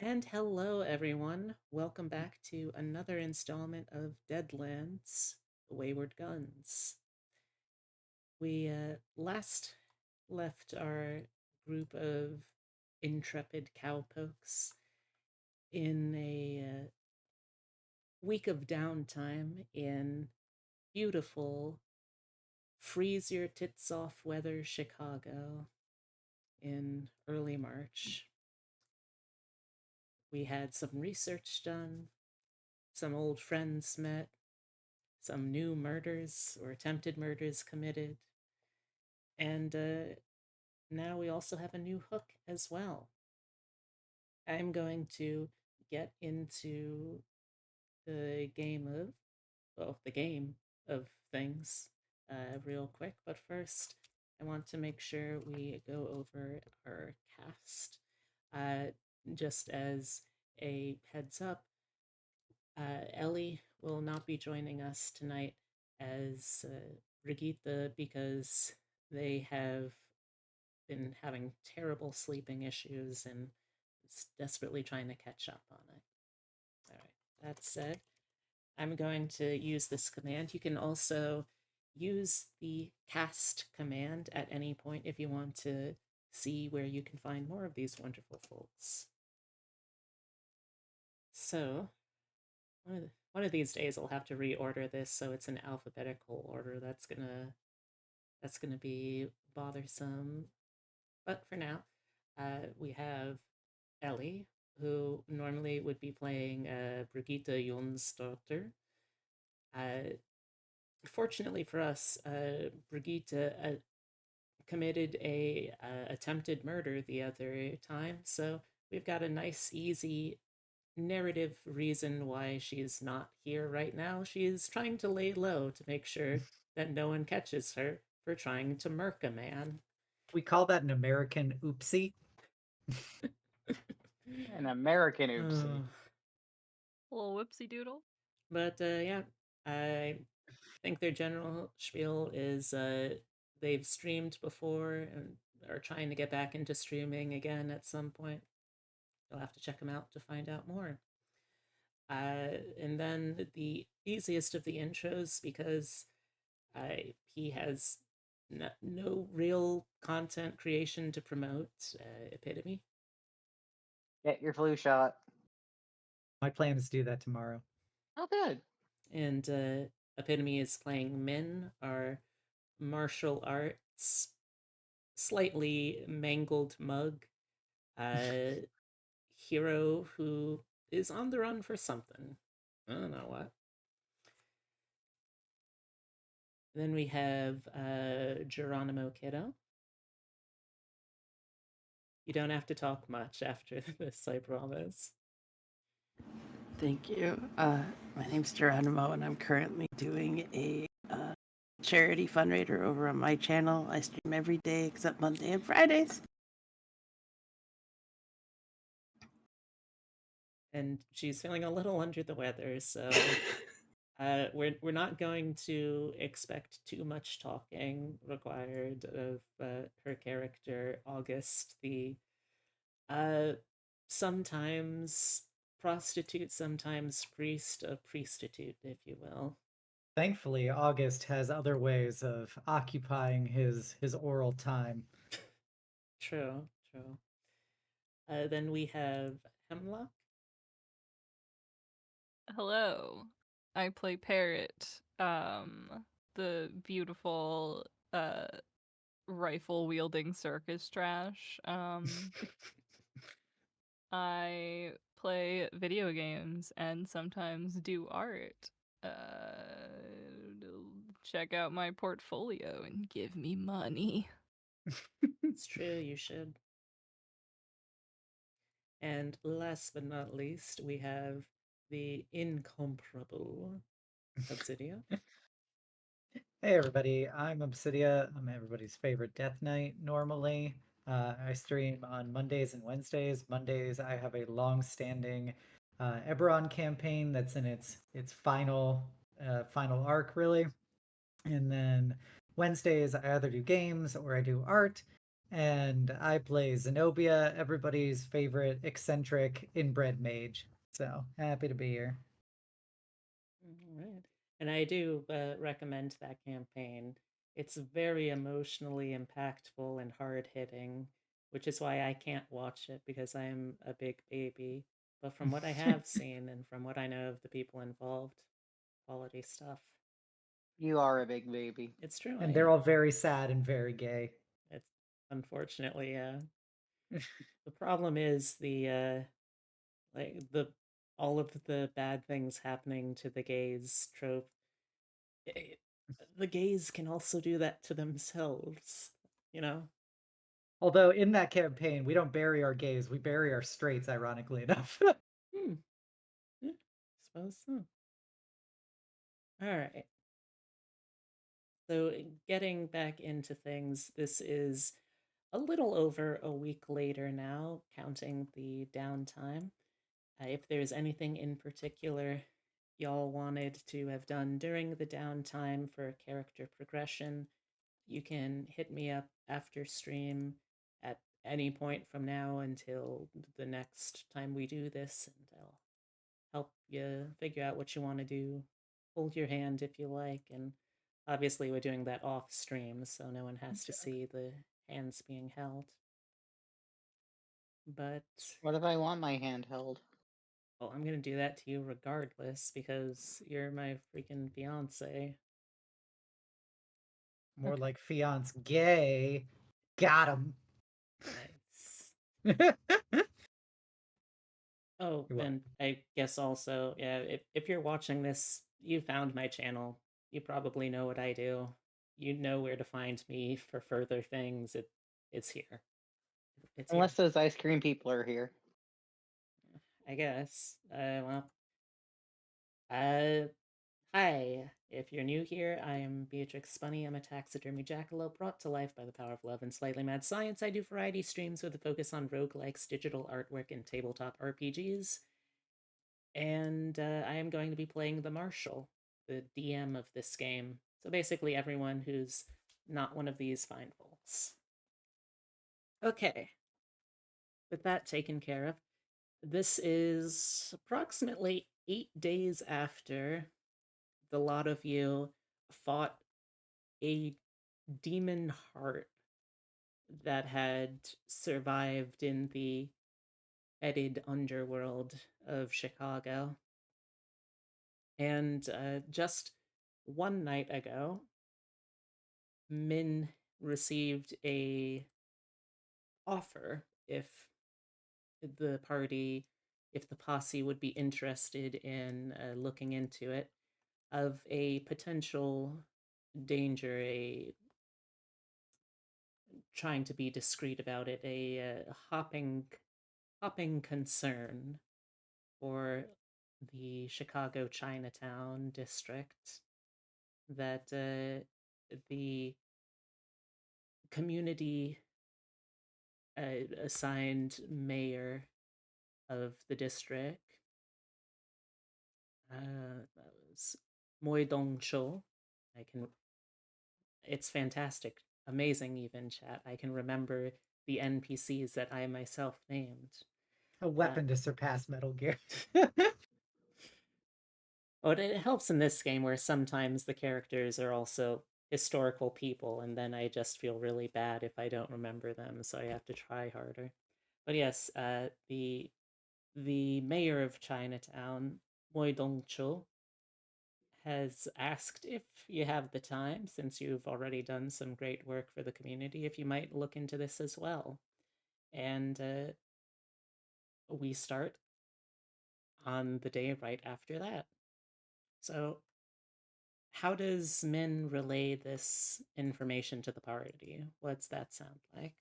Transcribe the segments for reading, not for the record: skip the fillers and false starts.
And hello, everyone. Welcome back to another installment of Deadlands, Wayward Guns. We last left our group of intrepid cowpokes in a week of downtime in beautiful, freeze your tits off weather Chicago in early March. We had some research done, some old friends met, some new murders or attempted murders committed. And now we also have a new hook as well. I'm going to get into the game of things real quick. But first, I want to make sure we go over our cast. Uh, just as a heads up, Ellie will not be joining us tonight as Brigitta because they have been having terrible sleeping issues and is desperately trying to catch up on it. All right, that said, I'm going to use this command. You can also use the cast command at any point if you want to see where you can find more of these wonderful folks. So, one of these days I'll have to reorder this so it's in alphabetical order. That's gonna be bothersome. But for now, we have Ellie, who normally would be playing Brigitta Jónsdóttir. Uh, Fortunately for us, Brigitta committed a attempted murder the other time, so we've got a nice, easy narrative reason why she's not here right now. She's trying to lay low to make sure that no one catches her for trying to murk a man. We call that an American oopsie. An American oopsie. Oh, A little whoopsie doodle. but yeah, I think their general spiel is they've streamed before and are trying to get back into streaming again at some point. You'll have to check them out to find out more. And then the easiest of the intros, because he has no real content creation to promote, Epitome. Get your flu shot. My plan is to do that tomorrow. Oh, good. And Epitome is playing Min, our martial arts, slightly mangled mug hero who is on the run for something. I don't know what. Then we have Geronimo Kiddo. You don't have to talk much after this, I promise. Thank you. My name's Geronimo, and I'm currently doing a charity fundraiser over on my channel. I stream every day except Monday and Fridays. And she's feeling a little under the weather, so we're not going to expect too much talking required of her character, August, the sometimes prostitute, sometimes priest, a priestitude, if you will. Thankfully, August has other ways of occupying his oral time. True, true. Then we have Hemlock. Hello. I play Parrot, the beautiful rifle wielding circus trash. I play video games and sometimes do art. Check out my portfolio and give me money. It's true, you should. And last but not least, we have the incomparable Obsidia. Hey everybody, I'm Obsidia. I'm everybody's favorite Death Knight normally. I stream on Mondays and Wednesdays. Mondays I have a long-standing Eberron campaign that's in its final arc really. And then Wednesdays I either do games or I do art. and I play Xenobia, everybody's favorite eccentric inbred mage. So happy to be here. All right. And I do recommend that campaign. It's very emotionally impactful and hard hitting, which is why I can't watch it because I'm a big baby. But from what I have seen and from what I know of the people involved, quality stuff. You are a big baby. It's true. And I they're am. all very sad and very gay. It's unfortunately, the problem is the all of the bad things happening to the gays trope. eh, the gays can also do that to themselves, you know? Although in that campaign, we don't bury our gays, we bury our straights, ironically enough. Hmm. Yeah, suppose so. All right. So getting back into things, this is a little over a week later now, counting the downtime. If there's anything in particular y'all wanted to have done during the downtime for character progression, you can hit me up after stream at any point from now until the next time we do this, and I'll help you figure out what you want to do. Hold your hand if you like, and obviously we're doing that off stream, so no one has to see the hands being held. But What if I want my hand held? well, I'm gonna do that to you regardless because you're my freaking fiance. More like fiance gay. Got him. Nice. Oh, You're welcome. and I guess also, yeah, if you're watching this, you found my channel. You probably know what I do. You know where to find me for further things. It's here. It's here. Unless those ice cream people are here. I guess. Hi. If you're new here, I am Beatrix Spunny. I'm a taxidermy jackalope brought to life by the power of love and slightly mad science. I do variety streams with a focus on roguelikes, digital artwork, and tabletop RPGs. And I am going to be playing the Marshal, the DM of this game. So basically, everyone who's not one of these fine folks. Okay. With that taken care of, this is approximately 8 days after the lot of you fought a demon heart that had survived in the fetid underworld of Chicago. And just one night ago, Min received a offer the party, if the posse would be interested in looking into it, of a potential danger, trying to be discreet about it, a hopping concern for the Chicago Chinatown district that the community assigned mayor of the district. That was Moi Dong Cho. I can. It's fantastic, amazing. Even chat. I can remember the NPCs that I myself named. A weapon to surpass Metal Gear. But it helps in this game where sometimes the characters are also historical people, and then I just feel really bad if I don't remember them, so I have to try harder. But yes, the mayor of Chinatown, Moi Dongcho, has asked if you have the time, since you've already done some great work for the community, if you might look into this as well. And we start on the day right after that. So, how does Min relay this information to the party? What's that sound like?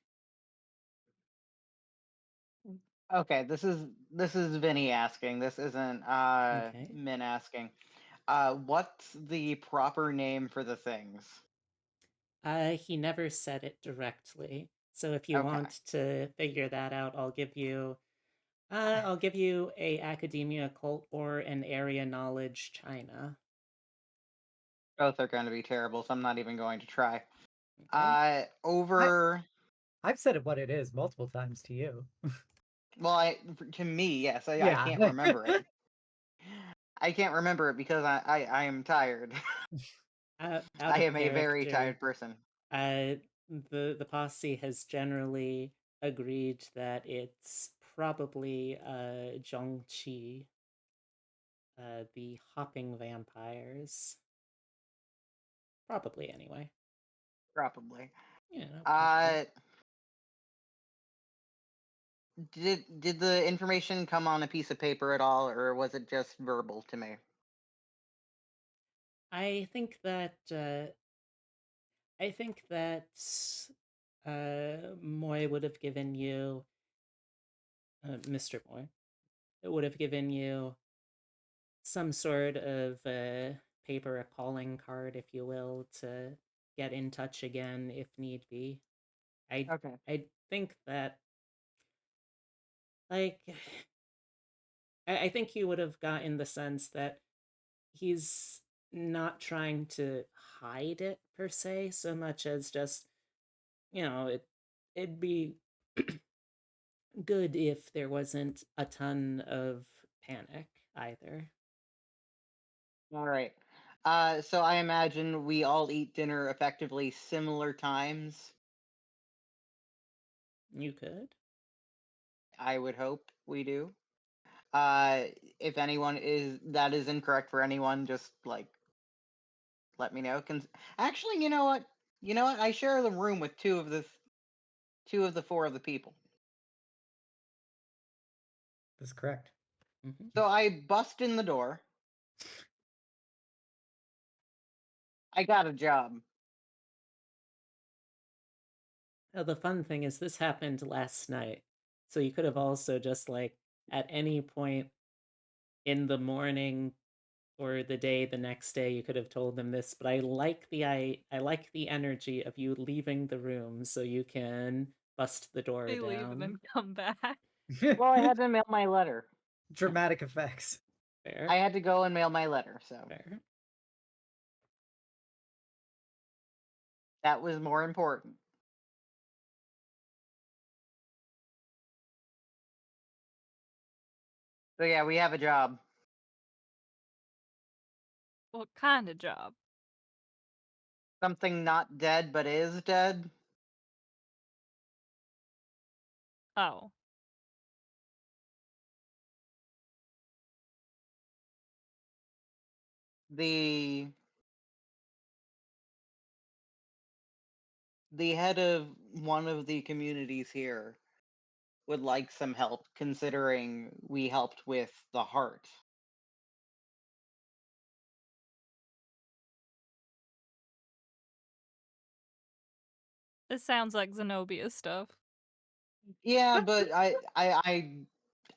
Okay, this is Vinny asking. This isn't Okay. Min asking. What's the proper name for the things? He never said it directly. So if you Okay. want to figure that out, I'll give you a academia cult or an area knowledge China. Both are going to be terrible, so I'm not even going to try. Okay. Over I've said it what it is multiple times to you. Well, to me, yes. I Yeah. can't remember it. I can't remember it because I am tired. Out I of am a very character, tired person. the posse has generally agreed that it's probably Jiangshi, the hopping vampires. Probably anyway. Probably. You know. Did the information come on a piece of paper at all, or was it just verbal to me? I think that Moy would have given you, Mr. Moy, it would have given you some sort of paper, a calling card, if you will, to get in touch again if need be. Okay. I think that, like, I think you would have gotten the sense that he's not trying to hide it per se, so much as just, it'd be good if there wasn't a ton of panic either. All right. So I imagine we all eat dinner effectively similar times. You could. I would hope we do. If anyone that is incorrect for anyone, just like let me know. Actually, you know what? I share the room with two of the four of the people. That's correct. Mm-hmm. So I bust in the door. I got a job. Now, the fun thing is this happened last night. So you could have also just, like, at any point in the morning or the day the next day, you could have told them this, but I like the energy of you leaving the room so you can bust the door They leave and then down. come back. Well, I had to mail my letter. Dramatic effects. Fair. I had to go and mail my letter, so Fair. that was more important. So yeah, we have a job. What kind of job? Something not dead but is dead. Oh. The head of one of the communities here would like some help, considering we helped with the heart. This sounds like Xenobia stuff. Yeah, but I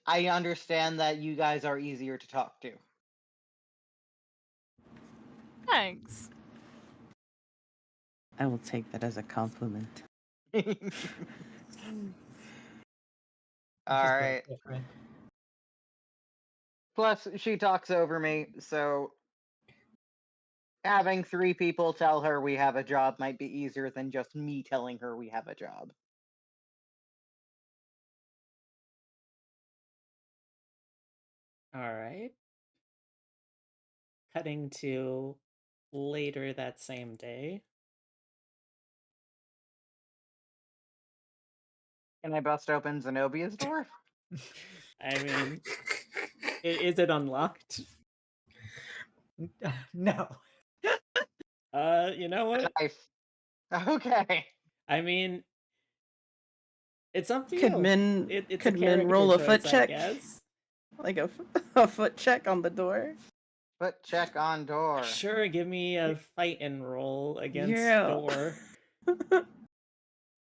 understand that you guys are easier to talk to. Thanks. I will take that as a compliment. All Just right. different. Plus, she talks over me, so having 3 people tell her we have a job might be easier than just me telling her we have a job. All right. Cutting to later that same day. Can I bust open Zenobia's door? I mean, is it unlocked? No. You know what? Nice. Okay. I mean, it's up to Could you. Min It's could a Min character roll a choice, foot check? I guess. Like a foot check on the door? Foot check on door. Sure, give me a fight and roll against Yeah. door.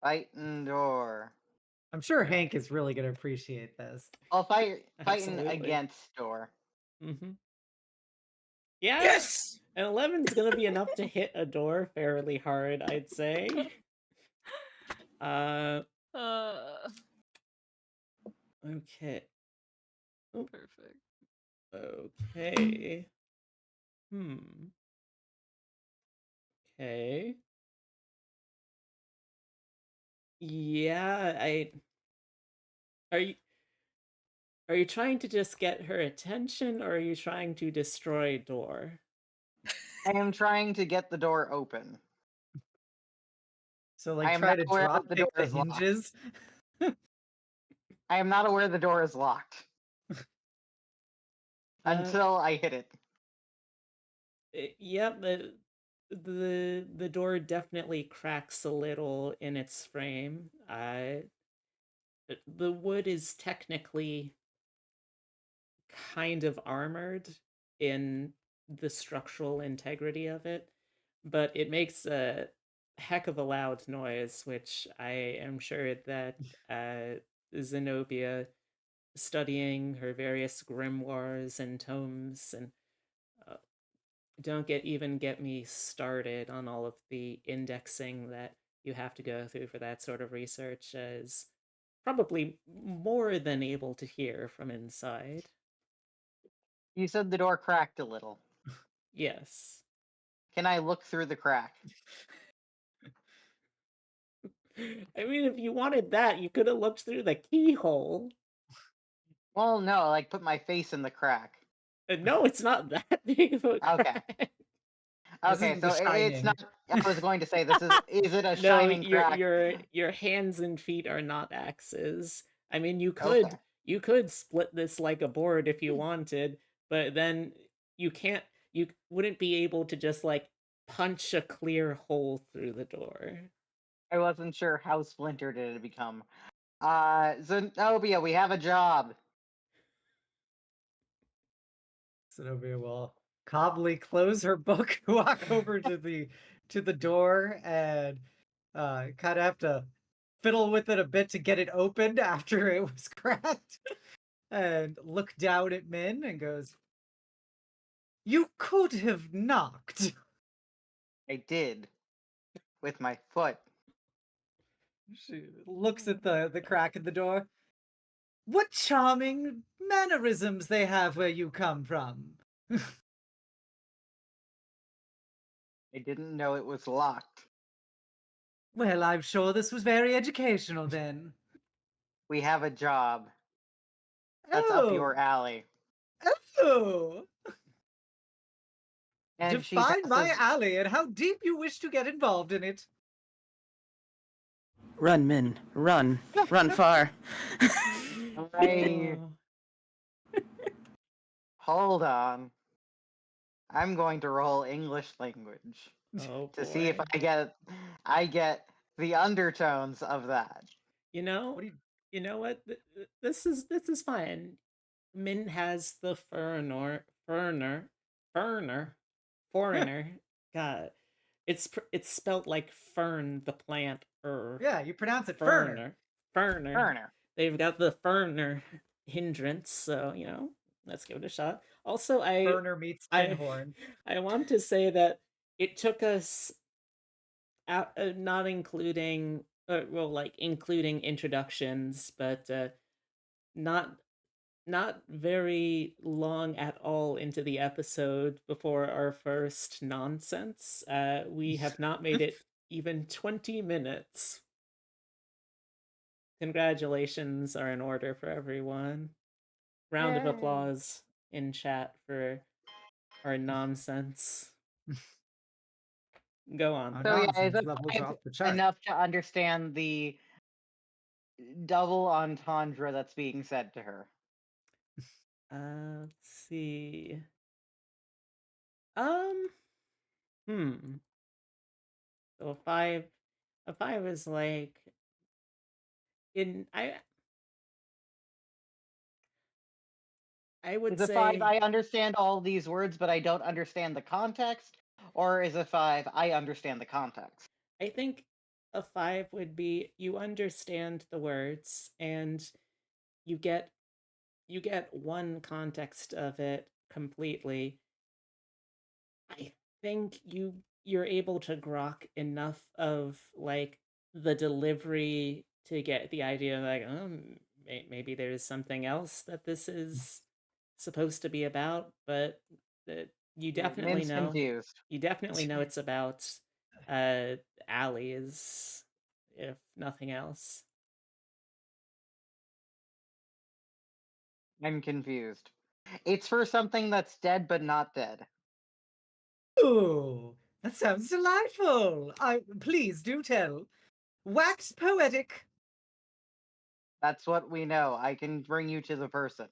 Fighting door. I'm sure Hank is really going to appreciate this. I'll fighting Absolutely. against door. Mm-hmm. Yeah. Yes! An 11's gonna be enough to hit a door fairly hard, I'd say. Okay. Oh, Perfect. okay. Okay. Yeah, are you are you trying to just get her attention, or are you trying to destroy door? I am trying to get the door open. So I like am try not to aware drop that the kick door the is locked. hinges. I am not aware the door is locked until I hit it. Yep, the door definitely cracks a little in its frame. The wood is technically kind of armored in the structural integrity of it, but it makes a heck of a loud noise, which I am sure that Zenobia, studying her various grimoires and tomes, and uh, don't get me started on all of the indexing that you have to go through for that sort of research, is probably more than able to hear from inside. You said the door cracked a little. Yes. Can I look through the crack? I mean, if you wanted that, you could have looked through the keyhole. Well, no, like put my face in the crack. No, it's not that big of a Okay. crack. This Okay, isn't so The it's Shining. not. I was going to say this is it a No, shining crack? your hands and feet are not axes. I mean, Okay. you could split this like a board if you wanted, but then you wouldn't be able to just like punch a clear hole through the door. I wasn't sure how splintered it had become. Zenobia, we have a job. Xenobia will calmly close her book, walk over to the door, and kind of have to fiddle with it a bit to get it opened after it was cracked, and look down at Min and goes, "You could have knocked." I did with my foot. She looks at the crack in the door. What charming mannerisms they have where you come from. I didn't know it was locked. Well, I'm sure this was very educational then. We have a job. That's up your alley. Oh! And she Define my passes. alley and how deep you wish to get involved in it. Run, Min. Run. Run far. I Oh, hold on. I'm going to roll English language oh to see if boy. I get the undertones of that. You know, What do you... you know what? This is fine. Min has the foreigner. God, it's spelt like fern, the plant. Yeah, you pronounce it Ferner. Ferner. Turner. They've got the ferner hindrance, so let's give it a shot. Also, Ferner meets I Tinhorn. I want to say that it took us out, not including well, like including introductions, but not not very long at all into the episode before our first nonsense. We have not made it even 20 minutes. Congratulations are in order for everyone. Round of Yay. applause in chat for our nonsense. Go on. Our So yeah, nonsense is it levels off the chart. enough to understand the double entendre that's being said to her? Let's see. Um, hmm. So a five is like in I would Is a 5 say I understand all these words, but I don't understand the context? Or is a 5 I understand the context? I think a five would be you understand the words and you get one context of it completely. I think you're able to grok enough of like the delivery to get the idea, like, maybe there's something else that this is supposed to be about, but you definitely Min's know confused. it's about Allie's if nothing else. I'm confused. It's for something that's dead but not dead. Ooh, that sounds delightful. Please do tell. Wax poetic. That's what we know. I can bring you to the person.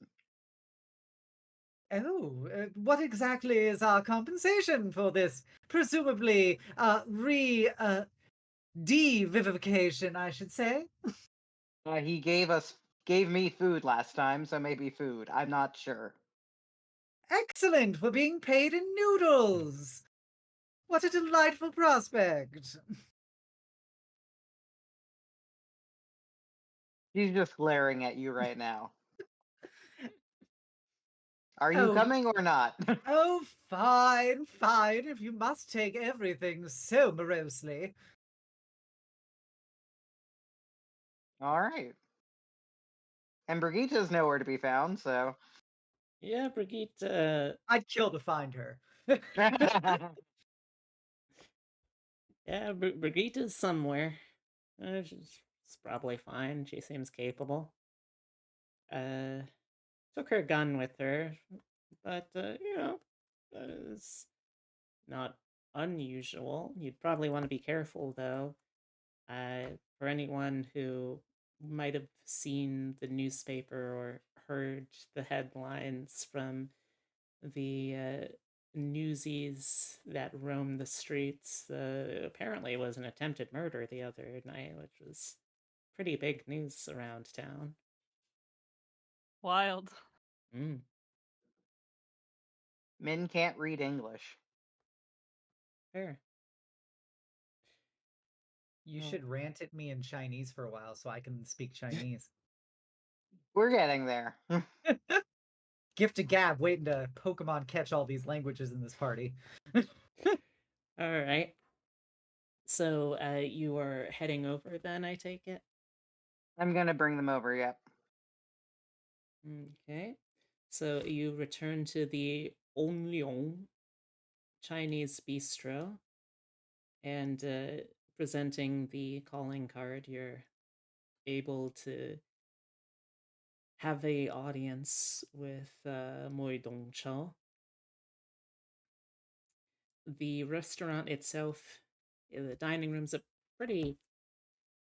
Oh, what exactly is our compensation for this presumably devivification, I should say? He gave me food last time, so maybe food. I'm not sure. Excellent, we're being paid in noodles. What a delightful prospect. He's just glaring at you right now. Are you Oh, coming or not? oh, fine, fine, if you must take everything so morosely. All right. And Brigitta's nowhere to be found, so. Yeah, Brigitte. I'd kill to find her. Yeah, Brigitte's somewhere. She's probably fine. She seems capable. Took her gun with her, but it's not unusual. You'd probably want to be careful though. For anyone who might have seen the newspaper or heard the headlines from the newsies that roam the streets, apparently it was an attempted murder the other night, which was pretty big news around town. Wild. Mm. Men can't read English. Fair. You Oh. should rant at me in Chinese for a while so I can speak Chinese. We're getting there. Gift of gab, waiting to Pokemon catch all these languages in this party. All right. So you are heading over then, I take it? I'm gonna bring them over, yep. Okay. So you return to the Onlyong Chinese bistro and presenting the calling card, you're able to have a audience with Moi Dongchao. The restaurant itself, the dining room's a pretty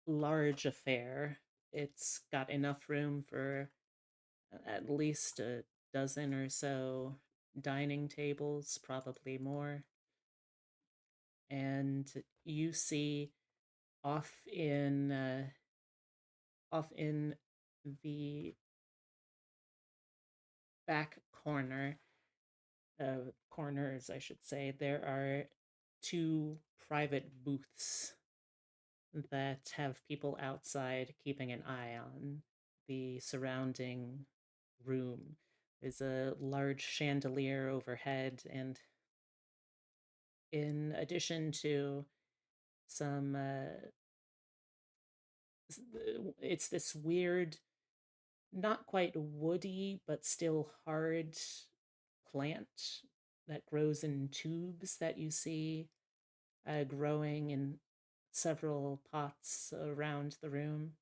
large affair. It's got enough room for at least a dozen or so dining tables, probably more. And you see off in the back corners, I should say, there are two private booths that have people outside keeping an eye on the surrounding room. There's a large chandelier overhead, and in addition to some, it's this weird, not quite woody, but still hard plant that grows in tubes that you see growing in several pots around the room.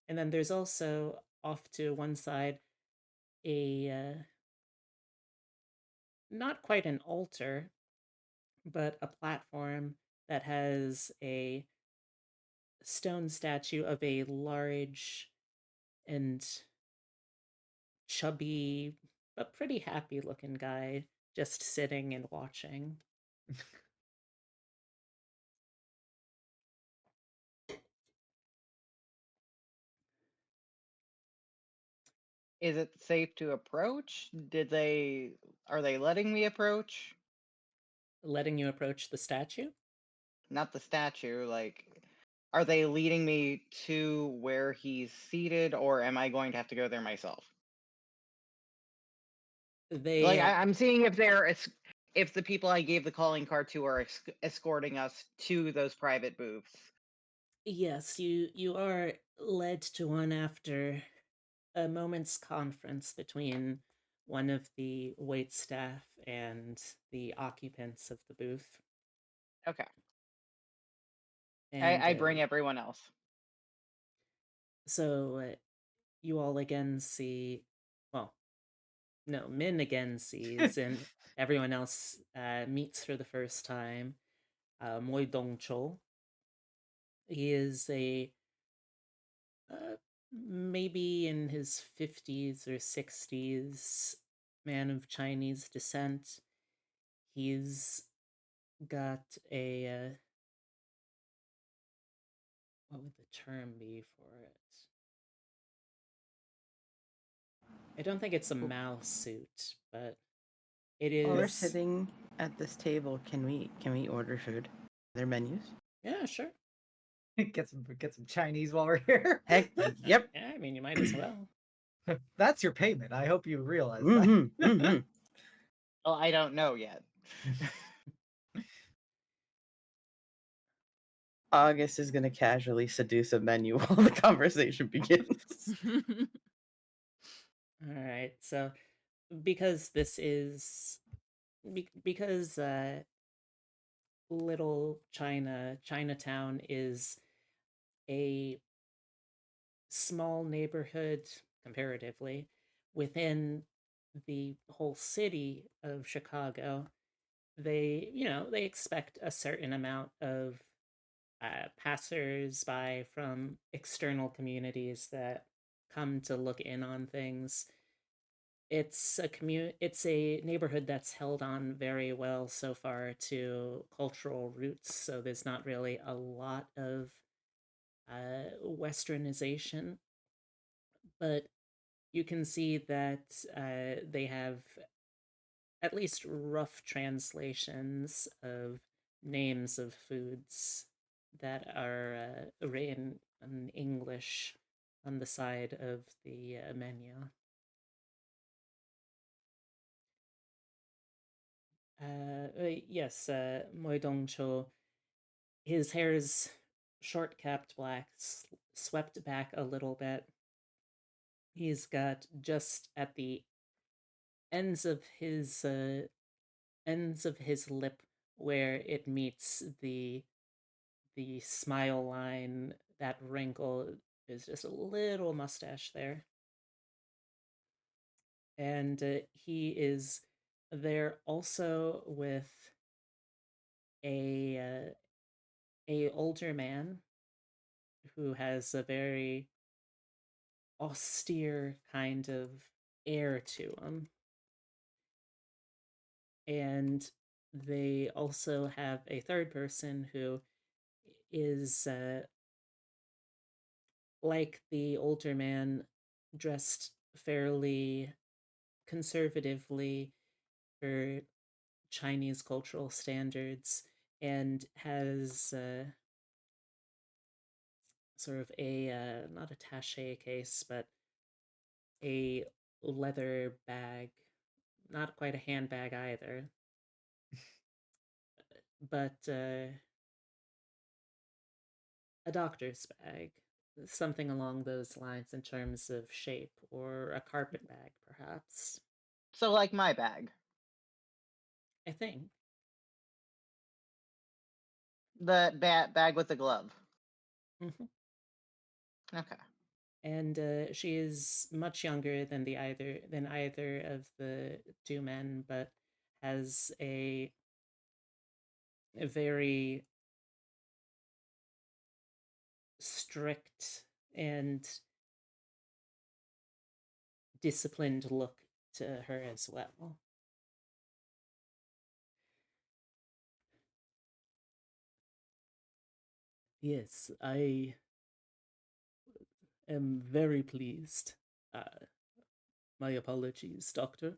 And then there's also off to one side a not quite an altar, but a platform that has a stone statue of a large and chubby but pretty happy looking guy just sitting and watching. Is it safe to approach? Are they letting me approach? Letting you approach the statue? Not the statue, like, are they leading me to where he's seated, or am I going to have to go there myself? Like, They I'm seeing if the people I gave the calling card to are escorting us to those private booths. Yes, you are led to one after a moment's conference between one of the wait staff and the occupants of the booth. Okay. And I bring everyone else. so you all again see, well, no, Min again sees, and everyone else meets for the first time. Moi Dongchul. He is a maybe in his 50s or 60s man of Chinese descent. He's got a what would the term be for it? I don't think it's a Mao suit, but it While we're is. sitting at this table, can we order food? Their menus? Yeah, sure. Get some Chinese while we're here. Heck, yep. Yeah, I mean, you might as well. That's your payment. I hope you realize Mm-hmm, that. mm-hmm. Well, I don't know yet. August is gonna casually seduce a menu while the conversation begins. All right. So because this is because Little Chinatown is a small neighborhood comparatively within the whole city of Chicago. They expect a certain amount of passers-by from external communities that come to look in on things. It's a neighborhood that's held on very well so far to cultural roots, so there's not really a lot of westernization, but you can see that they have at least rough translations of names of foods that are written in English on the side of the menu. Yes, Moi Dongcho. His hair is short capped black, swept back a little bit. He's got just at the ends of his lip where it meets the smile line, that wrinkle is just a little mustache there. And he is there also with a older man who has a very austere kind of air to him. And they also have a third person who is like the older man, dressed fairly conservatively for Chinese cultural standards, and has sort of a not attaché case, but a leather bag, not quite a handbag either, but a doctor's bag, something along those lines in terms of shape, or a carpet bag, perhaps. So, like my bag, I think. the bag with the glove. Hmm. Okay. And she is much younger than either of the two men, but has a very strict and disciplined look to her as well. Yes, I am very pleased. My apologies, Doctor.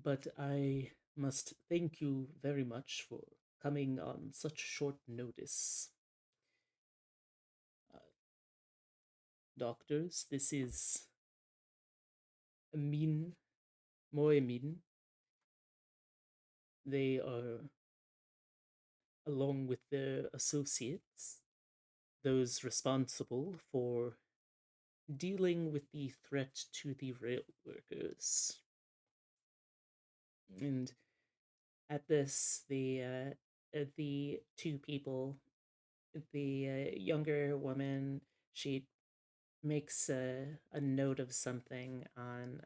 But I must thank you very much for coming on such short notice. Doctors, this is Min, Moi Min. They are, along with their associates, those responsible for dealing with the threat to the rail workers. And at this, the two people The younger woman, she makes a note of something on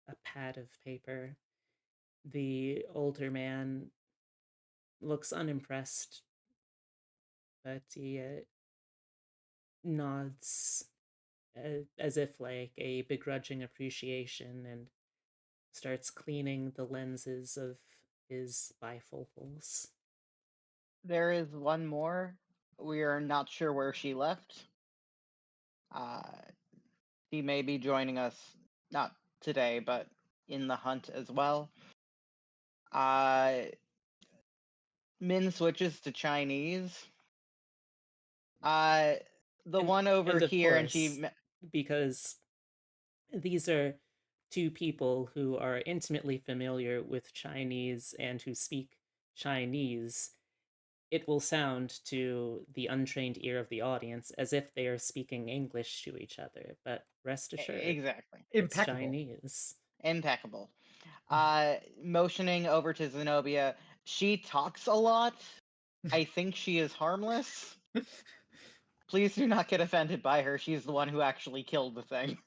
a pad of paper. The older man looks unimpressed, but he nods as if like a begrudging appreciation and starts cleaning the lenses of his bifocals. There is one more. We are not sure where she left. Uh, she may be joining us, not today, but in the hunt as well. Min switches to Chinese. The one over And of here, and she. course, because these are two people who are intimately familiar with Chinese and who speak Chinese, it will sound to the untrained ear of the audience as if they are speaking English to each other. But rest assured, Exactly. it's Impeccable. Chinese. Impeccable. Motioning over to Xenobia, she talks a lot. I think she is harmless. Please do not get offended by her. She's the one who actually killed the thing.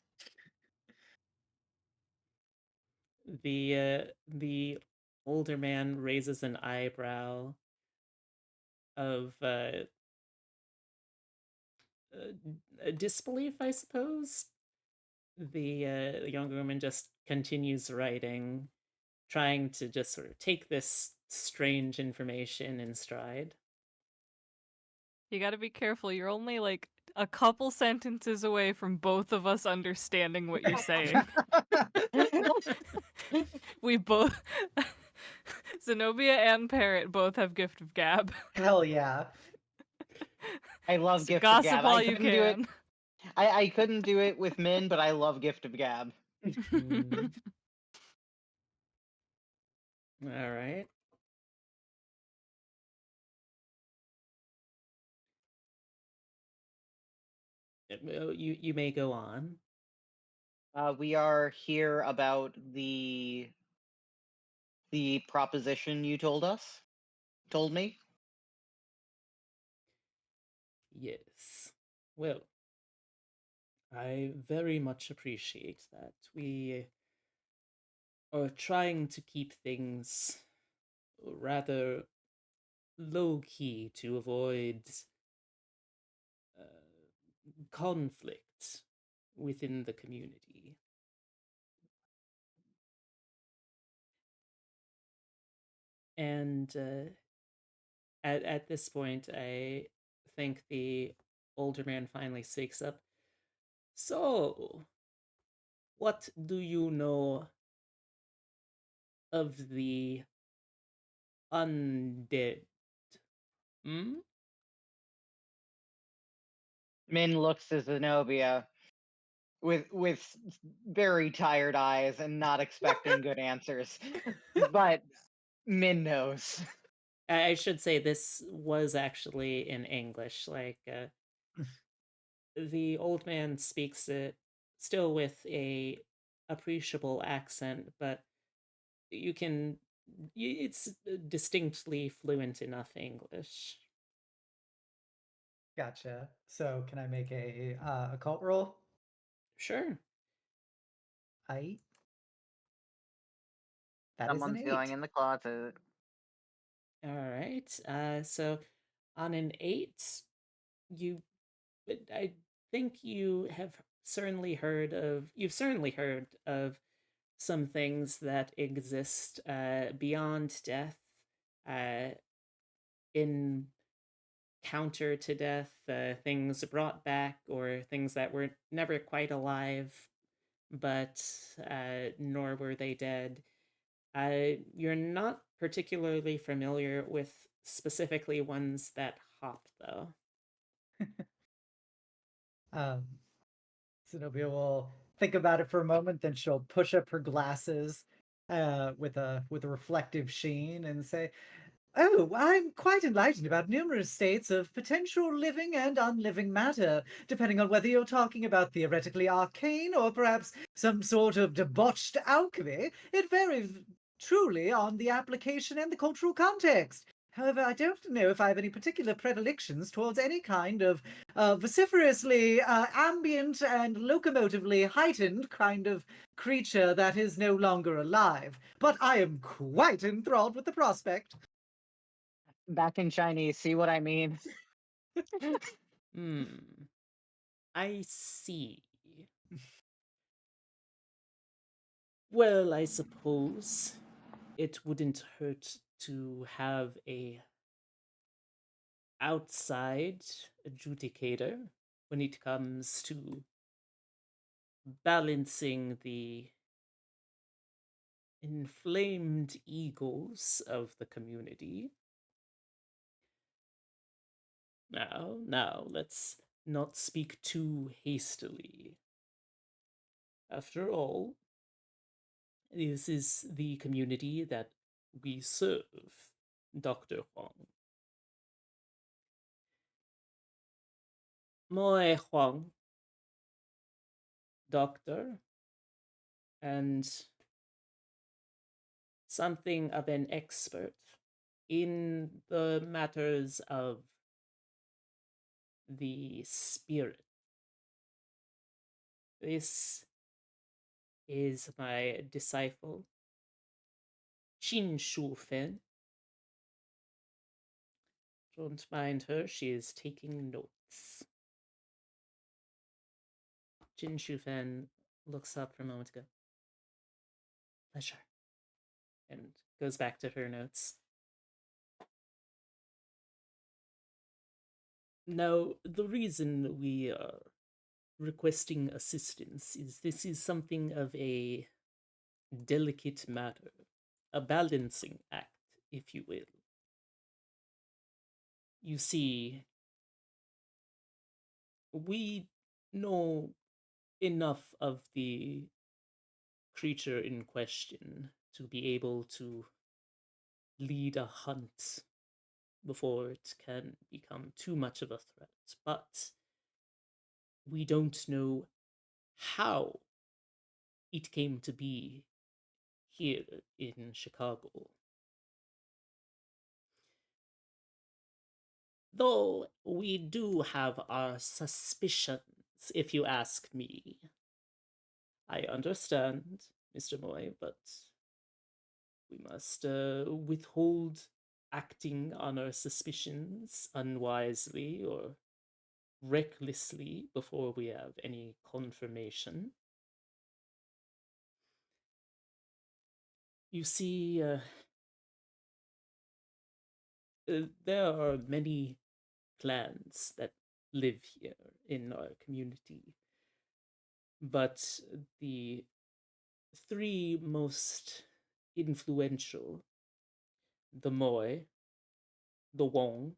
The older man raises an eyebrow of disbelief, I suppose. The younger woman just continues writing, trying to just sort of take this strange information in stride. You gotta be careful. You're only like a couple sentences away from both of us understanding what you're saying. We both, Zenobia and Parrot, both have gift of gab. Hell yeah. I love So Gift of gossip Gab. all I you couldn't do it. can. I couldn't do it with Min, but I love Gift of Gab. Mm. All right. You may go on. We are here about the proposition you told me. Yes. Well, I very much appreciate that. We are trying to keep things rather low key to avoid uh, conflict within the community. And at this point, I think the older man finally speaks up. So, what do you know of the undead? Hmm? Min looks at Zenobia with very tired eyes and not expecting good answers. But Min knows. I should say this was actually in English. Like, the old man speaks it still with a appreciable accent, but you can it's distinctly fluent enough English. Gotcha. So can I make a occult roll? Sure. I. That is an Someone's going 8. in the closet. All right. So on an 8, you I think you've certainly heard of some things that exist beyond death, uh in counter to death, things brought back or things that were never quite alive, but nor were they dead. You're not particularly familiar with specifically ones that hop, though. Um, Zenobia will think about it for a moment, then she'll push up her glasses with a reflective sheen and say, "Oh, I'm quite enlightened about numerous states of potential living and unliving matter, depending on whether you're talking about theoretically arcane or perhaps some sort of debauched alchemy. It varies truly on the application and the cultural context. However, I don't know if I have any particular predilections towards any kind of vociferously ambient and locomotively heightened kind of creature that is no longer alive. But I am quite enthralled with the prospect. Back in Chinese, see what I mean? Hmm. I see. Well, I suppose it wouldn't hurt to have a outside adjudicator when it comes to balancing the inflamed egos of the community. Now, let's not speak too hastily. After all, this is the community that we serve, Dr. Huang. Moe Huang, doctor, and something of an expert in the matters of the spirit. This is my disciple, Qin Shufen. Don't mind her, she is taking notes. Qin Shufen looks up for a moment ago. Pleasure. And goes back to her notes. Now, the reason we are requesting assistance is this is something of a delicate matter, a balancing act, if you will. You see, we know enough of the creature in question to be able to lead a hunt before it can become too much of a threat, but we don't know how it came to be here in Chicago. Though we do have our suspicions, if you ask me. I understand, Mr. Moy, but we must withhold acting on our suspicions unwisely or recklessly before we have any confirmation. You see, there are many clans that live here in our community, but the three most influential, the Moy, the Wong,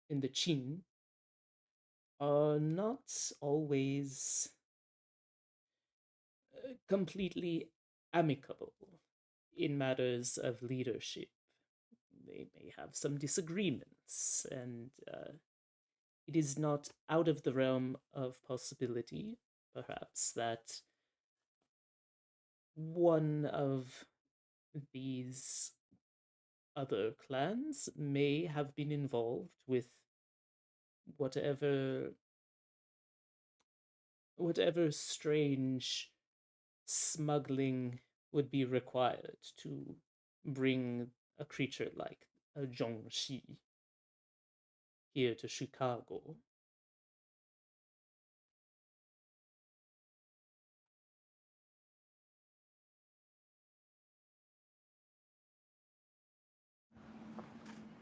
and the Qin, are not always completely amicable in matters of leadership. They may have some disagreements, and it is not out of the realm of possibility, perhaps, that one of these other clans may have been involved with whatever strange smuggling would be required to bring a creature like a Jiangshi here to Chicago.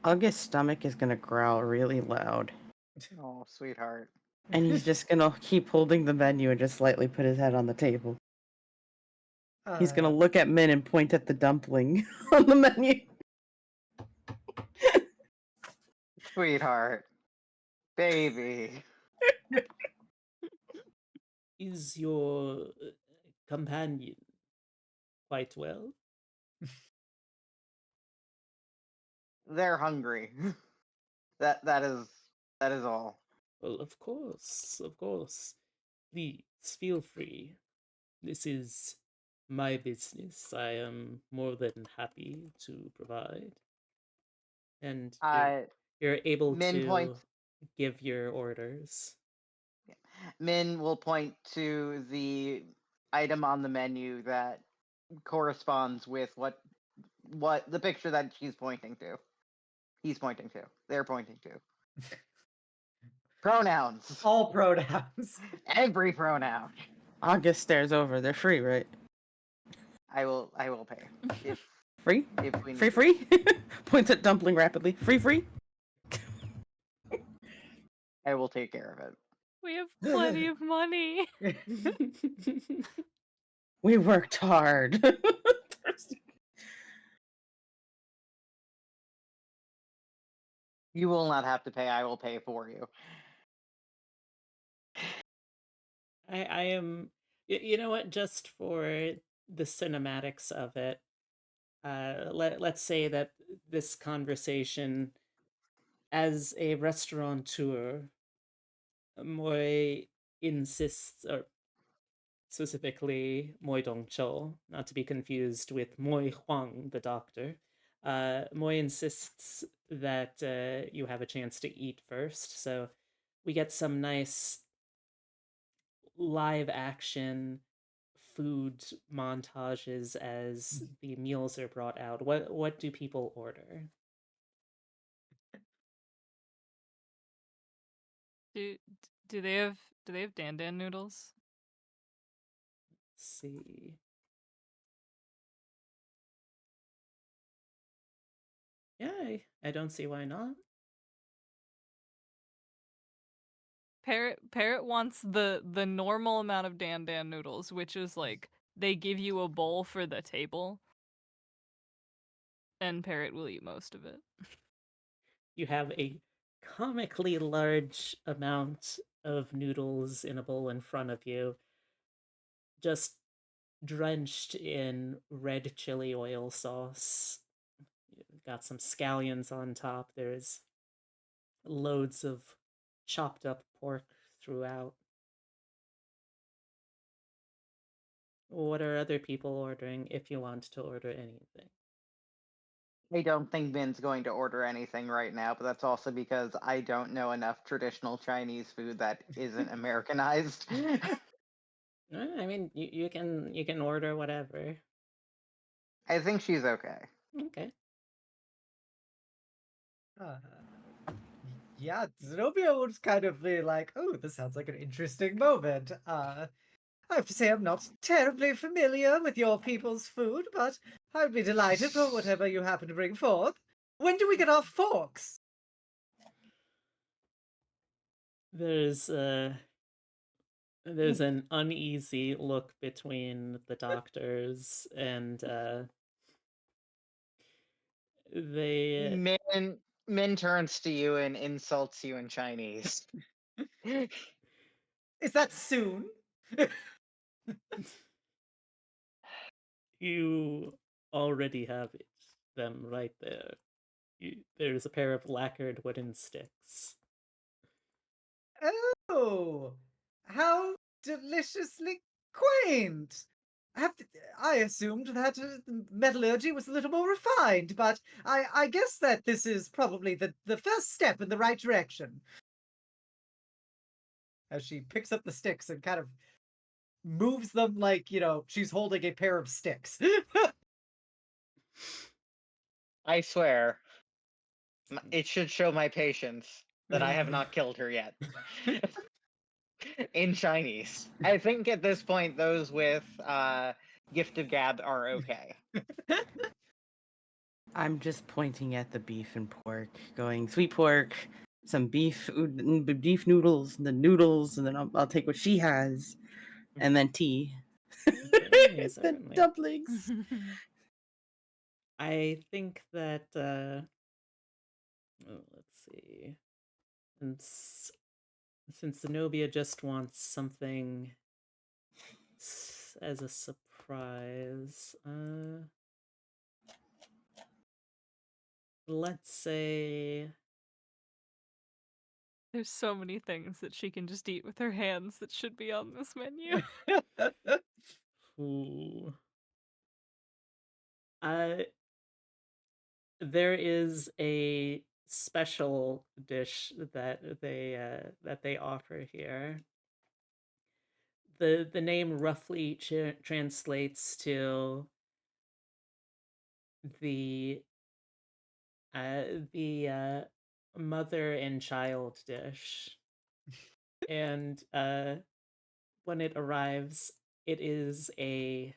August's stomach is gonna growl really loud. Oh, sweetheart. And he's just gonna keep holding the menu and just slightly put his head on the table. He's gonna look at Min and point at the dumpling on the menu. Sweetheart. Baby. Is your companion quite well? They're hungry. that is all. Well, of course, of course. Please, feel free. This is my business. I am more than happy to provide. and Uh, you're able Min to points. give your orders. Min will point to the item on the menu that corresponds with what the picture that she's pointing to. He's pointing to. They're pointing to. Pronouns. All pronouns. Every pronoun. August stares over. They're free, right? I will pay if Free? we Free, need free? Points at Dumpling rapidly. Free, free? it. I will take care of it. We have plenty of money. We worked hard. You will not have to pay. I will pay for you. I am, you know what, just for the cinematics of it, let's say that this conversation, as a restaurateur, Moy insists, or specifically Moy Dongcho, not to be confused with Moy Huang, the doctor. Moy insists that you have a chance to eat first, so we get some nice live action food montages as the meals are brought out. What do people order? Do they have dan dan noodles? Let's see. Yeah, I don't see why not. Parrot wants the normal amount of dan dan noodles, which is like they give you a bowl for the table, and Parrot will eat most of it. You have a comically large amount of noodles in a bowl in front of you, just drenched in red chili oil sauce. You've got some scallions on top. There's loads of chopped up pork throughout. What are other people ordering if you want to order anything? I don't think Min's going to order anything right now, but that's also because I don't know enough traditional Chinese food that isn't Americanized. I mean, you can order whatever. I think she's okay. Okay. Yeah, Xenobia was kind of be like, oh, this sounds like an interesting moment. I have to say I'm not terribly familiar with your people's food, but I'd be delighted for whatever you happen to bring forth. When do we get our forks? There's an uneasy look between the doctors, and they Min turns to you and insults you in Chinese. Is that soon? you already have them right there. There's a pair of lacquered wooden sticks. Oh, how deliciously quaint! I assumed that metallurgy was a little more refined, but I guess that this is probably the first step in the right direction. As she picks up the sticks and kind of moves them like, she's holding a pair of sticks. I swear, it should show my patience that I have not killed her yet. In Chinese. I think at this point, those with Gift of Gab are okay. I'm just pointing at the beef and pork, going sweet pork, some beef noodles, and the noodles, and then I'll take what she has, and then tea. Certainly, The certainly. dumplings. I think that let's see. Since Xenobia just wants something as a surprise, let's say There's so many things that she can just eat with her hands that should be on this menu. Ooh. I there is a special dish that they offer here. The name roughly translates to the the mother and child dish, and when it arrives, it is a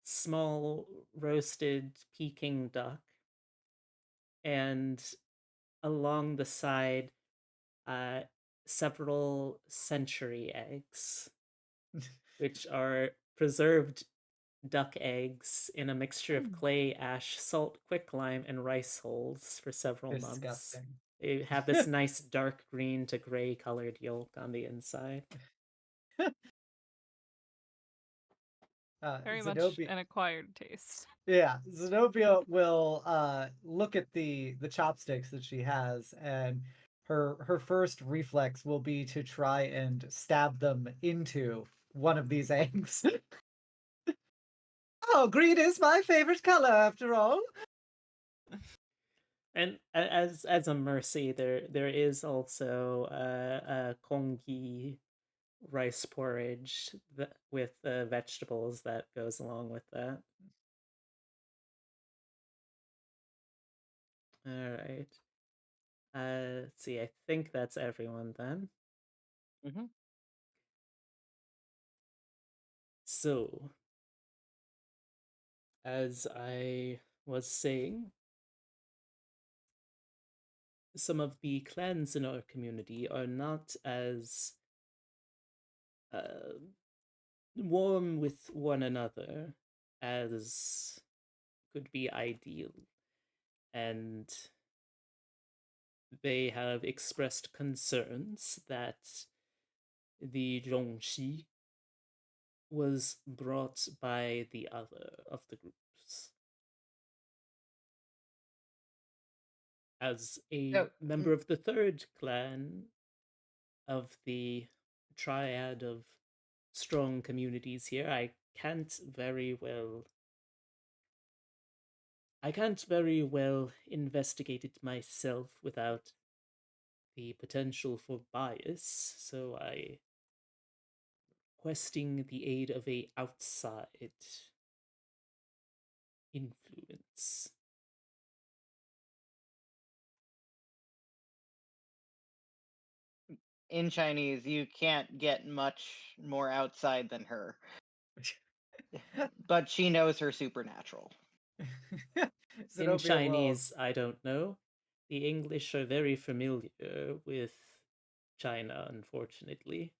small roasted Peking duck, and along the side, uh, several century eggs, which are preserved duck eggs in a mixture of clay, ash, salt, quicklime, and rice hulls for several months. Disgusting. They have this nice dark green to gray colored yolk on the inside. Very much Zenobia, an acquired taste. yeah, Zenobia will look at the chopsticks that she has, and her first reflex will be to try and stab them into one of these eggs. Oh, green is my favorite color, after all. And as a mercy, there is also a kongi rice porridge with vegetables that goes along with that. All right. Let's see. I think that's everyone then. Mhm. So, as I was saying, some of the clans in our community are not as uh, warm with one another as could be ideal, and they have expressed concerns that the Jiangshi was brought by the other of the groups. As a So, member of the third clan of the triad of strong communities here, I can't very well investigate it myself without the potential for bias, so I requesting the aid of a outside influence. in Chinese, you can't get much more outside than her. But she knows her supernatural. In Zenobia will Chinese, I don't know. The English are very familiar with China, unfortunately.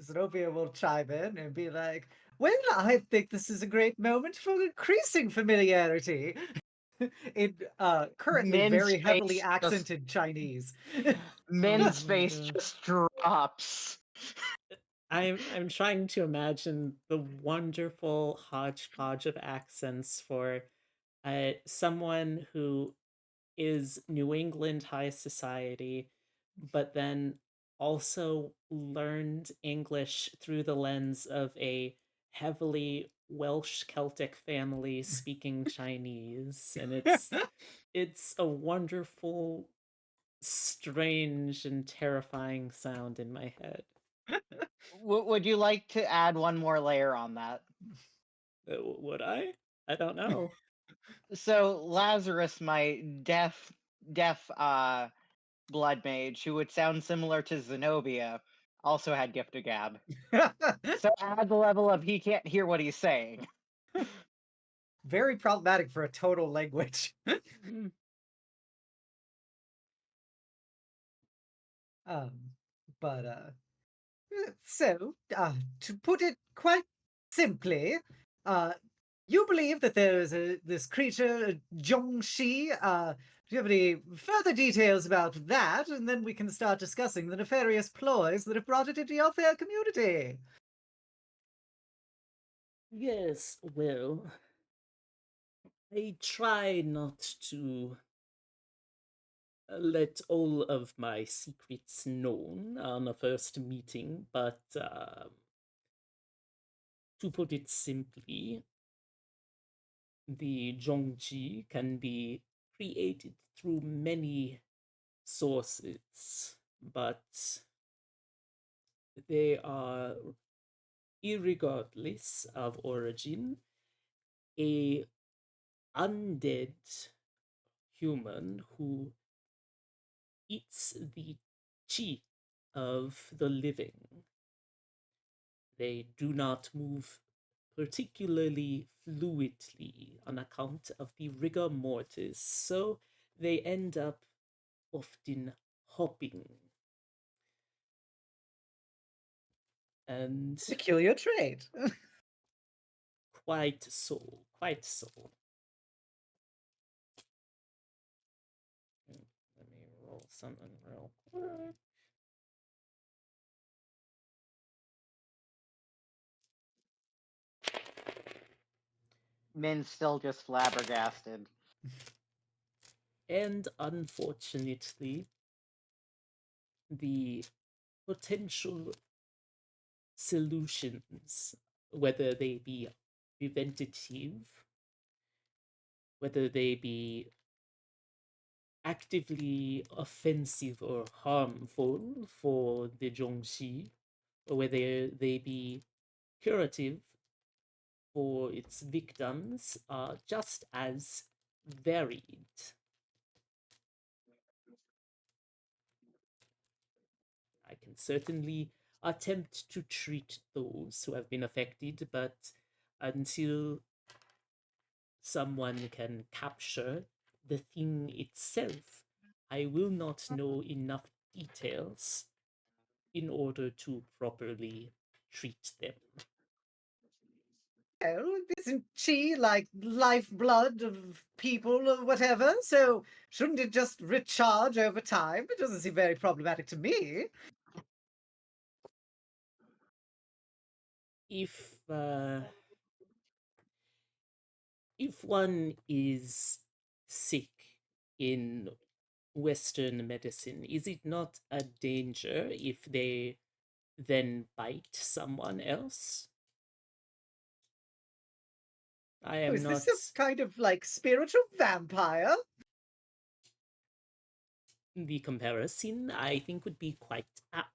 Zenobia will chime in and be like, "Well, I think this is a great moment for increasing familiarity." In currently Min's very heavily face just accented Chinese. Min's Oh my face god. just drops. I'm trying to imagine the wonderful hodgepodge of accents for someone who is New England high society, but then also learned English through the lens of a heavily Welsh Celtic family speaking Chinese, and it's a wonderful, strange, and terrifying sound in my head. Would you like to add one more layer on that? Would I? I don't know. So Lazarus, my deaf blood mage, who would sound similar to Zenobia, also had gift of gab. So add the level of he can't hear what he's saying. Very problematic for a total language. Mm. um, but so to put it quite simply, uh, you believe that there is this creature, Jiangshi. Do you have any further details about that? And then we can start discussing the nefarious ploys that have brought it into your fair community. Yes, well, I try not to let all of my secrets known on a first meeting, but to put it simply, the Jiangshi can be created through many sources, but they are, irregardless of origin, a undead human who eats the chi of the living. They do not move particularly fluidly on account of the rigor mortis, so they end up often hopping. And Peculiar trait. quite so, quite so. Let me roll something real quick. Min's still just flabbergasted. And unfortunately, the potential solutions, whether they be preventative, whether they be actively offensive or harmful for the Jiangshi, or whether they be curative for its victims, are just as varied. I can certainly attempt to treat those who have been affected, but until someone can capture the thing itself, I will not know enough details in order to properly treat them. Oh, isn't chi like lifeblood of people or whatever? So shouldn't it just recharge over time? It doesn't seem very problematic to me. If one is sick in Western medicine, is it not a danger if they then bite someone else? I Oh, am is not. this some kind of like spiritual vampire? The comparison, I think, would be quite apt.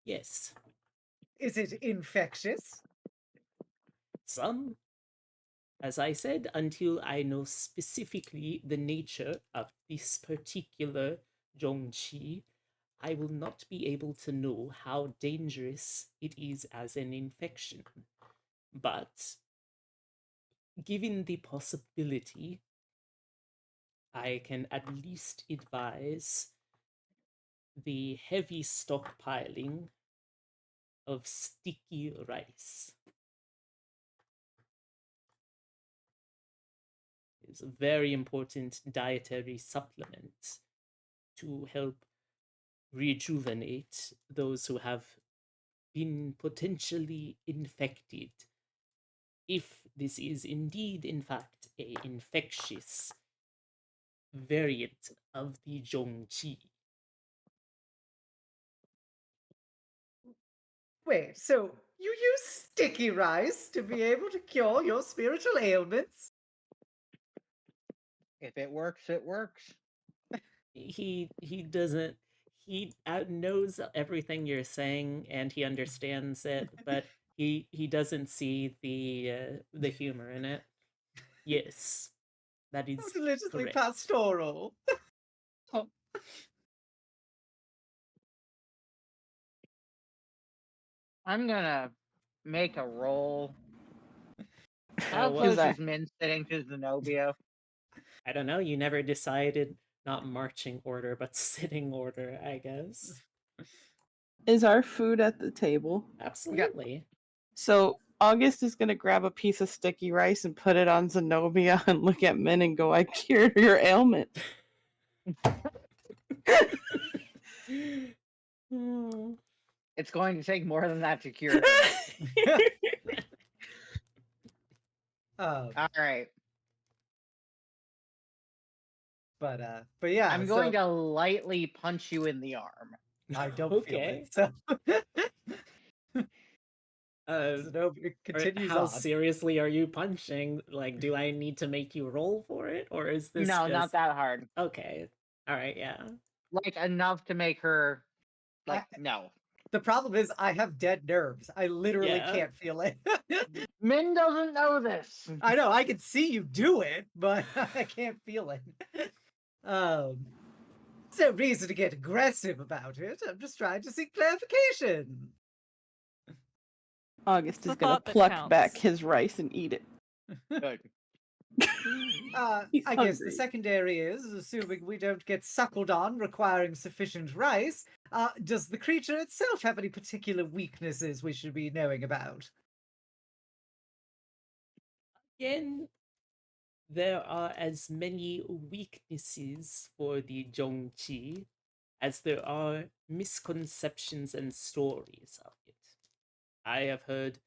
Yes, Is it infectious? some, as I said, until I know specifically the nature of this particular Zhongqi, I will not be able to know how dangerous it is as an infection. But given the possibility, I can at least advise the heavy stockpiling of sticky rice. Is a very important dietary supplement to help rejuvenate those who have been potentially infected, if this is indeed, in fact, a infectious variant of the Zhongqi. Wait, so you use sticky rice to be able to cure your spiritual ailments? If it works, it works. He doesn't. He knows everything you're saying and he understands it, but he doesn't see the humor in it. Yes, that How is deliciously correct. pastoral. Oh, I'm gonna make a roll. How What? close that? is Min sitting to Xenobia? I don't know. You never decided not marching order, but sitting order, I guess. Is our food at the table? Absolutely. So August is gonna grab a piece of sticky rice and put it on Zenobia and look at Min and go, "I cured your ailment." Hmm. It's going to take more than that to cure her. um, All right. but yeah, I'm going to lightly punch you in the arm. I don't feel Okay. it. So Xenobia Or continues how on. seriously are you punching? Like, do I need to make you roll for it, or is this No, just not that hard. okay? All right, yeah. Like enough to make her like I- no. The problem is I have dead nerves. I literally Yeah. can't feel it. Min doesn't know this. I know I can see you do it, but I can't feel it. There's no reason to get aggressive about it. I'm just trying to seek clarification. August It's is the gonna thought that pluck back counts. his rice and eat it. Good. He's I guess the hungry. secondary is, assuming we don't get suckled on requiring sufficient rice, does the creature itself have any particular weaknesses we should be knowing about? Again, there are as many weaknesses for the Jiangshi as there are misconceptions and stories of it. I have heard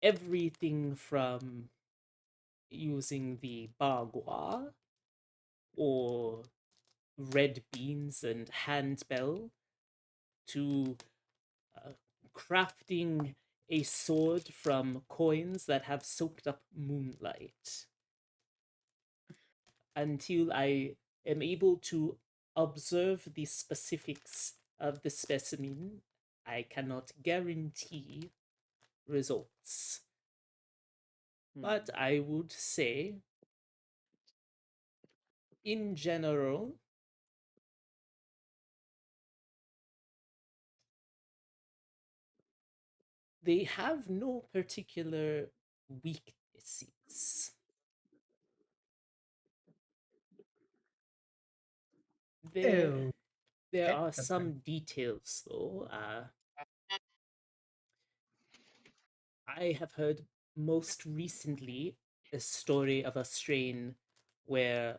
everything from using the bagua or red beans and handbell to uh, crafting a sword from coins that have soaked up moonlight. Until I am able to observe the specifics of the specimen, I cannot guarantee results. But I would say, in general, they have no particular weaknesses. There, Oh, there okay, are that's some fine. details, though. I have heard most recently a story of a strain where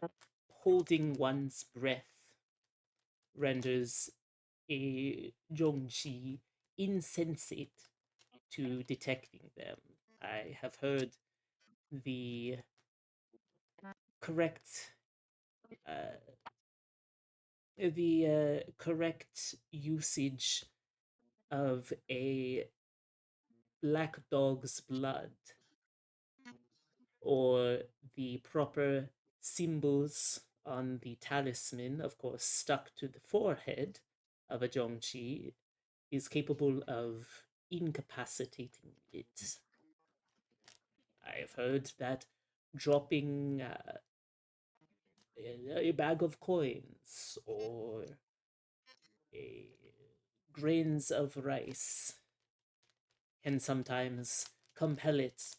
holding one's breath renders a Jiangshi insensate to detecting them. I have heard the correct uh, correct usage of a black dog's blood or the proper symbols on the talisman, of course, stuck to the forehead of a Jiangshi, is capable of incapacitating it. I've heard that dropping a bag of coins or a grains of rice can sometimes compel it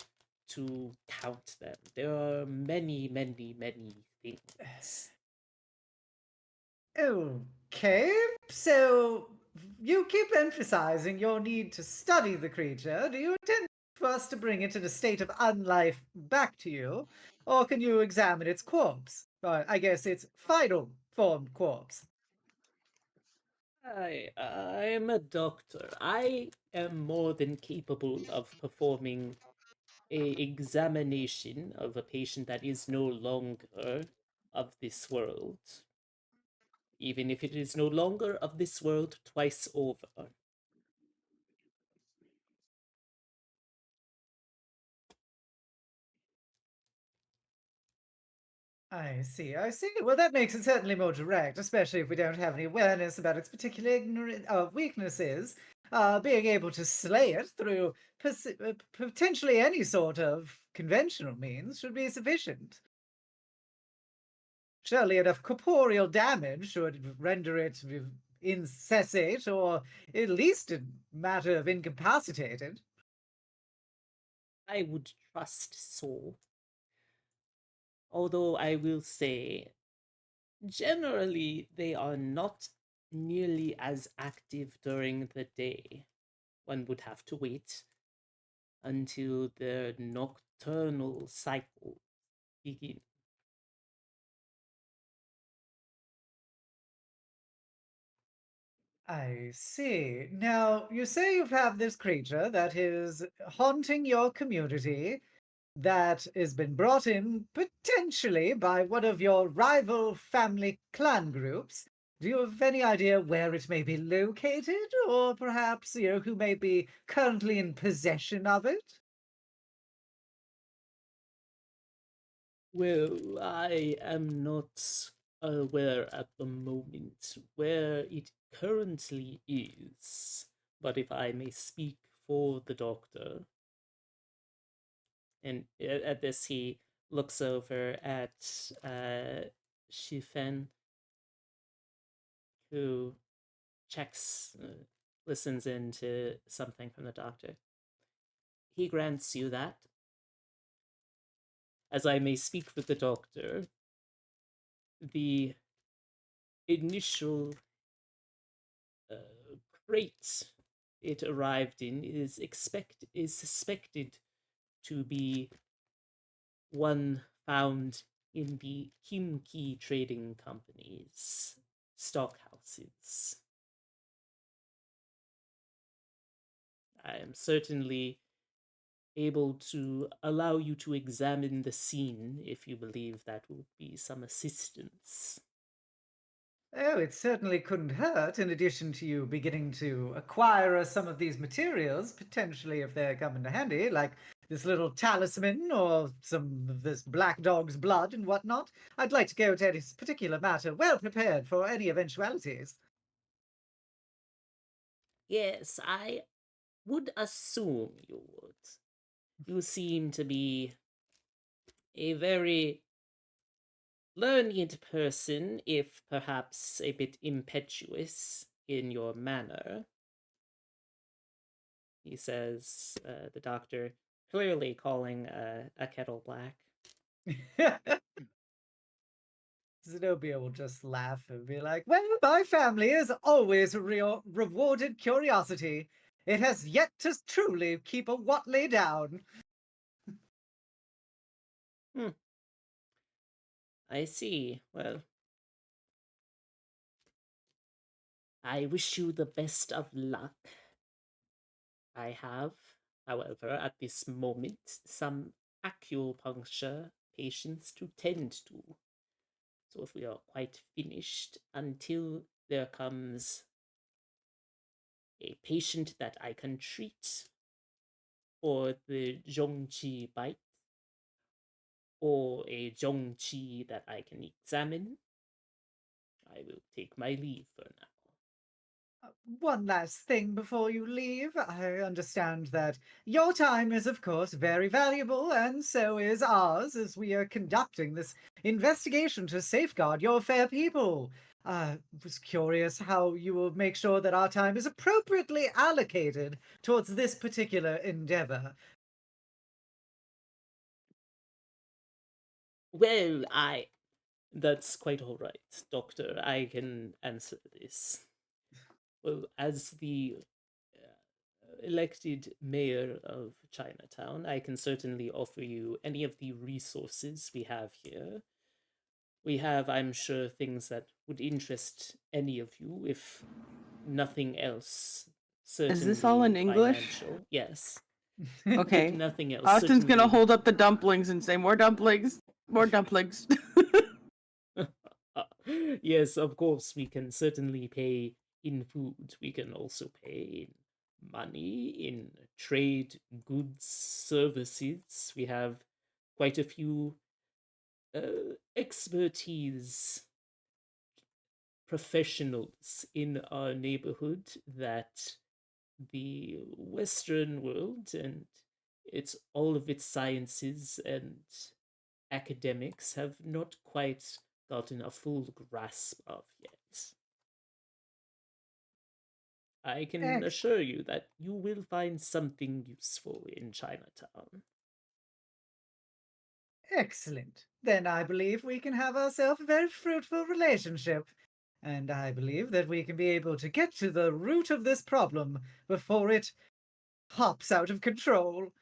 to count them. There are many, many, many things. Okay, so you keep emphasizing your need to study the creature. Do you intend for us to bring it in a state of unlife back to you? Or can you examine its corpse? I guess its final formed corpse. I'm a doctor. I am more than capable of performing a examination of a patient that is no longer of this world, even if it is no longer of this world twice over. I see, I see. Well, that makes it certainly more direct, especially if we don't have any awareness about its particular weaknesses. Being able to slay it through potentially any sort of conventional means should be sufficient. Surely enough corporeal damage should render it insensate, or at least a matter of incapacitated. I would trust so. Although I will say, generally, they are not nearly as active during the day. One would have to wait until their nocturnal cycle begins. I see. Now, you say you have this creature that is haunting your community, that has been brought in potentially by one of your rival family clan groups. Do you have any idea where it may be located, or perhaps, who may be currently in possession of it? Well, I am not aware at the moment where it currently is, but if I may speak for the doctor, and at this he looks over at Shifen, who checks, listens into something from the doctor. He grants you that. As I may speak for the doctor, the initial crate it arrived in is suspected to be one found in the Kimki Trading Company's stockhouses. I am certainly able to allow you to examine the scene if you believe that would be some assistance. Oh, it certainly couldn't hurt, in addition to you beginning to acquire some of these materials, potentially if they come in handy, like this little talisman or some of this black dog's blood and whatnot. I'd like to go to any particular matter well prepared for any eventualities. Yes, I would assume you would. You seem to be a very learned person, if perhaps a bit impetuous in your manner, he says, the doctor, clearly calling a kettle black. Zenobia will just laugh and be like, well, my family has always rewarded curiosity. It has yet to truly keep a Whatley down. I see. Well, I wish you the best of luck. I have, however, at this moment, some acupuncture patients to tend to. So if we are quite finished, until there comes a patient that I can treat, or the Jiangshi bite, or a Jiangshi that I can examine, I will take my leave for now. One last thing before you leave. I understand that your time is, of course, very valuable, and so is ours, as we are conducting this investigation to safeguard your fair people. I was curious how you will make sure that our time is appropriately allocated towards this particular endeavor. Well, that's quite all right, Doctor. I can answer this. Well, as the elected mayor of Chinatown, I can certainly offer you any of the resources we have here. We have, I'm sure, things that would interest any of you, if nothing else. Is this all in Certainly English? financial. Yes. Okay. If nothing else, Austin's gonna certainly. hold up the dumplings and say, more dumplings, more dumplings. Yes, of course, we can certainly pay in food. We can also pay in money, in trade, goods, services. We have quite a few expertise professionals in our neighborhood that the Western world and all of its sciences and academics have not quite gotten a full grasp of yet. I can Ex- assure you that you will find something useful in Chinatown. Excellent. Then I believe we can have ourselves a very fruitful relationship. And I believe that we can be able to get to the root of this problem before it hops out of control.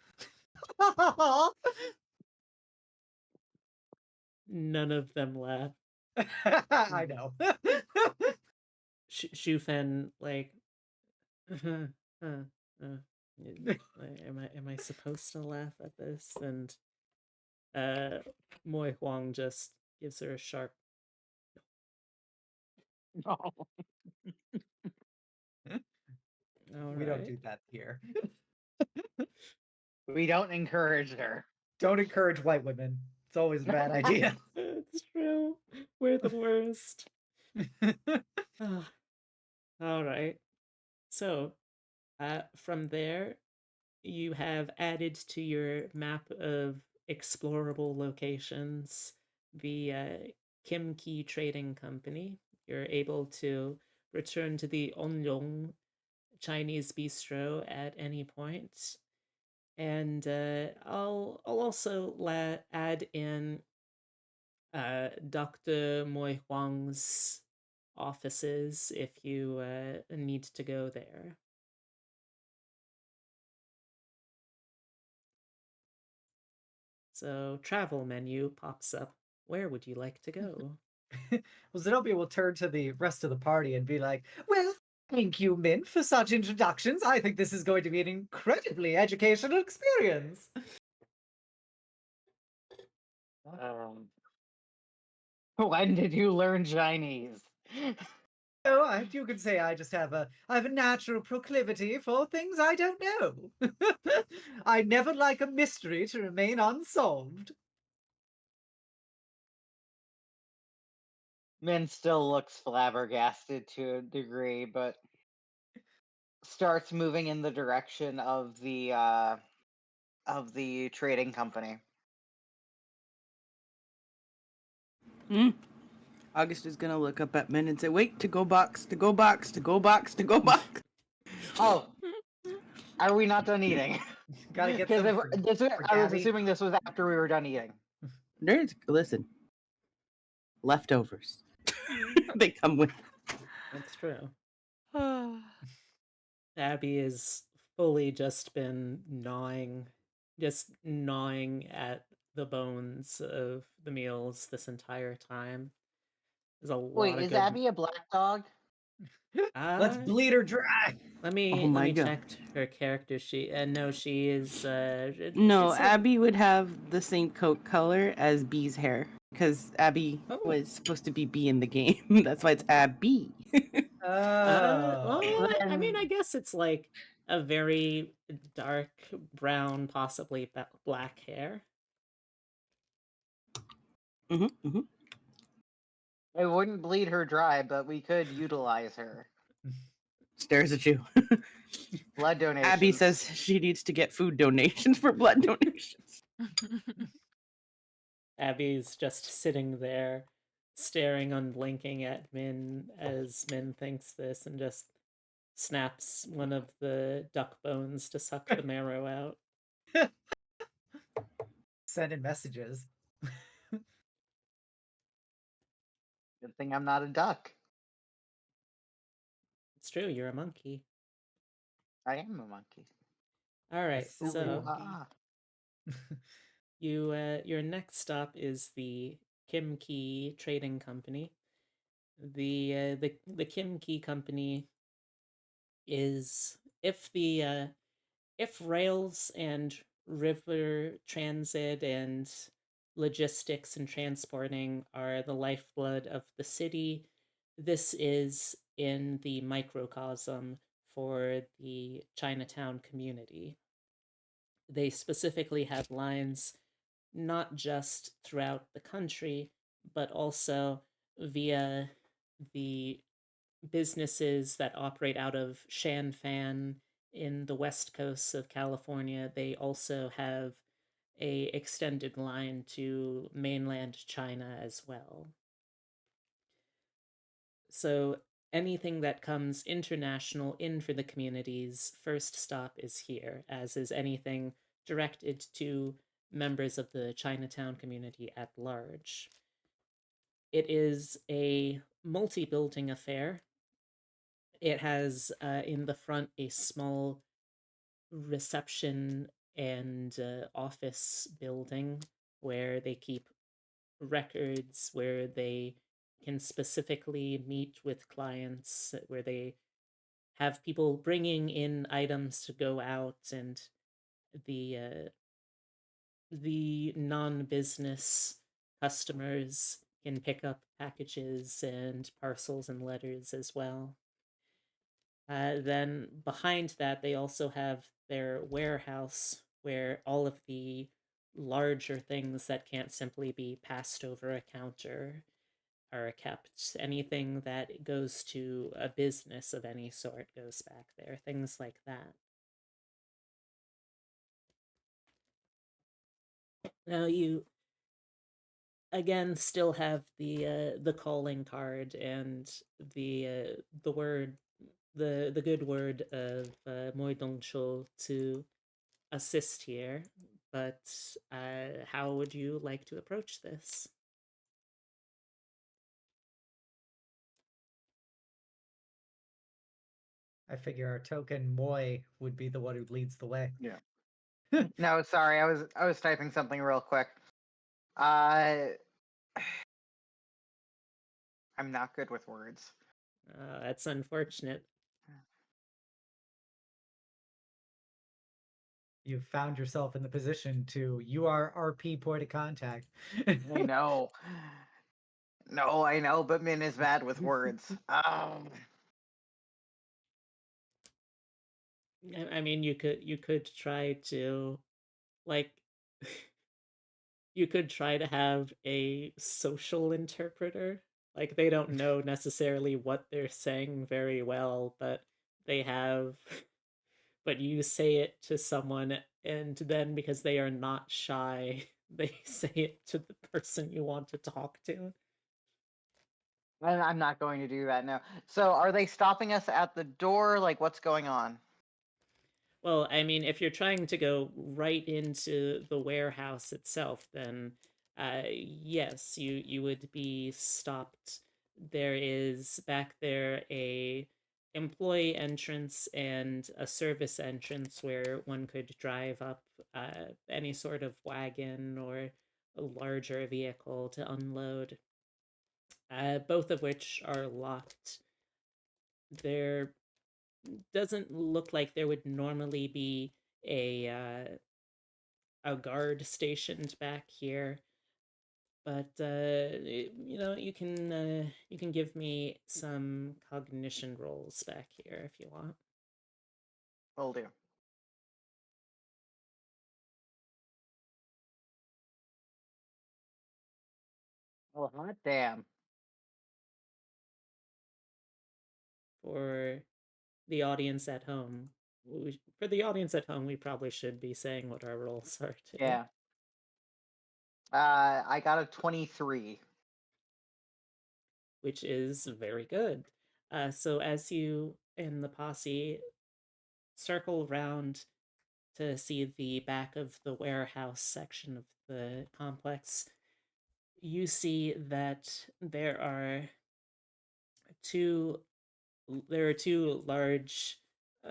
None of them laugh. I know. Shufen, like, am I supposed to laugh at this? And Moi Huang just gives her a sharp No, All We don't right. do that here. we don't encourage her. Don't encourage white women. It's always a bad idea. It's true. We're the worst. Ah, all right. So, from there, you have added to your map of explorable locations the Kim Ki Trading Company. You're able to return to the Onyong Chinese bistro at any point. And I'll also add in Dr. Moi Huang's offices if you need to go there. So, travel menu pops up. Where would you like to go? Well, Zenobia will turn to the rest of the party and be like, well, thank you, Min, for such introductions. I think this is going to be an incredibly educational experience. When did you learn Chinese? Oh, you could say I just have a natural proclivity for things I don't know. I never like a mystery to remain unsolved. Min still looks flabbergasted to a degree, but starts moving in the direction of the trading company. August is gonna look up at Min and say, "Wait, to go box, to go box, to go box, to go box." Oh, are we not done eating? Gotta get Because some I was Gabby. assuming this was after we were done eating. Nerds, listen. Leftovers. They come with. That's true. Abby has fully just been gnawing at the bones of the meals this entire time. There's a Wait, lot of is good. Abby a black dog? Let's bleed her dry. Let Oh my me God. check her character sheet. And no, she is. No, it's a- Abby would have the same coat color as Bee's hair because Abby Oh. was supposed to be Bee in the game. That's why it's Abby. Oh. well, I Then- mean, I guess it's like a very dark brown, possibly black hair. Mm-hmm. It wouldn't bleed her dry, but we could utilize her. Stares at you. Blood donations. Abby says she needs to get food donations for blood donations. Abby's just sitting there, staring unblinking at Min as Min thinks this and just snaps one of the duck bones to suck the marrow out. Sending messages. Good thing I'm not a duck. It's true, you're a monkey. I am a monkey. All right, silly so monkey. your next stop is the Kim Ki Trading Company. The Kim Ki Company is if rails and river transit and logistics and transporting are the lifeblood of the city, this is in the microcosm for the Chinatown community. They specifically have lines not just throughout the country, but also via the businesses that operate out of Shanfan in the west coast of California. They also have a extended line to mainland China as well. So anything that comes international in for the community's first stop is here, as is anything directed to members of the Chinatown community at large. It is a multi-building affair. It has in the front a small reception and office building where they keep records, where they can specifically meet with clients, where they have people bringing in items to go out, and the non-business customers can pick up packages and parcels and letters as well. Then behind that, they also have their warehouse where all of the larger things that can't simply be passed over a counter are kept. Anything that goes to a business of any sort goes back there, things like that. Now you again still have the calling card and the word the good word of Moi Dongcho to assist here, but how would you like to approach this? I figure our token Moi would be the one who leads the way. Yeah. No, sorry, I was typing something real quick. I'm not good with words. That's unfortunate. You've found yourself in the position to, you are RP point of contact. I know. No, I know, but Min is bad with words. I mean, you could try to, like, you could try to have a social interpreter. Like, they don't know necessarily what they're saying very well, but they have, but you say it to someone, and then because they are not shy, they say it to the person you want to talk to. I'm not going to do that now. So, are they stopping us at the door? Like, what's going on? Well, I mean, if you're trying to go right into the warehouse itself, then yes, you would be stopped. There is back there a employee entrance and a service entrance where one could drive up any sort of wagon or a larger vehicle to unload, both of which are locked. There doesn't look like there would normally be a guard stationed back here, but you can give me some cognition rolls back here if you want. Will do. Oh, hot damn. For the audience at home, we probably should be saying what our rolls are too. Yeah. I got a 23. Which is very good. So as you and the posse circle around to see the back of the warehouse section of the complex, you see that two there are two large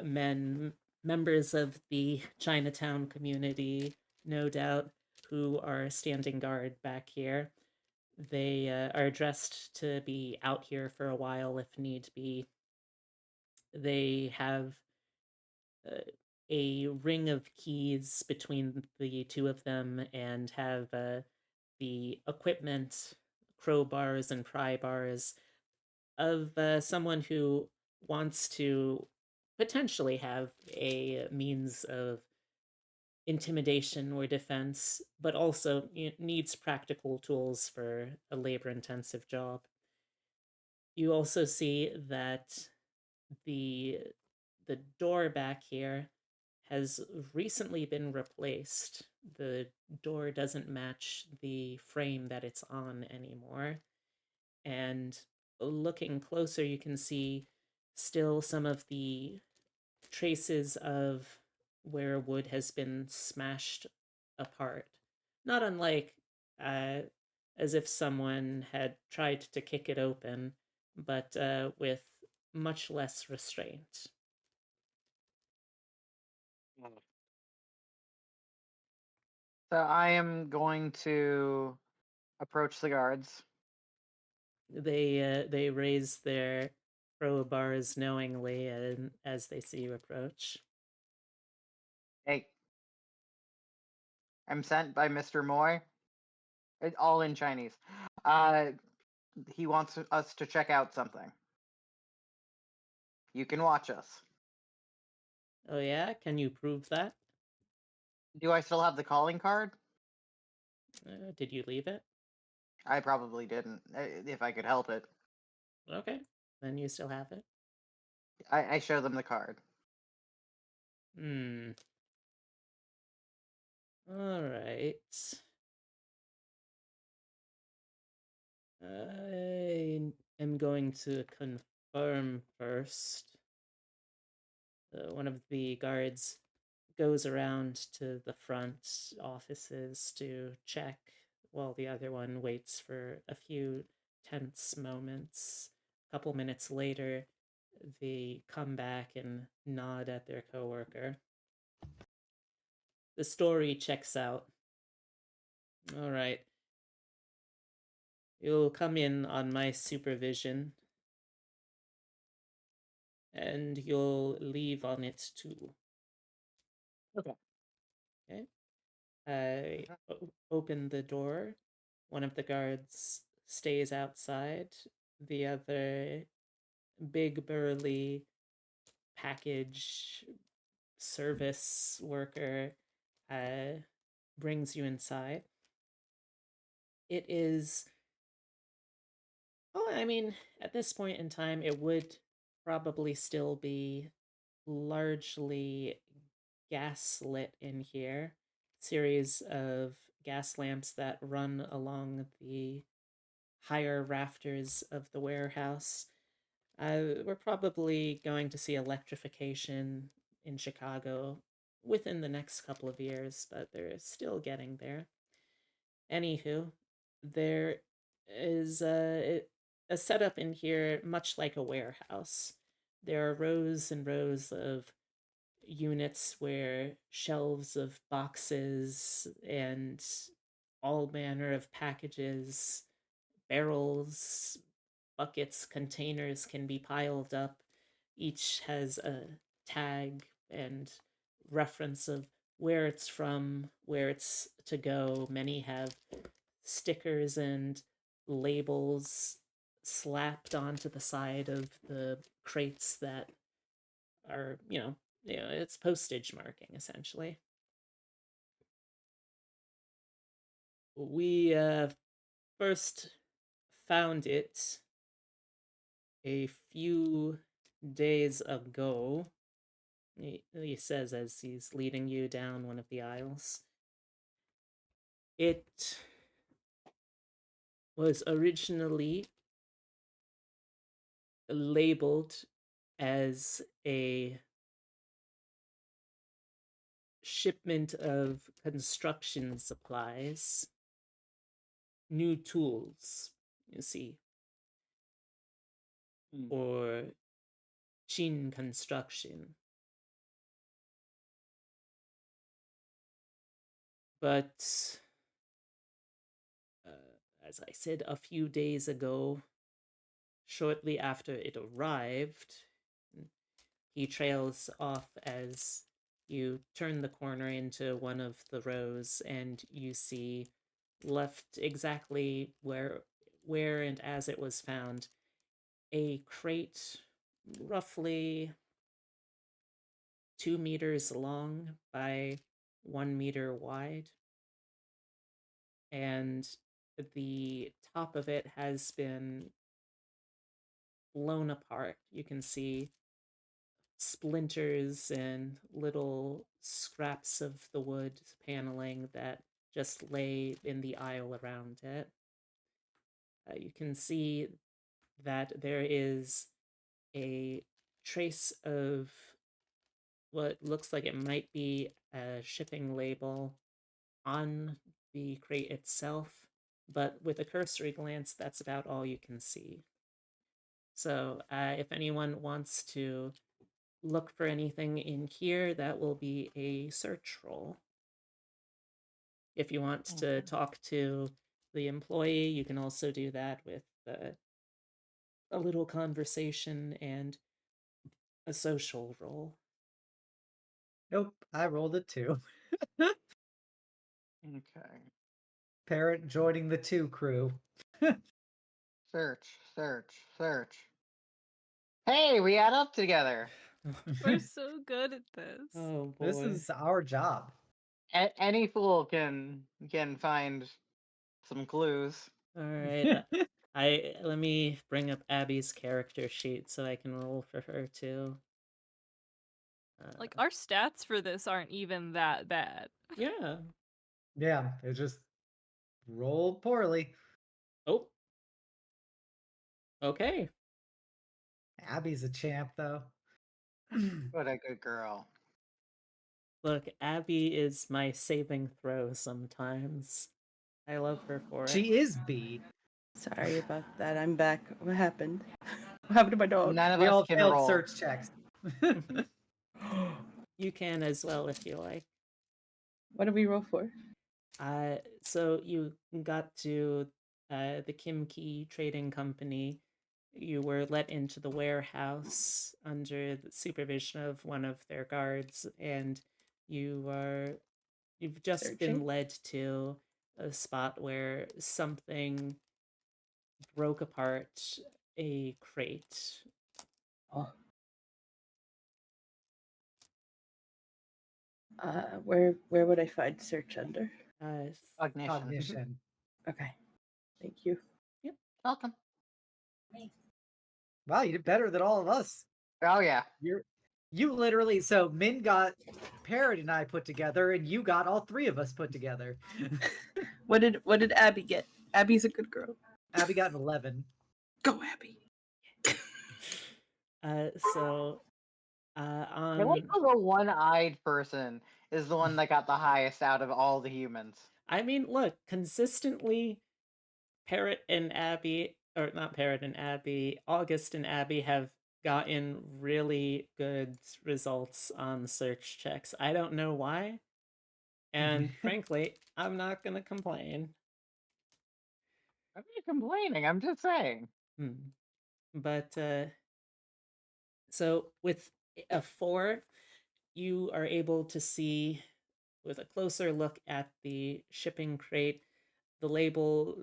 members of the Chinatown community, no doubt, who are standing guard back here. They are dressed to be out here for a while if need be. They have a ring of keys between the two of them and have the equipment, crowbars and pry bars of someone who wants to potentially have a means of intimidation or defense, but also needs practical tools for a labor intensive job. You also see that the the door back here has recently been replaced. The door doesn't match the frame that it's on anymore. And looking closer, you can see still some of the traces of where wood has been smashed apart. Not unlike as if someone had tried to kick it open, but with much less restraint. So, I am going to approach the guards. They raise their crowbars knowingly as they see you approach. Hey, I'm sent by Mr. Moy. All in Chinese. He wants us to check out something. You can watch us. Oh yeah, can you prove that? Do I still have the calling card? Did you leave it? I probably didn't, if I could help it. Okay, then you still have it. I show them the card. Hmm. All right. I am going to confirm first. One of the guards goes around to the front offices to check, while the other one waits for a few tense moments. A couple minutes later, they come back and nod at their coworker. The story checks out. All right. You'll come in on my supervision, and you'll leave on it too. Okay. Okay? I open the door. One of the guards stays outside. The other, big burly package service worker, brings you inside. It is, well, I mean, at this point in time, it would probably still be largely gaslit in here. Series of gas lamps that run along the higher rafters of the warehouse. We're probably going to see electrification in Chicago within the next couple of years, but they're still getting there. Anywho, there is a setup in here much like a warehouse. There are rows and rows of units where shelves of boxes and all manner of packages, barrels, buckets, containers can be piled up. Each has a tag and reference of where it's from, where it's to go. Many have stickers and labels slapped onto the side of the crates that are, it's postage marking essentially. We first found it a few days ago, he says as he's leading you down one of the aisles. It was originally labeled as a shipment of construction supplies, new tools, you see, or Chin construction. But as I said, a few days ago, shortly after it arrived, he trails off as you turn the corner into one of the rows, and you see, left exactly where and as it was found, a crate roughly 2 meters long by 1 meter wide, and the top of it has been blown apart. You can see splinters and little scraps of the wood paneling that just lay in the aisle around it. You can see that there is a trace of what looks like it might be a shipping label on the crate itself, but with a cursory glance, that's about all you can see. So if anyone wants to look for anything in here, that will be a search roll. If you want to talk to the employee, you can also do that with a little conversation and a social roll. Nope, I rolled it too. Okay. Parrot joining the 2 crew. Search, search, search. Hey, we add up together. We're so good at this. Oh boy. This is our job. Any fool can find some clues. All right. Let me bring up Abby's character sheet so I can roll for her too. Like, our stats for this aren't even that bad. Yeah. Yeah, it just rolled poorly. Oh. Okay. Abby's a champ, though. What a good girl. Look, Abby is my saving throw sometimes. I love her for it. She is B. Sorry about that. I'm back. What happened? What happened to my dog? None of We us all can failed roll. search checks. You can as well if you like. What did we roll for? So you got to the Kim Key Trading Company. You were let into the warehouse under the supervision of one of their guards, and you've just been Searching? led to a spot where something broke apart a crate. Oh. Where would I find search under? Cognition. Cognition. Okay. Thank you. Welcome. Wow, you did better than all of us. Oh yeah. You literally, so Min got Parrot and I put together, and you got all three of us put together. What did Abby get? Abby's a good girl. Abby got an 11. Go, Abby. So I like how the one-eyed person is the one that got the highest out of all the humans. I mean, look, consistently, Parrot and Abby, or not Parrot and Abby, August and Abby have gotten really good results on search checks. I don't know why. And frankly, I'm not going to complain. I'm not complaining, I'm just saying. But, so with a 4, you are able to see with a closer look at the shipping crate, the label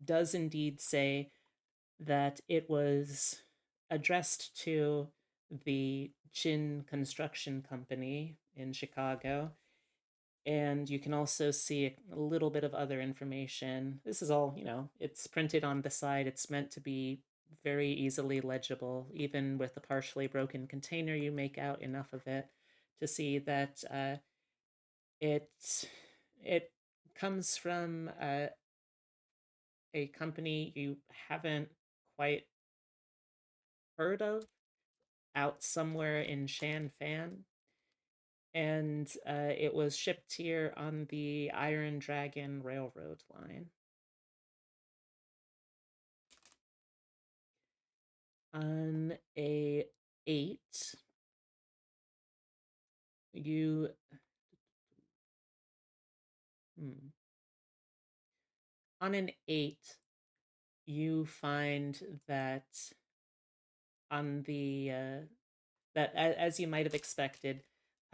does indeed say that it was addressed to the Chin Construction Company in Chicago. And you can also see a little bit of other information. This is all, it's printed on the side. It's meant to be very easily legible. Even with a partially broken container, you make out enough of it to see that it comes from a company you haven't quite heard of out somewhere in Shanfan. And it was shipped here on the Iron Dragon Railroad line. On a 8, you on an 8, you find that on the that as you might have expected,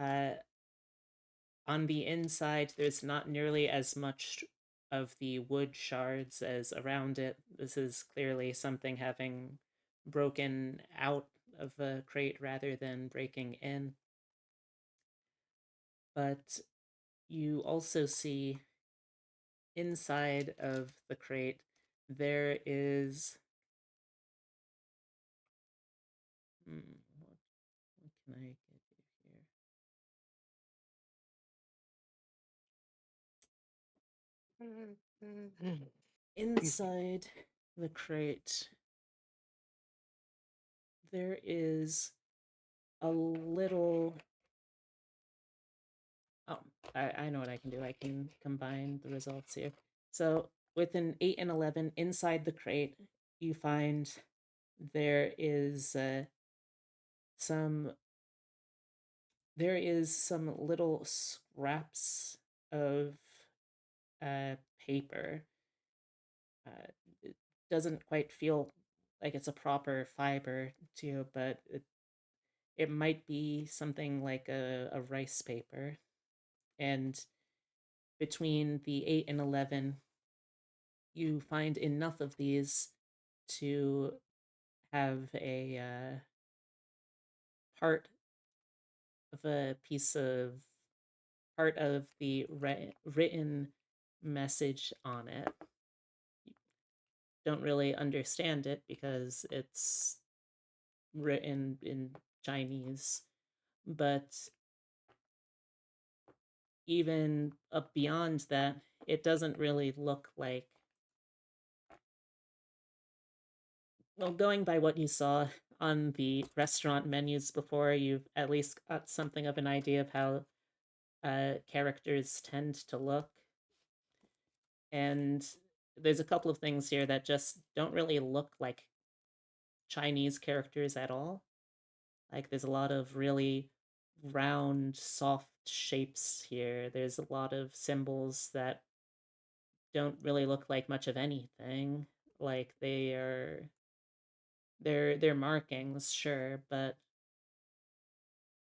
on the inside there's not nearly as much of the wood shards as around it. This is clearly something having broken out of a crate rather than breaking in. But you also see inside of the crate there is what can I get here? Inside the crate there is a little I know what I can do. I can combine the results here. So with an 8 and 11 inside the crate, you find there is some little scraps of paper. It doesn't quite feel like it's a proper fiber to you, but it might be something like a rice paper. And between the 8 and 11, you find enough of these to have a part of a piece of part of the written message on it. You don't really understand it because it's written in Chinese, but even up beyond that, it doesn't really look like. Well, going by what you saw on the restaurant menus before, you've at least got something of an idea of how characters tend to look. And there's a couple of things here that just don't really look like Chinese characters at all. Like, there's a lot of really round, soft shapes here. There's a lot of symbols that don't really look like much of anything. Like, they're markings, sure, but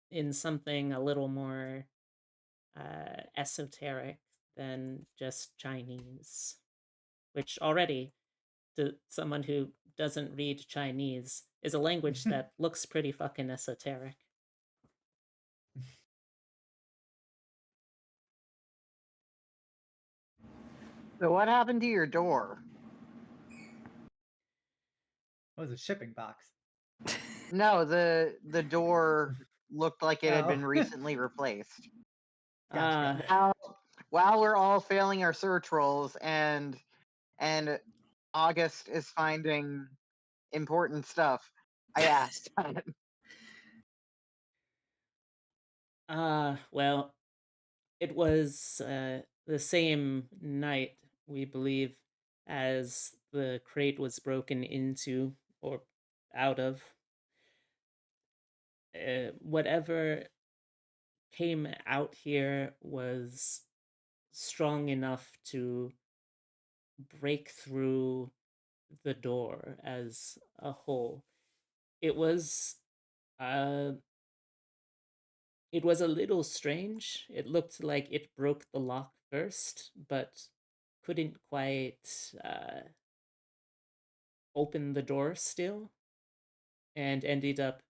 in something a little more esoteric than just Chinese, which already, to someone who doesn't read Chinese, is a language that looks pretty fucking esoteric. So what happened to your door? What was a shipping box? No, the door looked like it had Oh. been recently replaced. Gotcha. While we're all failing our search rolls and August is finding important stuff, I asked. Well, it was the same night, we believe, as the crate was broken into or out of. Whatever came out here was strong enough to break through the door as a whole. It was uh it was a little strange. It looked like it broke the lock first, but couldn't quite open the door still, and ended up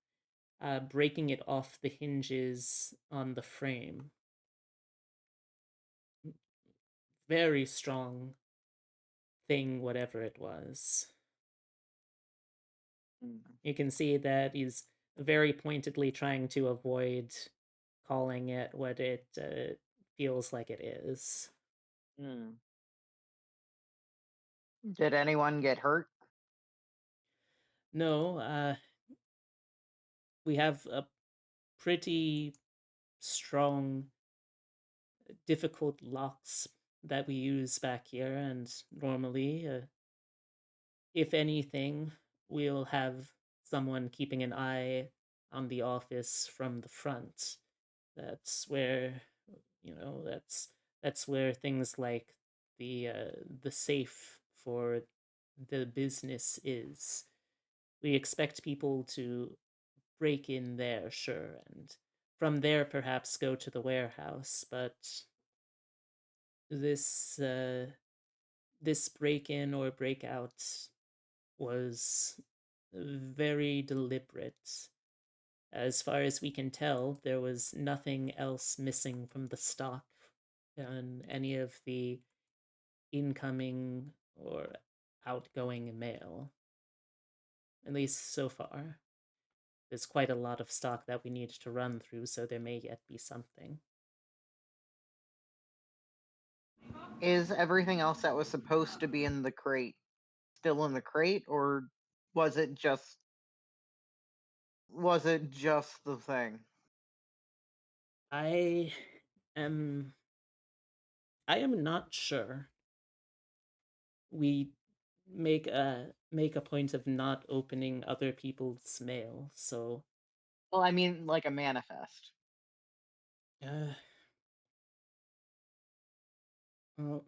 breaking it off the hinges on the frame. Very strong thing, whatever it was. You can see that he's very pointedly trying to avoid calling it what it feels like it is. Did anyone get hurt? No, we have a pretty strong, difficult locks that we use back here, and normally, if anything, we'll have someone keeping an eye on the office from the front. That's where, that's where things like the safe for the business is. We expect people to break in there, sure, and from there perhaps go to the warehouse, but this break in or break out was very deliberate. As far as we can tell, there was nothing else missing from the stock on any of the incoming or outgoing mail. At least so far. There's quite a lot of stock that we need to run through, so there may yet be something. Is everything else that was supposed to be in the crate still in the crate, or was it just the thing? I am not sure. We make a point of not opening other people's mail, so Well, I mean, like a manifest. uh well,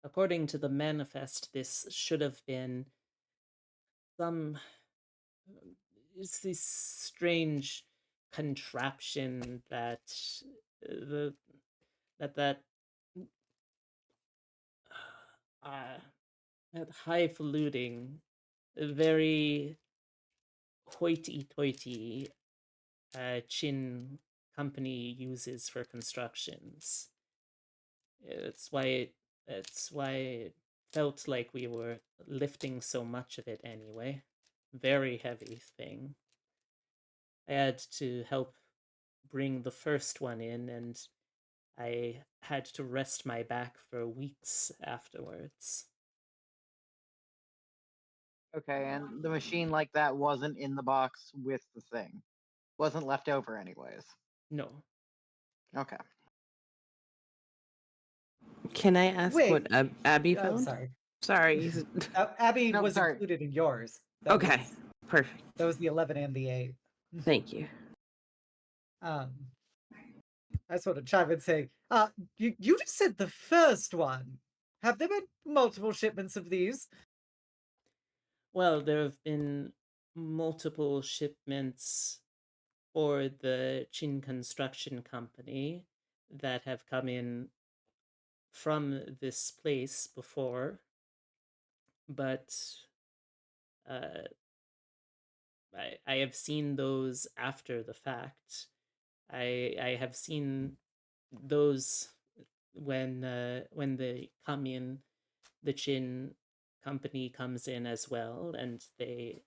according to the manifest, this should have been some it's this strange contraption that the that that highfalutin, very hoity-toity Chin company uses for constructions. It's why it felt like we were lifting so much of it anyway. Very heavy thing. I had to help bring the first one in, and I had to rest my back for weeks afterwards. Okay, and the machine like that wasn't in the box with the thing. Wasn't left over anyways. No. Okay. Can I ask what Wait, Abby I'm found? sorry. Sorry. Abby No, was sorry. included in yours. That Okay, was, perfect. that was the 11 and the 8. Thank you. I just want to chime in and say, you just said the first one. Have there been multiple shipments of these? Well, there have been multiple shipments for the Chin Construction Company that have come in from this place before, but I have seen those after the fact. I have seen those when they come in, the Chin company comes in as well, and they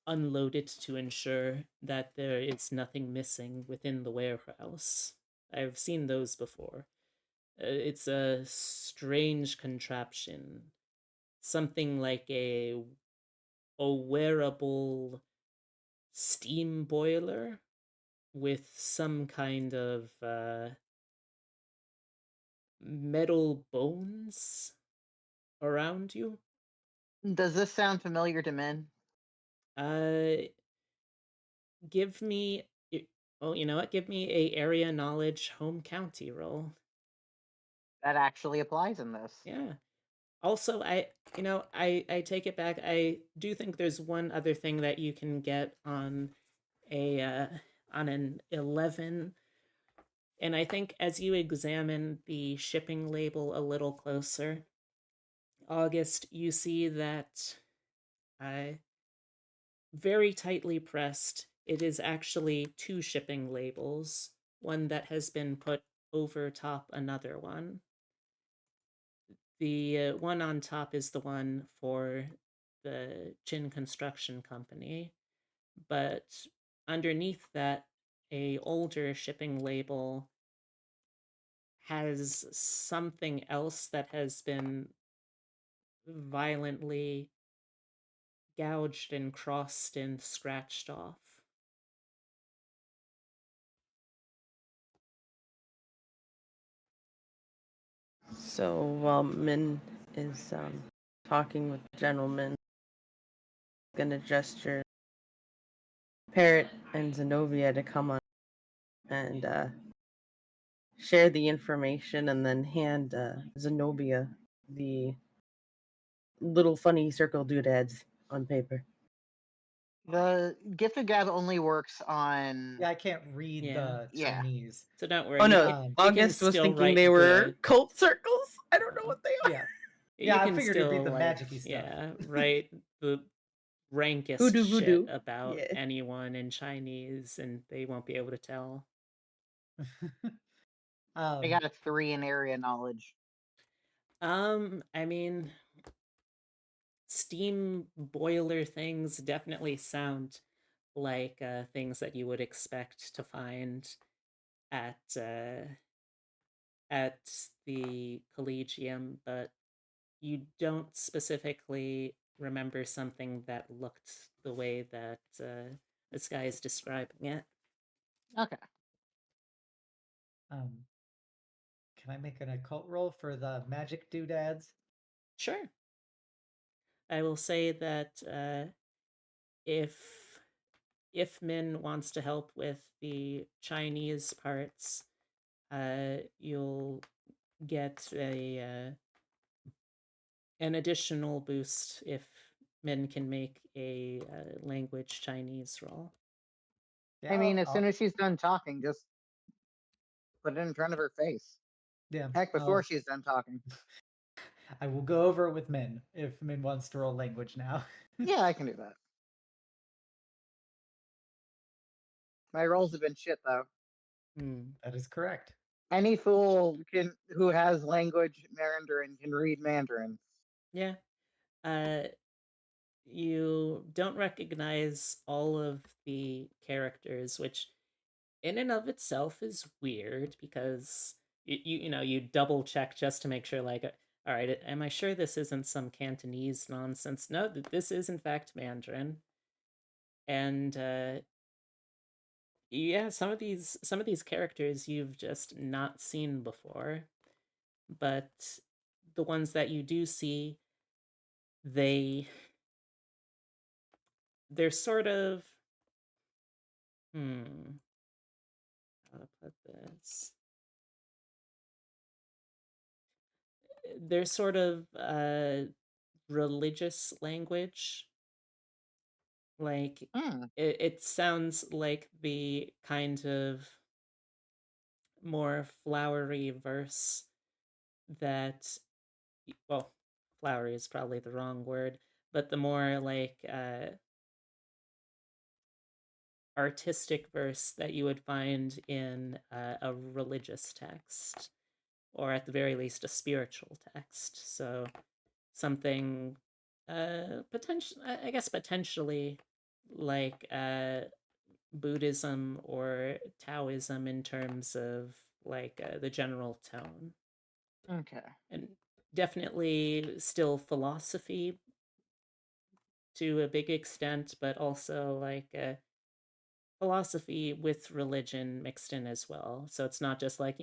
unload it to ensure that there is nothing missing within the warehouse. I've seen those before. It's a strange contraption, something like a wearable steam boiler with some kind of metal bones around you. Does this sound familiar to men? Give me. Oh, you know what? Give me a area knowledge home county roll. That actually applies in this. Yeah. Also, I take it back. I do think there's one other thing that you can get on an 11. And I think as you examine the shipping label a little closer, August, you see that very tightly pressed, it is actually two shipping labels, one that has been put over top another one. The one on top is the one for the Chin Construction Company, but underneath that, a older shipping label has something else that has been violently gouged and crossed and scratched off. So while Min is talking with the gentleman, gonna gesture Parrot and Xenobia to come on and share the information, and then hand Xenobia the little funny circle doodads on paper. The gifted gab only works on. Yeah, I can't read the Yeah. Chinese. So don't worry. Oh no, you can August was still thinking write they were the- cult circles. I don't know what they are. Yeah. You Yeah, I can figured it'd be still, the like, magic-y stuff. yeah, write the rankest Voodoo, shit voodoo. about Yeah. anyone in Chinese, and they won't be able to tell. I got a 3 in area knowledge. I mean, steam boiler things definitely sound like things that you would expect to find at the Collegium, but you don't specifically remember something that looked the way that this guy is describing it. Okay. Can I make an occult roll for the magic doodads? Sure. I will say that if Min wants to help with the Chinese parts, you'll get an additional boost if Min can make a language Chinese roll. Yeah, I mean, as soon as she's done talking, just put it in front of her face. yeah, Heck, before she's done talking. I will go over it with Min if Min wants to roll language now. Yeah, I can do that. My rolls have been shit though. That is correct. Any fool who has language Mandarin can read Mandarin. Yeah. You don't recognize all of the characters, which in and of itself is weird because you double check just to make sure, like, all right, am I sure this isn't some Cantonese nonsense? No, this is in fact Mandarin. And yeah, some of these characters you've just not seen before, but the ones that you do see, they're sort of how to put this. They're sort of religious language. Like it sounds like the kind of more flowery verse that, well, flowery is probably the wrong word, but the more like artistic verse that you would find in a religious text, or at the very least a spiritual text. So something potentially like Buddhism or Taoism in terms of like the general tone. Okay. And definitely still philosophy to a big extent, but also like philosophy with religion mixed in as well. So it's not just like,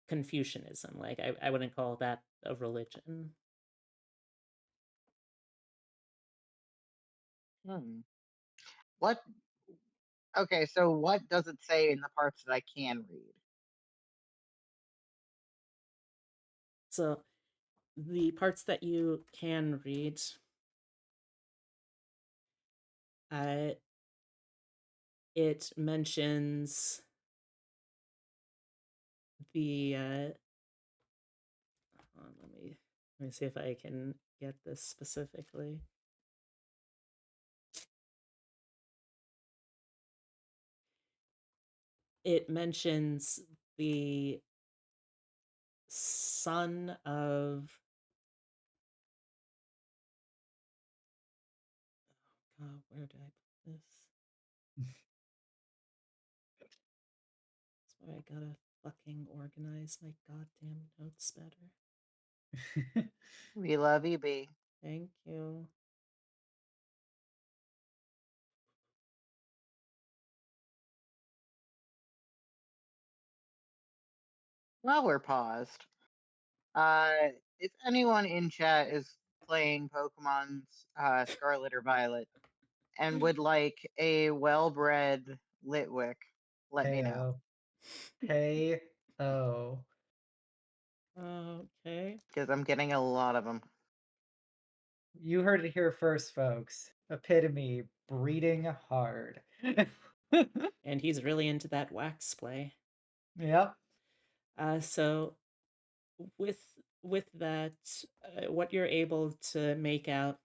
Confucianism. Like I wouldn't call that a religion. What? Okay, so what does it say in the parts that I can read? So the parts that you can read, it mentions the hold on, let me see if I can get this specifically. It mentions the son of, oh god, where did I put this? That's why I gotta fucking organize my goddamn notes better. We love you, B. Thank you. Well, we're paused. If anyone in chat is playing Pokemon's Scarlet or Violet and would like a well-bred Litwick, let me know. Hey, oh. Okay. Because I'm getting a lot of them. You heard it here first, folks. Epitome, breeding hard. And he's really into that wax play. Yep. So with that, what you're able to make out,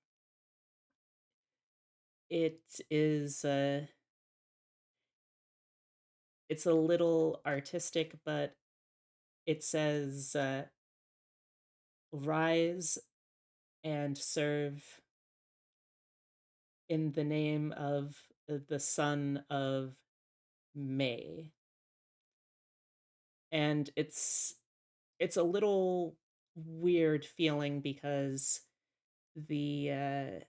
it is it's a little artistic, but it says rise and serve in the name of the son of May. And it's a little weird feeling because the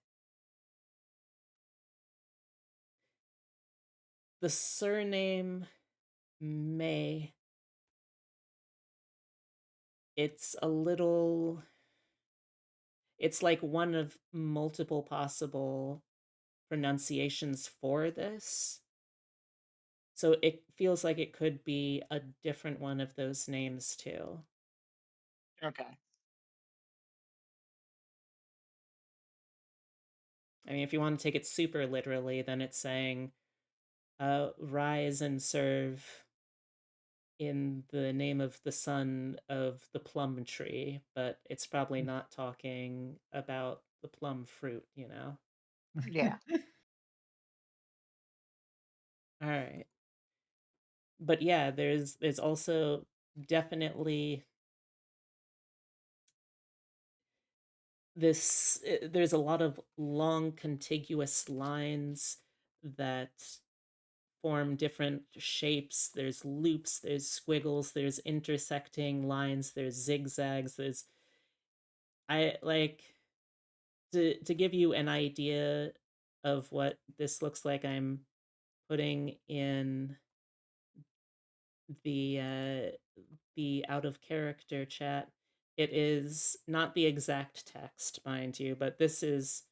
surname May, it's like one of multiple possible pronunciations for this. So it feels like it could be a different one of those names too. Okay. I mean, if you want to take it super literally, then it's saying rise and serve in the name of the son of the plum tree, but it's probably not talking about the plum fruit, you know? Yeah. All right. But yeah, there's also definitely there's a lot of long contiguous lines that form different shapes. There's loops, there's squiggles, there's intersecting lines, there's zigzags, there's I like to give you an idea of what this looks like. I'm putting in the out of character chat. It is not the exact text, mind you, but this is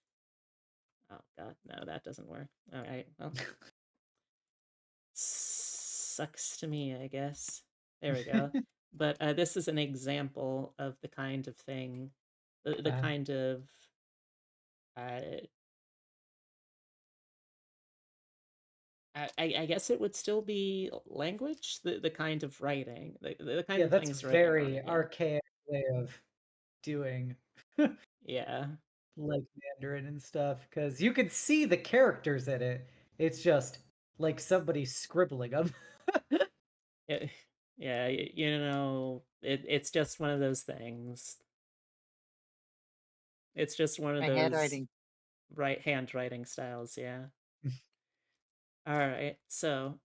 oh god, no, that doesn't work. All right, well, sucks to me, I guess. There we go. But this is an example of the kind of thing, the kind of uh, I guess it would still be language, the kind of writing, the kind Yeah, of that's things written on very it. Yeah, archaic way of doing yeah. like Mandarin and stuff because you can see the characters in it. It's just like somebody scribbling them. It, yeah, you know, it's just one of those things. It's just one of My those handwriting. handwriting styles. Yeah. All right. So,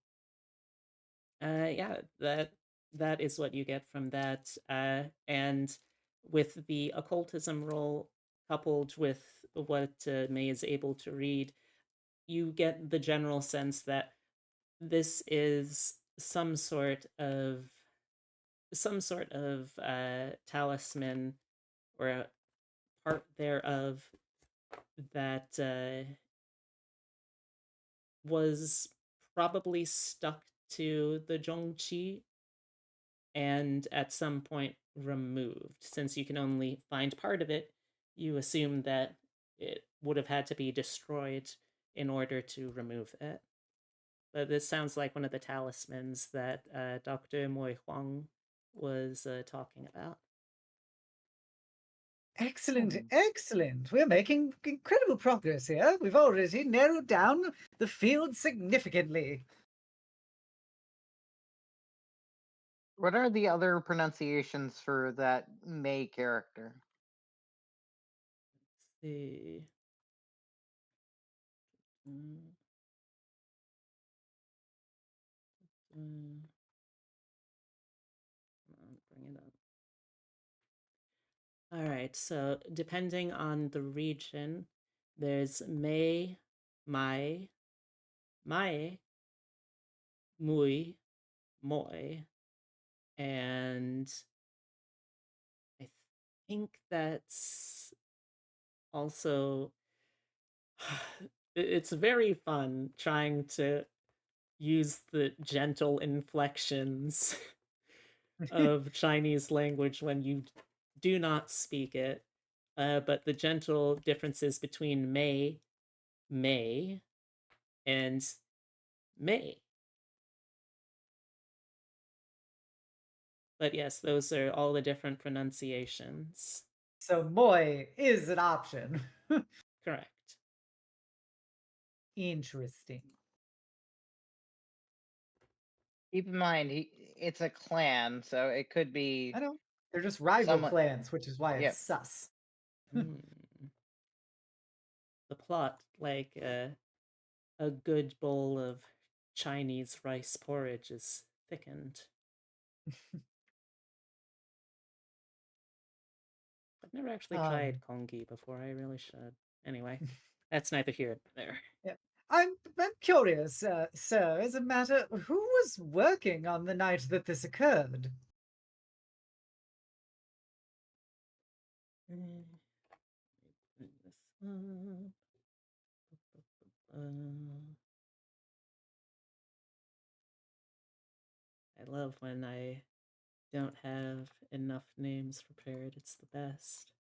yeah, that is what you get from that. And with the occultism roll coupled with what May is able to read, you get the general sense that this is some sort of talisman or a part thereof that was probably stuck to the Jiangshi and at some point removed. Since you can only find part of it, you assume that it would have had to be destroyed in order to remove it. But this sounds like one of the talismans that Dr. Moi Huang was talking about. Excellent, excellent. We're making incredible progress here. We've already narrowed down the field significantly. What are the other pronunciations for that May character? Let's see. Mm, mm, come on, bring it up. All right, so depending on the region, there's May, Mai, Mai, Mui, Moi, and I think that's also it's very fun trying to use the gentle inflections of Chinese language when you do not speak it, but the gentle differences between May, and May. But yes, those are all the different pronunciations. So Moi is an option. Correct. Interesting. Keep in mind, it's a clan, so it could I be know. They're just rival someone. clans, which is why it's Yep. sus. Mm. The plot, like a good bowl of Chinese rice porridge, is thickened. I've never actually tried congee before. I really should. Anyway, that's neither here nor there. Yeah. I'm curious, sir, as a matter, who was working on the night that this occurred? Bring this up. I love when I don't have enough names prepared. It's the best.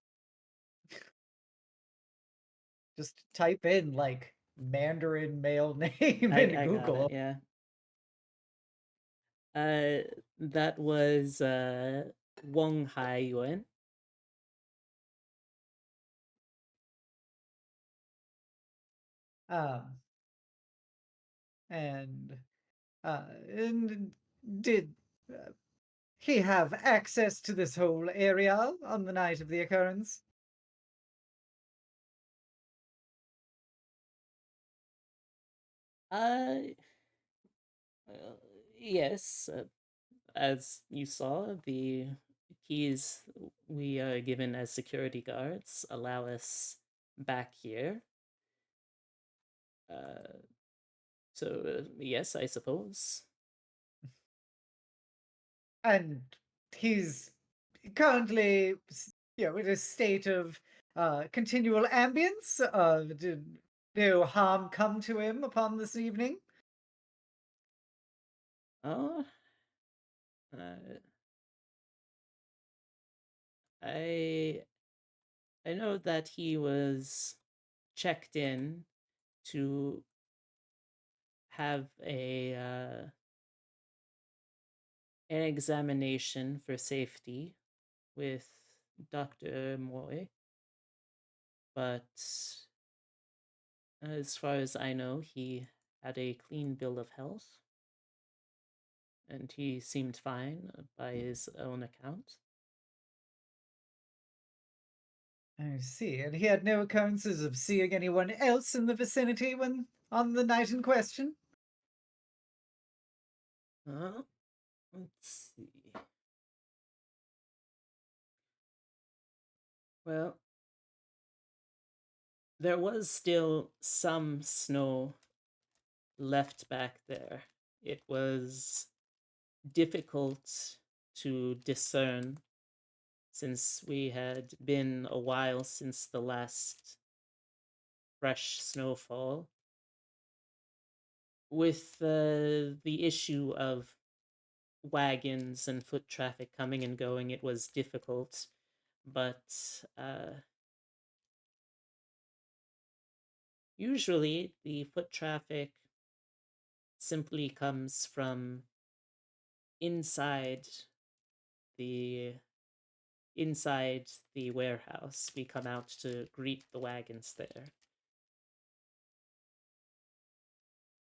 Just type in like Mandarin male name I in got it, Google. yeah. That was Wong Hai Yuan. Um, and and did he have access to this whole area on the night of the occurrence? Uh, yes. As you saw, the keys we are given as security guards allow us back here. So yes, I suppose. And he's currently, in a state of continual ambience. Did no harm come to him upon this evening? Oh, uh, I I know that he was checked in to have an examination for safety with Dr. Moy, but as far as I know, he had a clean bill of health, and he seemed fine by his own account. I see. And he had no occurrences of seeing anyone else in the vicinity when on the night in question? Let's see. Well, there was still some snow left back there. It was difficult to discern since we had been a while since the last fresh snowfall. With the issue of wagons and foot traffic coming and going, it was difficult, but usually the foot traffic simply comes from inside the inside the warehouse. We come out to greet the wagons there.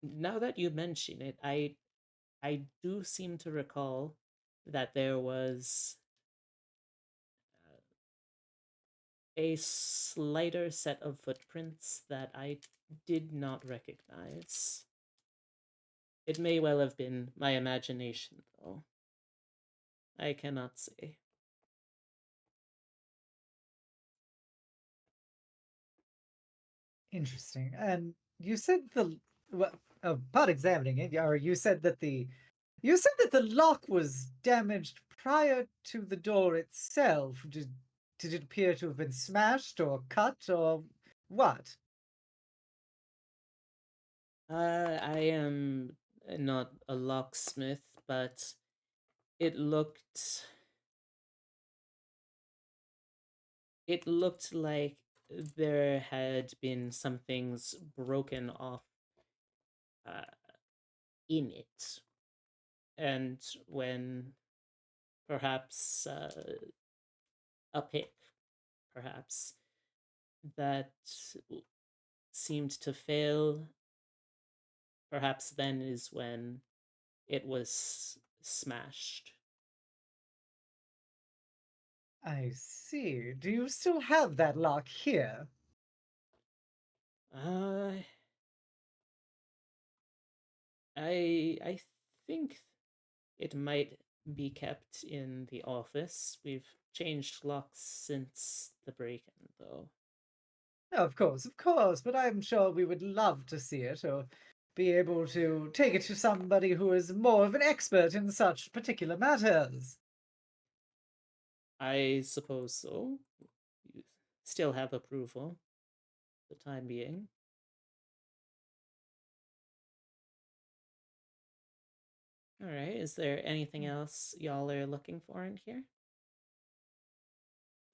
Now that you mention it, I do seem to recall that there was a slighter set of footprints that I did not recognize. It may well have been my imagination, though. I cannot say. Interesting. And you said upon examining it, or you said that the lock was damaged prior to the door itself. Did it appear to have been smashed or cut or what? I am not a locksmith, but it looked it looked like there had been some things broken off uh, in it, and when perhaps a pick, perhaps that seemed to fail. Perhaps then is when it was smashed. I see. Do you still have that lock here? Uh, I think it might be kept in the office. We've changed locks since the break-in, though. Of course, but I'm sure we would love to see it or be able to take it to somebody who is more of an expert in such particular matters. I suppose so. You still have approval for the time being. All right, is there anything else y'all are looking for in here?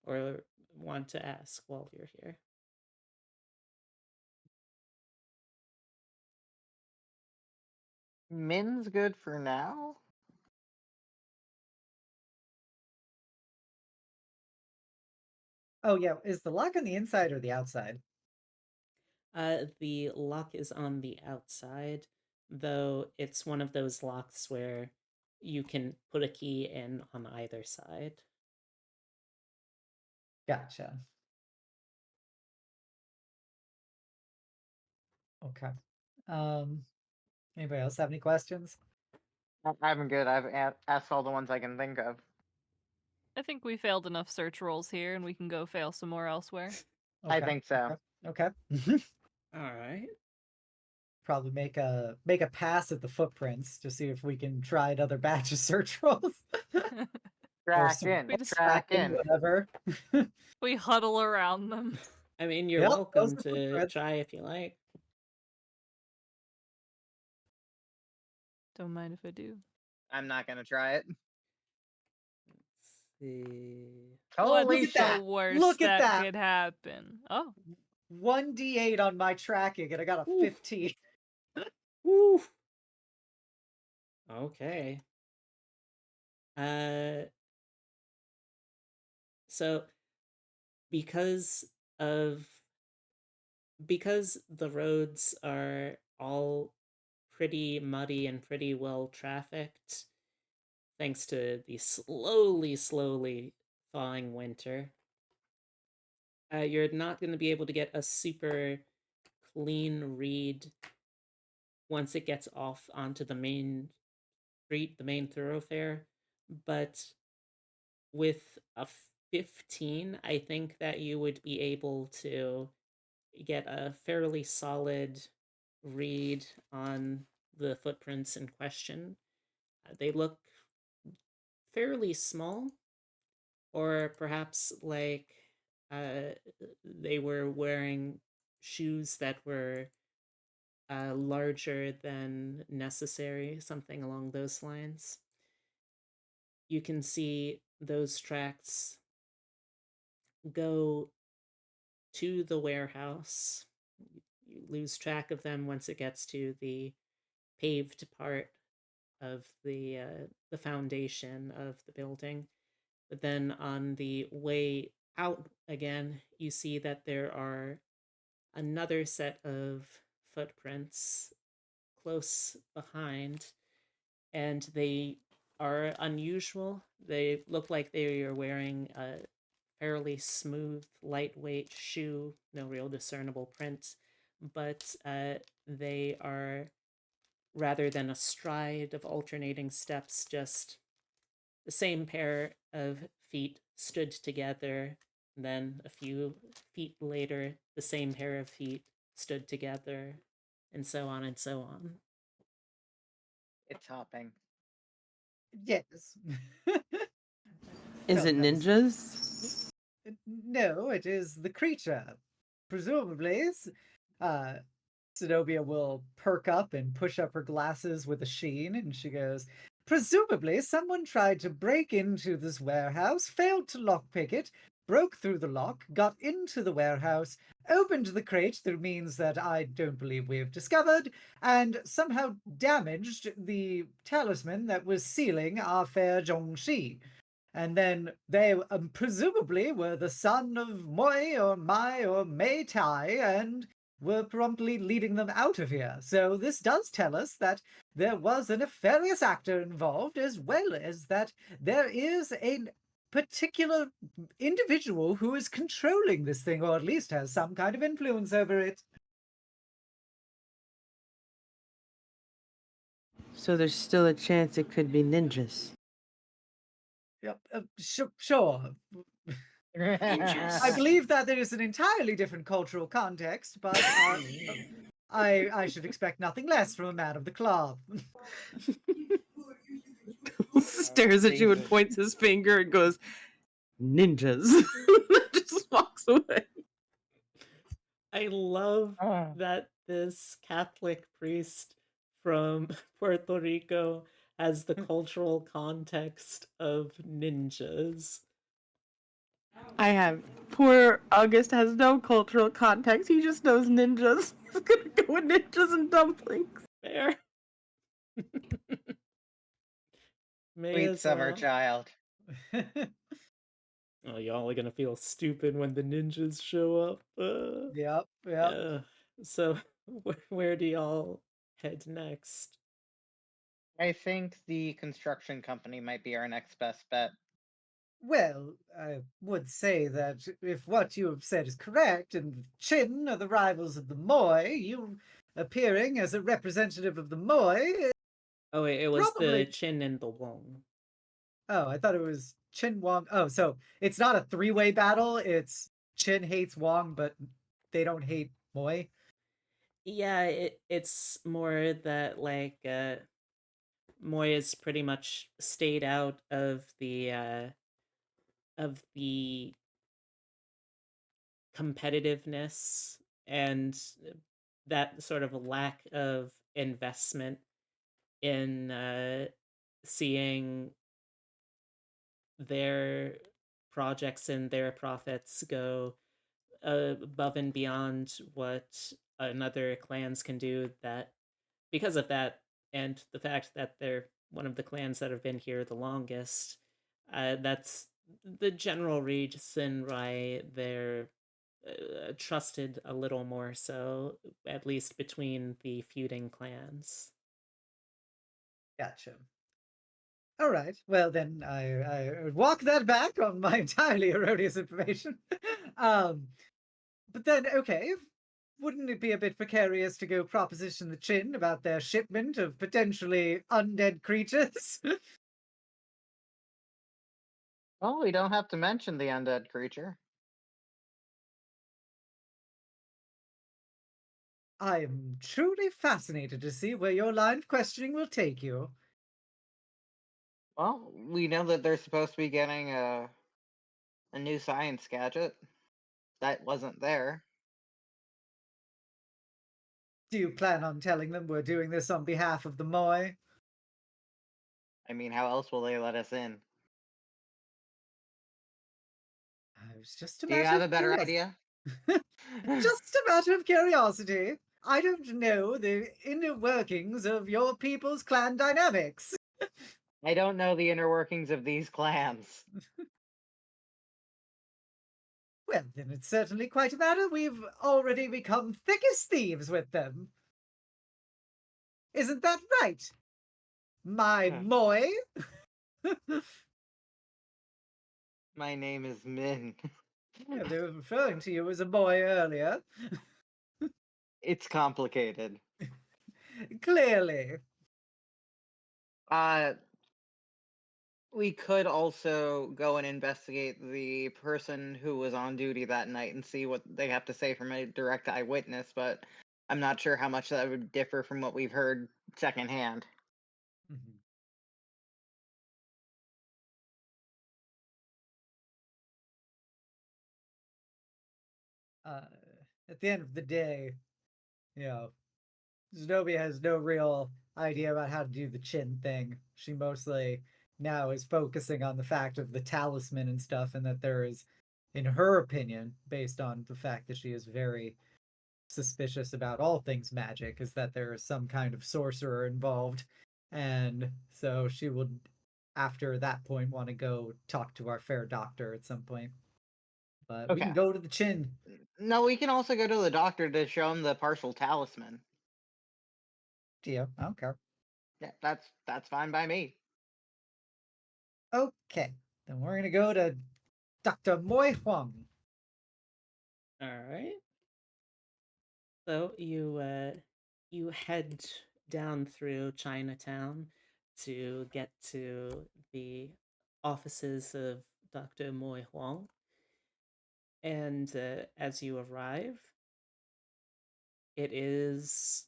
Or want to ask while you're here? Min's good for now. Oh yeah, is the lock on the inside or the outside? The lock is on the outside, though it's one of those locks where you can put a key in on either side. Gotcha. Okay. Anybody else have any questions? I'm good. I've asked all the ones I can think of. I think we failed enough search rolls here, and we can go fail some more elsewhere. Okay. I think so. Okay. All right. Probably make a pass at the footprints to see if we can try another batch of search rolls. Track in. We just- Track in. Whatever. We huddle around them. I mean, you're Yep, welcome those are to footprints. try if you like. Don't mind if I do. I'm not gonna try it. Let's see. Holy What's shit! the worst Look at that. could happen? Oh, 1d8 on my tracking, and I got a Ooh. 15. Woo. Okay. So because of because the roads are all pretty muddy and pretty well trafficked, thanks to the slowly thawing winter, you're not going to be able to get a super clean read once it gets off onto the main street, the main thoroughfare. But with a 15, I think that you would be able to get a fairly solid read on the footprints in question. They look fairly small, or perhaps like they were wearing shoes that were larger than necessary, something along those lines. You can see those tracks go to the warehouse. You lose track of them once it gets to the paved part of the foundation of the building. But then on the way out again, you see that there are another set of footprints close behind, and they are unusual. They look like they are wearing a fairly smooth, lightweight shoe, no real discernible print, but they are, rather than a stride of alternating steps, just the same pair of feet stood together. And then a few feet later, the same pair of feet stood together, and so on and so on. It's hopping. Yes. Is Well, it that was- ninjas? No, it is the creature. Presumably, Xenobia will perk up and push up her glasses with a sheen, and she goes, presumably someone tried to break into this warehouse, failed to lockpick it, broke through the lock, got into the warehouse, opened the crate through means that I don't believe we have discovered, and somehow damaged the talisman that was sealing our fair Jiangshi. And then they presumably were the son of Moi or Mai or Mei Tai and were promptly leading them out of here. So this does tell us that there was a nefarious actor involved, as well as that there is a particular individual who is controlling this thing, or at least has some kind of influence over it. So there's still a chance it could be ninjas. Yep, sure. I believe that there is an entirely different cultural context, but I should expect nothing less from a man of the cloth. Stares at you and points his finger and goes, ninjas. Just walks away. I love Ah. that this Catholic priest from Puerto Rico has the cultural context of ninjas. I have. Poor August has no cultural context. He just knows ninjas. He's gonna go with ninjas and dumplings. Fair. May Sweet as summer well. child. Oh, y'all are gonna feel stupid when the ninjas show up. Yep. Uh, so, where do y'all head next? I think the construction company might be our next best bet. Well, I would say that if what you have said is correct, and the Chin are the rivals of the Moi, you appearing as a representative of the Moi, Oh, wait, it was the probably. Chin and the Wong. Oh, I thought it was Chin Wong. Oh, so it's not a three-way battle. It's Chin hates Wong, but they don't hate Moi. Yeah, it's more that like Moya's pretty much stayed out of the competitiveness and that sort of lack of investment in seeing their projects and their profits go above and beyond what another clans can do. That because of that and the fact that they're one of the clans that have been here the longest, that's the general reason why they're trusted a little more so, at least between the feuding clans. Gotcha. All right. Well, then I walk that back on my entirely erroneous information. um, but then, okay, wouldn't it be a bit precarious to go proposition the Chin about their shipment of potentially undead creatures? Well, we don't have to mention the undead creature. I am truly fascinated to see where your line of questioning will take you. Well, we know that they're supposed to be getting a new science gadget. That wasn't there. Do you plan on telling them we're doing this on behalf of the Moi? I mean, how else will they let us in? It was just a Do you matter have of a better curiosity. idea? Just a matter of curiosity. I don't know the inner workings of your people's clan dynamics. I don't know the inner workings of these clans. Well, then it's certainly quite a matter. We've already become thick as thieves with them. Isn't that right? My Hmm. Moi? My name is Min. Yeah, they were referring to you as a boy earlier. It's complicated. Clearly. Uh, we could also go and investigate the person who was on duty that night and see what they have to say from a direct eyewitness, but I'm not sure how much that would differ from what we've heard secondhand. Mhm. Uh, at the end of the day, you know, Xenobia has no real idea about how to do the chin thing. She mostly now is focusing on the fact of the talisman and stuff, and that there is, in her opinion, based on the fact that she is very suspicious about all things magic, is that there is some kind of sorcerer involved. And so she would, after that point, want to go talk to our fair doctor at some point. But we can Okay. go to the chin. No, we can also go to the doctor to show him the partial talisman. Deal. I don't care. Yeah, that's fine by me. Okay. Then we're gonna go to Dr. Moi Huang. All right. So you head down through Chinatown to get to the offices of Dr. Moi Huang. And as you arrive, it is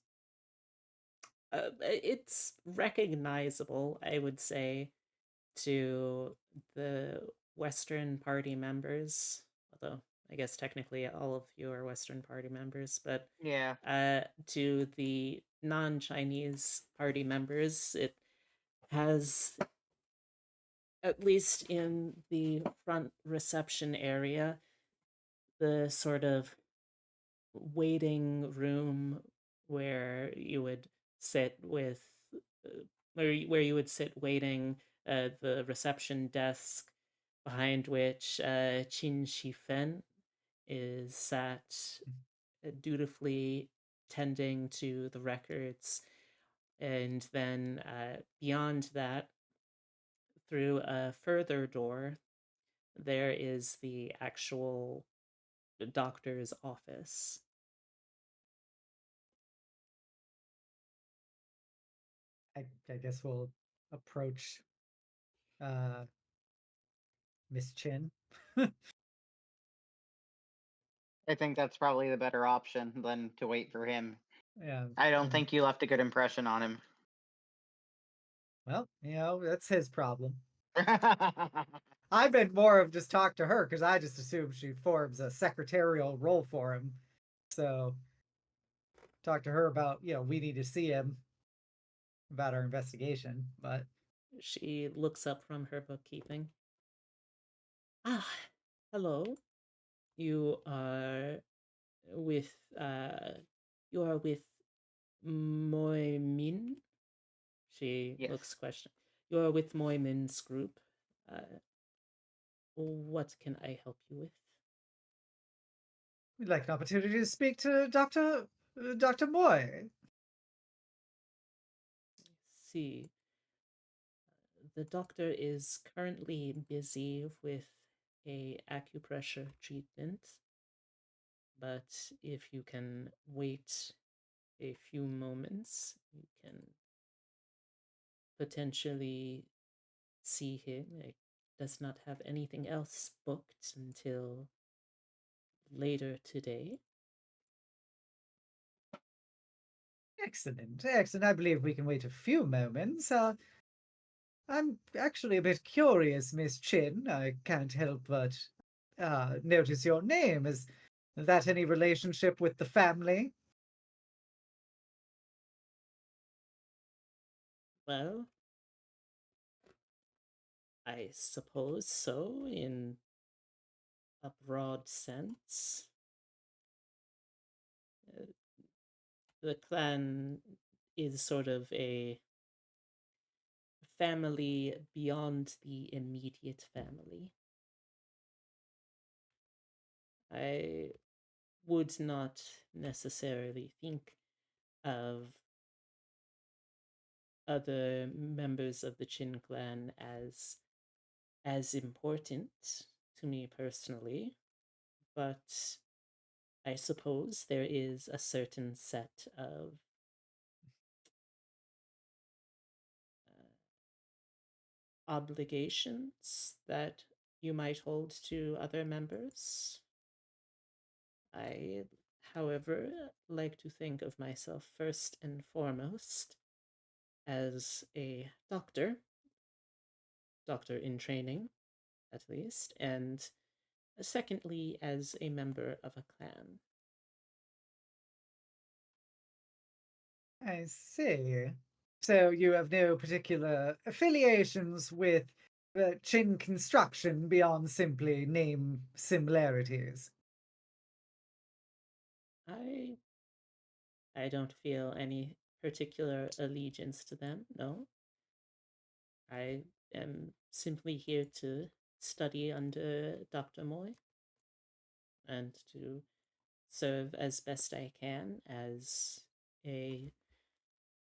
it's recognizable, I would say, to the Western Party members, although I guess technically all of you are Western Party members, but Yeah. to the non-Chinese party members, it has, at least in the front reception area, the sort of waiting room where you would sit with, where you would sit waiting, the reception desk behind which Qin Shifen is sat dutifully tending to the records. And then beyond that, through a further door, there is the actual doctor's office. I guess we'll approach Miss Chin. I think that's probably the better option than to wait for him. Yeah. I don't think you left a good impression on him. Well, that's his problem. I've been more of just talk to her because I just assume she forms a secretarial role for him. So talk to her about, we need to see him about our investigation. But She looks up from her bookkeeping. Ah, hello. You are with you are with Moimin? She Yes. looks question. You are with Moimin's group. What can I help you with? we'd like an opportunity to speak to Dr. Moy. See, the doctor is currently busy with a acupressure treatment, but if you can wait a few moments, you can potentially see him. He does not have anything else booked until later today. Excellent, excellent. I believe we can wait a few moments. I'm actually a bit curious, Miss Chin. I can't help but notice your name. Is that any relationship with the family? Well, I suppose so, in a broad sense. Uh, the clan is sort of a family beyond the immediate family. I would not necessarily think of other members of the Qin clan as important to me personally, but I suppose there is a certain set of obligations that you might hold to other members. I, however, like to think of myself first and foremost as a doctor in training, at least, and secondly, as a member of a clan. I see. So you have no particular affiliations with Qin construction beyond simply name similarities. I I don't feel any particular allegiance to them, no. I am simply here to study under Dr. Moy and to serve as best I can as a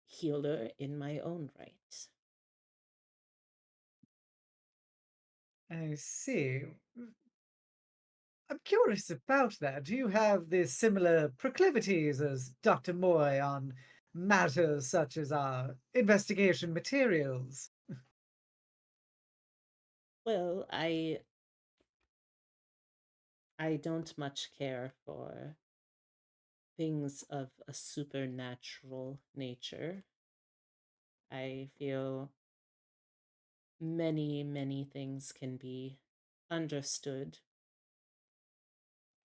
healer in my own right. I see. I'm curious about that. Do you have the similar proclivities as Dr. Moy on matters such as our investigation materials? Well, I don't much care for things of a supernatural nature. I feel many things can be understood,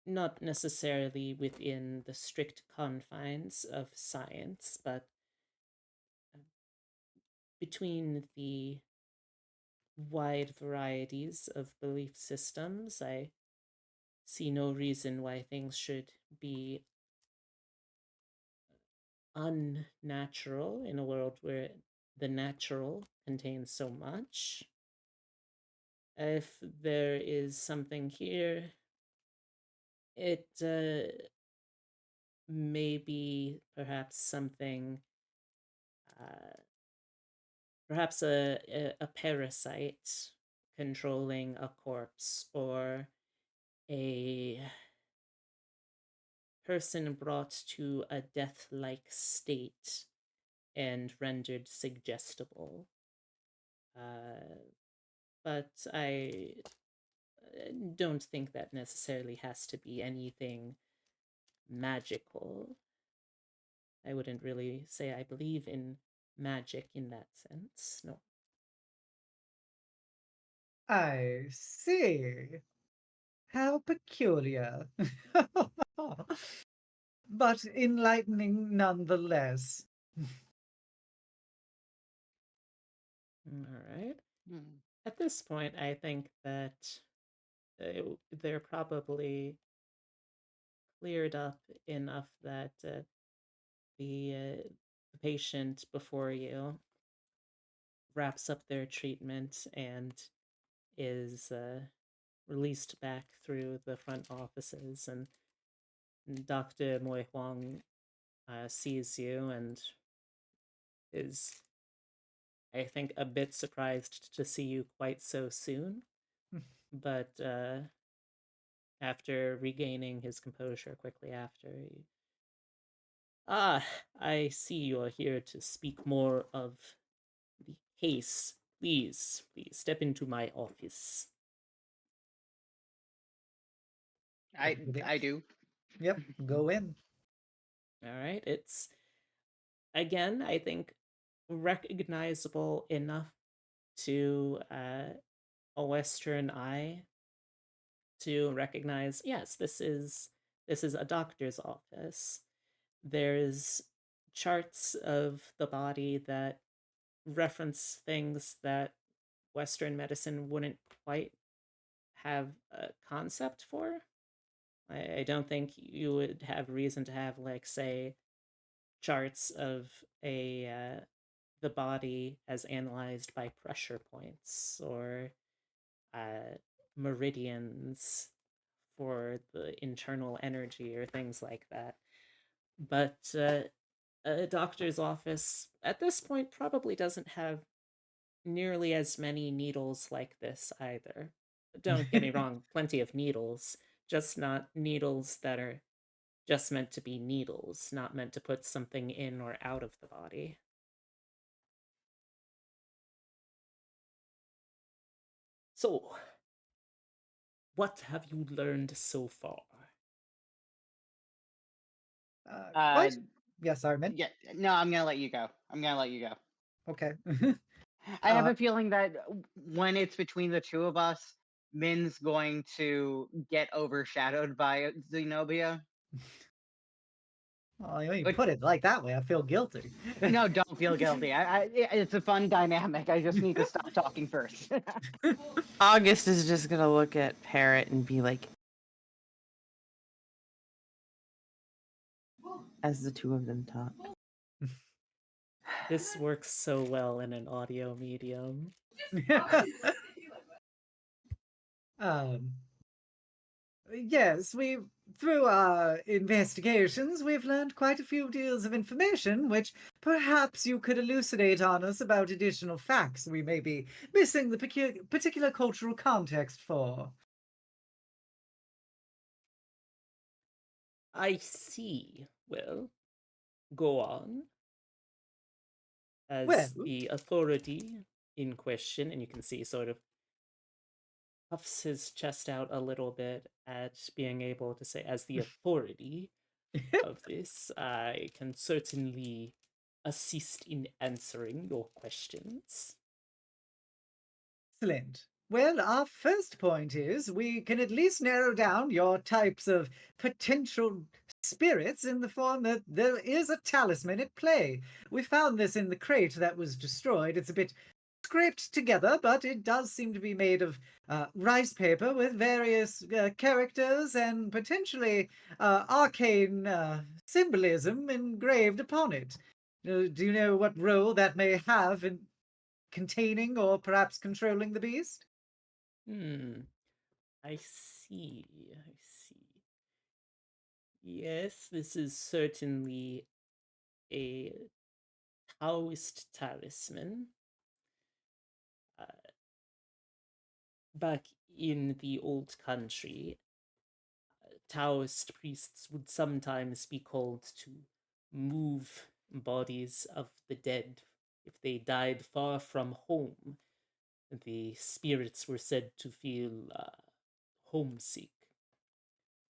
not necessarily within the strict confines of science, but between the wide varieties of belief systems, I see no reason why things should be unnatural in a world where the natural contains so much. If there is something here, it may be perhaps something, uh, perhaps a parasite controlling a corpse, or a person brought to a death-like state and rendered suggestible. But I don't think that necessarily has to be anything magical. I wouldn't really say I believe in magic in that sense, no. I see. How peculiar. But enlightening nonetheless. All right. Hmm. At this point, I think that they're probably cleared up enough that the patient before you wraps up their treatment and is released back through the front offices, and Dr. Moy Huang sees you and is, I think, a bit surprised to see you quite so soon, but after regaining his composure quickly after, ah, I see you're here to speak more of the case. Please, please step into my office. I do. Yep, go in. All right, it's, again, I think, recognizable enough to a Western eye to recognize, yes, this is a doctor's office. There's charts of the body that reference things that Western medicine wouldn't quite have a concept for. I don't think you would have reason to have, like, say, charts of the body as analyzed by pressure points, or uh, meridians for the internal energy, or things like that. But a doctor's office at this point probably doesn't have nearly as many needles like this either. Don't get me wrong, plenty of needles, just not needles that are just meant to be needles, not meant to put something in or out of the body. So, what have you learned so far? Quite. Yes, Armin. Yeah, no, I'm gonna let you go. Okay. I have Uh, a feeling that when it's between the two of us, Min's going to get overshadowed by Xenobia. well, when you But put it like that way, I feel guilty. no, don't feel guilty. It's a fun dynamic. I just need to stop talking first. August is just gonna look at Parrot and be like, as the two of them talk. This works so well in an audio medium. um, yes, through our investigations, we've learned quite a few deals of information, which perhaps you could elucidate on us about additional facts we may be missing the particular cultural context for. I see. Well, go on. Well, As the authority in question, and you can see sort of puffs his chest out a little bit at being able to say, as the authority of this, I can certainly assist in answering your questions. excellent. Well, our first point is we can at least narrow down your types of potential spirits in the form that there is a talisman at play. We found this in the crate that was destroyed. It's a bit scraped together, but it does seem to be made of rice paper with various characters and potentially arcane symbolism engraved upon it. Do you know what role that may have in containing or perhaps controlling the beast? I see. I see. Yes, this is certainly a Taoist talisman. Uh, Back in the old country, Taoist priests would sometimes be called to move bodies of the dead if they died far from home. The spirits were said to feel homesick.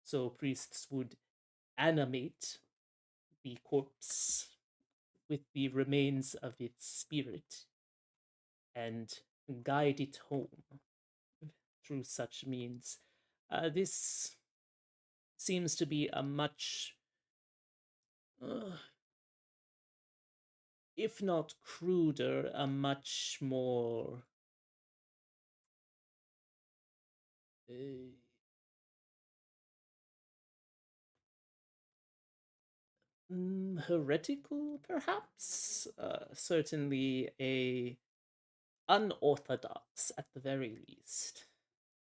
So priests would animate the corpse with the remains of its spirit and guide it home through such means. This seems to be a much, if not cruder, a much more heretical, perhaps. Certainly a unorthodox at the very least.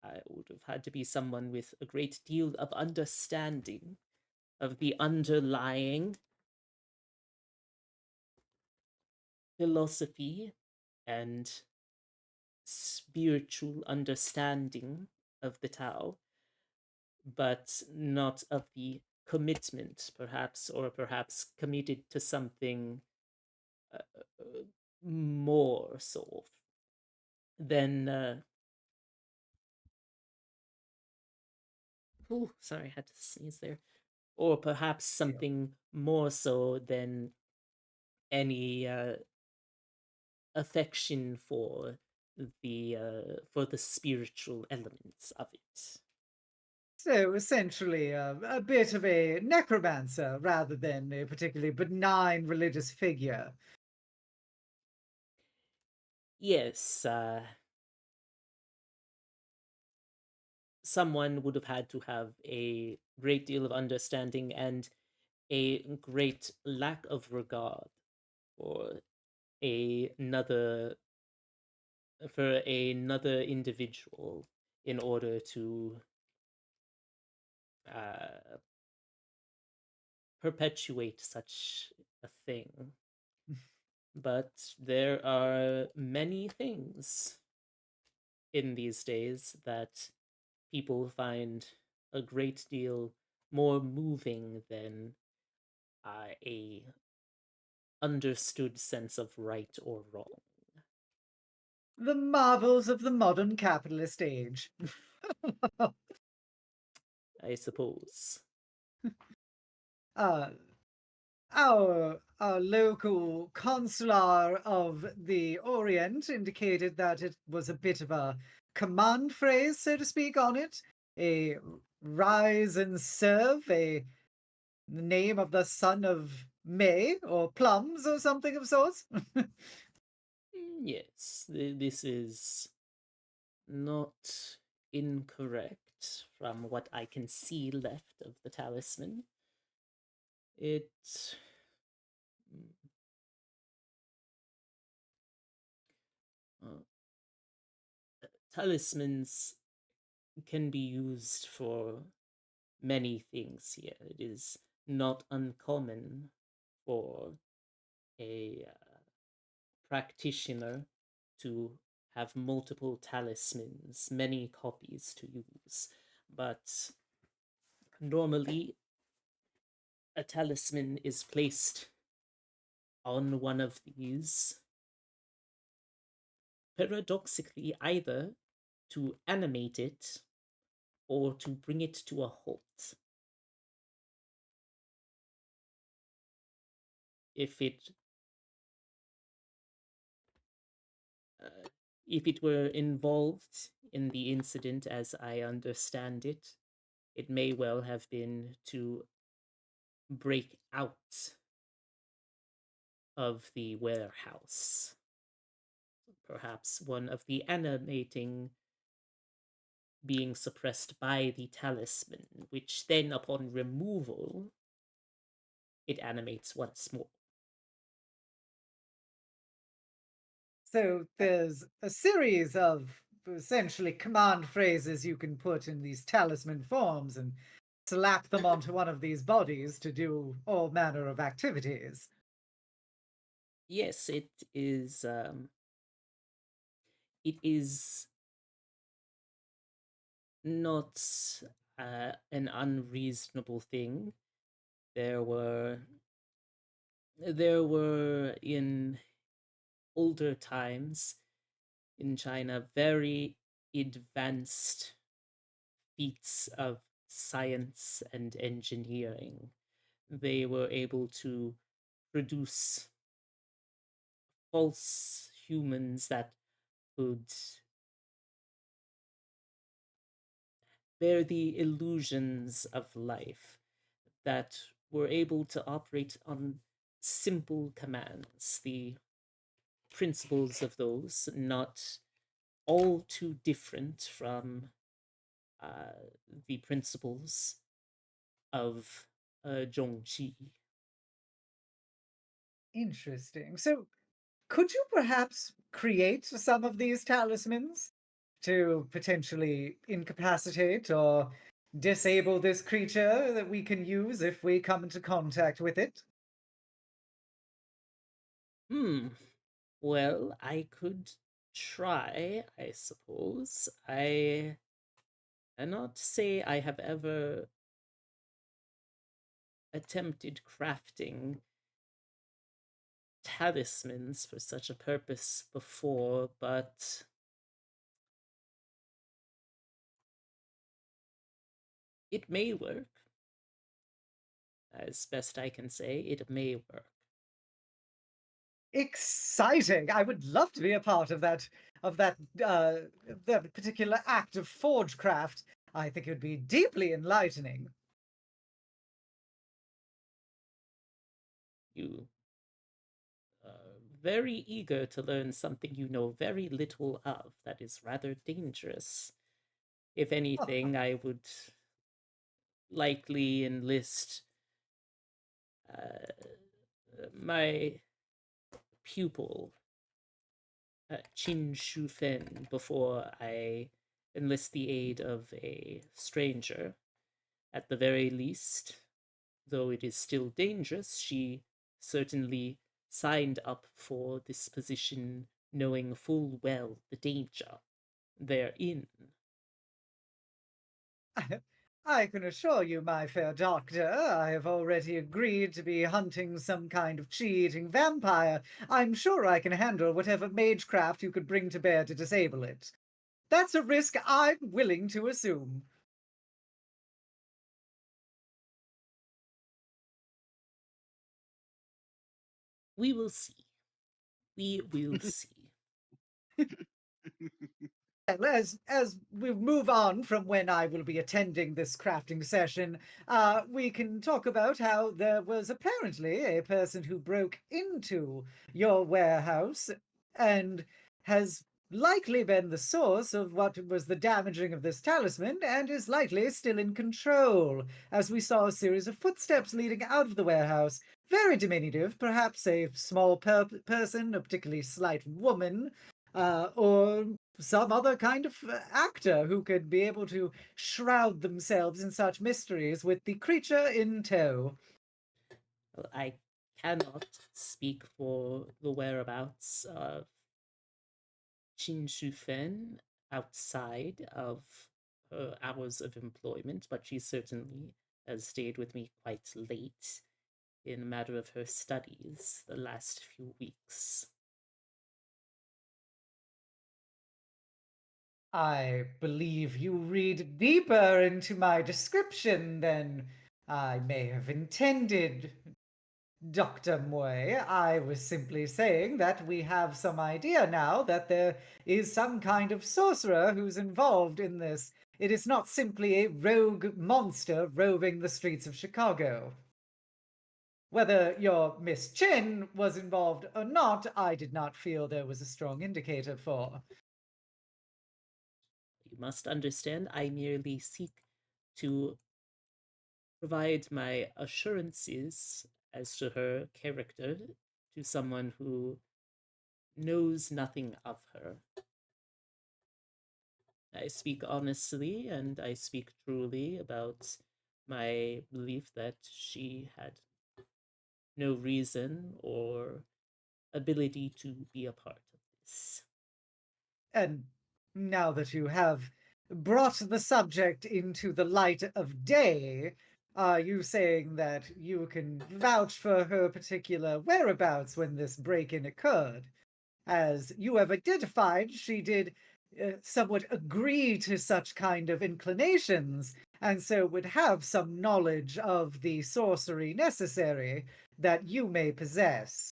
I would have had to be someone with a great deal of understanding of the underlying philosophy and spiritual understanding of the Tao, but not of the commitment, perhaps, or perhaps committed to something more so than. Oh, sorry, I had to sneeze there. Or perhaps something more so than any affection for the spiritual elements of it. So essentially, a bit of a necromancer rather than a particularly benign religious figure. Yes, someone would have had to have a great deal of understanding and a great lack of regard for another individual in order to perpetuate such a thing. But there are many things in these days that people find a great deal more moving than a understood sense of right or wrong. The marvels of the modern capitalist age. I suppose. uh, our local consular of the Orient indicated that it was a bit of a command phrase, so to speak, on it. A rise and serve, the name of the son of May or Plums or something of sorts. Yes, this is not incorrect from what I can see left of the talisman. It uh, talismans can be used for many things here. It is not uncommon for a practitioner to have multiple talismans, many copies to use. But normally, a talisman is placed on one of these, paradoxically, either to animate it or to bring it to a halt. If it if it were involved in the incident as I understand it, it may well have been to break out of the warehouse. Perhaps one of the animating being suppressed by the talisman, which then, upon removal, it animates once more. So there's a series of essentially command phrases you can put in these talisman forms and slap them onto one of these bodies to do all manner of activities. Yes, it is not an unreasonable thing. There were in older times in China very advanced feats of science and engineering. They were able to produce false humans that could bear the illusions of life, that were able to operate on simple commands. The principles of those not all too different from uh, the principles of Jiangshi. Interesting. So, could you perhaps create some of these talismans to potentially incapacitate or disable this creature that we can use if we come into contact with it? Hmm. Well, I could try, I suppose. I cannot say I have ever attempted crafting talismans for such a purpose before, but it may work. As best I can say, it may work. Exciting! I would love to be a part of that particular act of forgecraft. I think it would be deeply enlightening. You are very eager to learn something you know very little of. That is rather dangerous. If anything, I would likely enlist my pupil, Qin Shufen, before I enlist the aid of a stranger. At the very least, though it is still dangerous, she certainly signed up for this position knowing full well the danger therein. I can assure you, my fair doctor, I have already agreed to be hunting some kind of cheating vampire. I'm sure I can handle whatever magecraft you could bring to bear to disable it. That's a risk I'm willing to assume. We will see. We will see. Well, as we move on from when I will be attending this crafting session, we can talk about how there was apparently a person who broke into your warehouse and has likely been the source of what was the damaging of this talisman and is likely still in control, as we saw a series of footsteps leading out of the warehouse. Very diminutive, perhaps a small person, a particularly slight woman, or some other kind of actor who could be able to shroud themselves in such mysteries with the creature in tow. Well, I cannot speak for the whereabouts of Qin Shufen outside of her hours of employment, but she certainly has stayed with me quite late in a matter of her studies the last few weeks. I believe you read deeper into my description than I may have intended, Dr. Moy. I was simply saying that we have some idea now that there is some kind of sorcerer who's involved in this. It is not simply a rogue monster roving the streets of Chicago. Whether your Miss Chin was involved or not, I did not feel there was a strong indicator for. You must understand, I merely seek to provide my assurances as to her character to someone who knows nothing of her. I speak honestly and I speak truly about my belief that she had no reason or ability to be a part of this. And now that you have brought the subject into the light of day, are you saying that you can vouch for her particular whereabouts when this break-in occurred? As you have identified, she did somewhat agree to such kind of inclinations, and so would have some knowledge of the sorcery necessary that you may possess.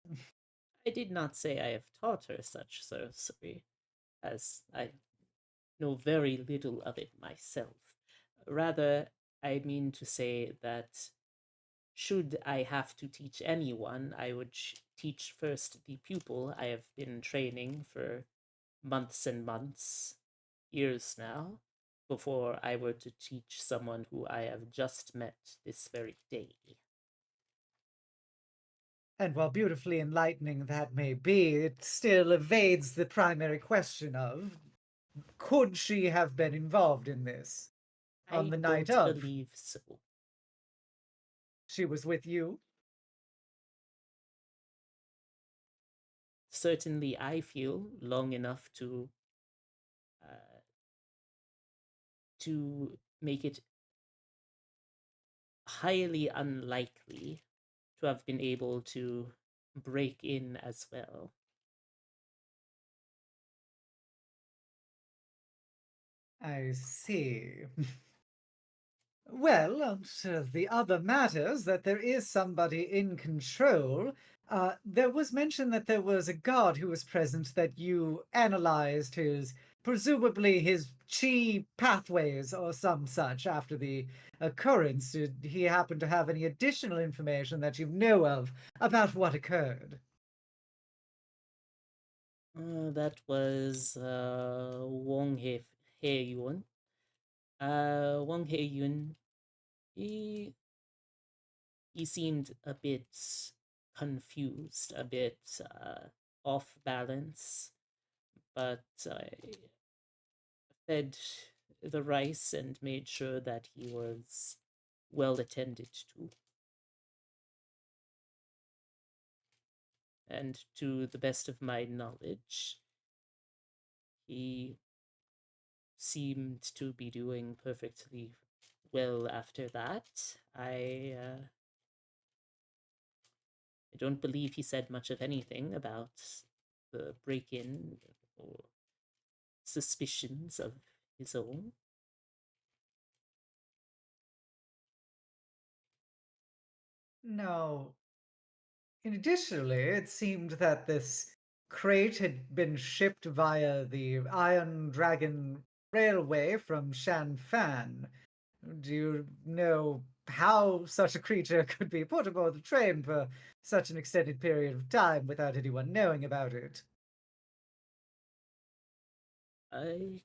I did not say I have taught her such sorcery, as I know very little of it myself. Rather, I mean to say that should I have to teach anyone, I would teach first the pupil I have been training for months and months, years now, before I were to teach someone who I have just met this very day. And while beautifully enlightening that may be, it still evades the primary question of, could she have been involved in this on I the night don't of? believe so. She was with you? Certainly, I feel long enough uh, to make it highly unlikely to have been able to break in as well. I see. Well, to the other matters, that there is somebody in control. There was mention that there was a guard who was present that you analyzed presumably his chi pathways or some such after the occurrence. Did he happen to have any additional information that you know of about what occurred? That was He Yun. Wong He Yun, he, he seemed a bit confused, a bit off balance, but I fed the rice and made sure that he was well attended to. And to the best of my knowledge, he seemed to be doing perfectly well after that. I don't believe he said much of anything about the break in or suspicions of his own. No. And additionally, it seemed that this crate had been shipped via the Iron Dragon Railway from Shanfan. Do you know how such a creature could be put aboard the train for such an extended period of time without anyone knowing about it? I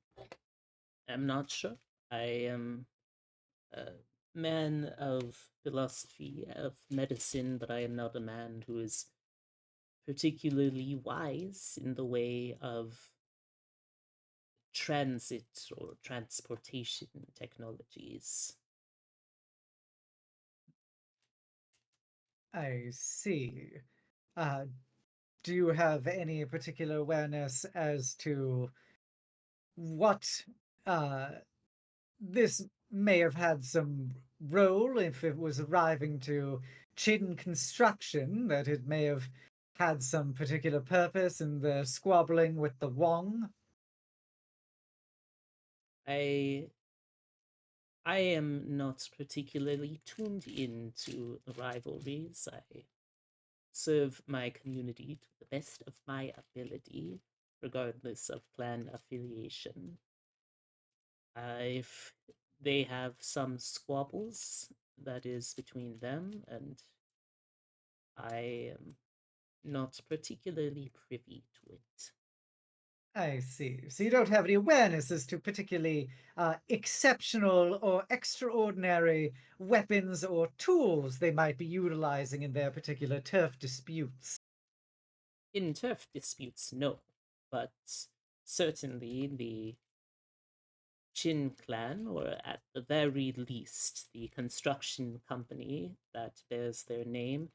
am not sure. I am a man of philosophy, of medicine, but I am not a man who is particularly wise in the way of transit or transportation technologies. I see. Uh, do you have any particular awareness as to what uh, this may have had some role if it was arriving to Chin construction, that it may have had some particular purpose in the squabbling with the Wong? I I am not particularly tuned into the rivalries. I serve my community to the best of my ability, regardless of clan affiliation. If they have some squabbles, that is between them, and I am not particularly privy to it. I see. So you don't have any awareness as to particularly exceptional or extraordinary weapons or tools they might be utilizing in their particular turf disputes. In turf disputes, no, but certainly the Qin clan, or at the very least, the construction company that bears their name,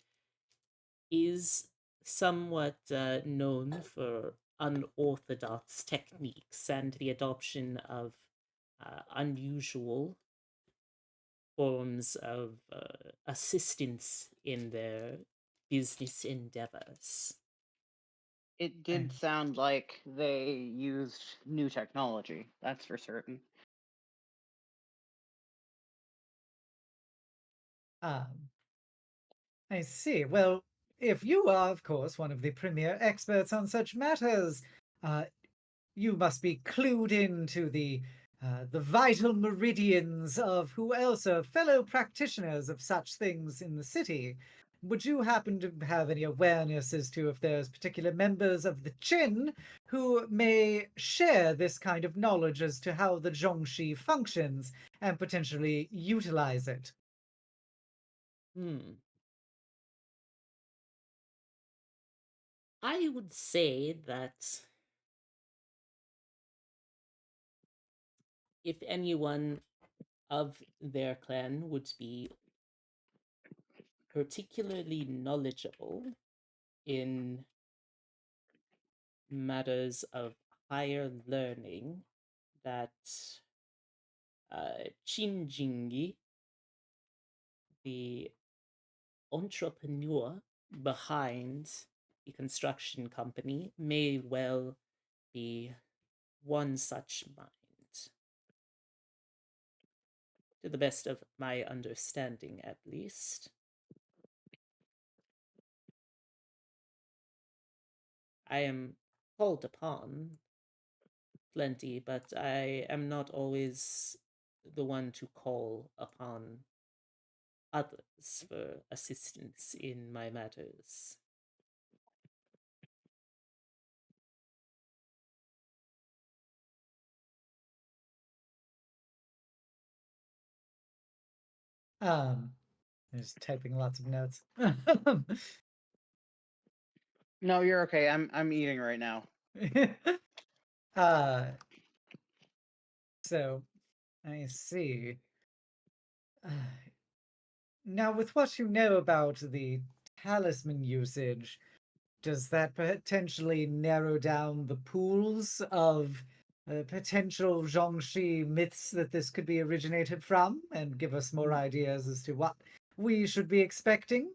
is somewhat known for unorthodox techniques and the adoption of unusual forms of assistance in their business endeavors. It did sound like they used new technology, that's for certain. Um, I see. Well, if you are, of course, one of the premier experts on such matters, uh, you must be clued into the vital meridians of who else are fellow practitioners of such things in the city. Would you happen to have any awareness as to if there's particular members of the Qin who may share this kind of knowledge as to how the Jiangshi functions and potentially utilize it? I would say that if anyone of their clan would be particularly knowledgeable in matters of higher learning, that Chinjingi, the entrepreneur behind the construction company, may well be one such mind. To the best of my understanding, at least. I am called upon plenty, but I am not always the one to call upon others for assistance in my matters. I'm just typing lots of notes. No, you're okay. I'm eating right now. uh, so I see. Now, with what you know about the talisman usage, does that potentially narrow down the pools of potential Jiangshi myths that this could be originated from and give us more ideas as to what we should be expecting?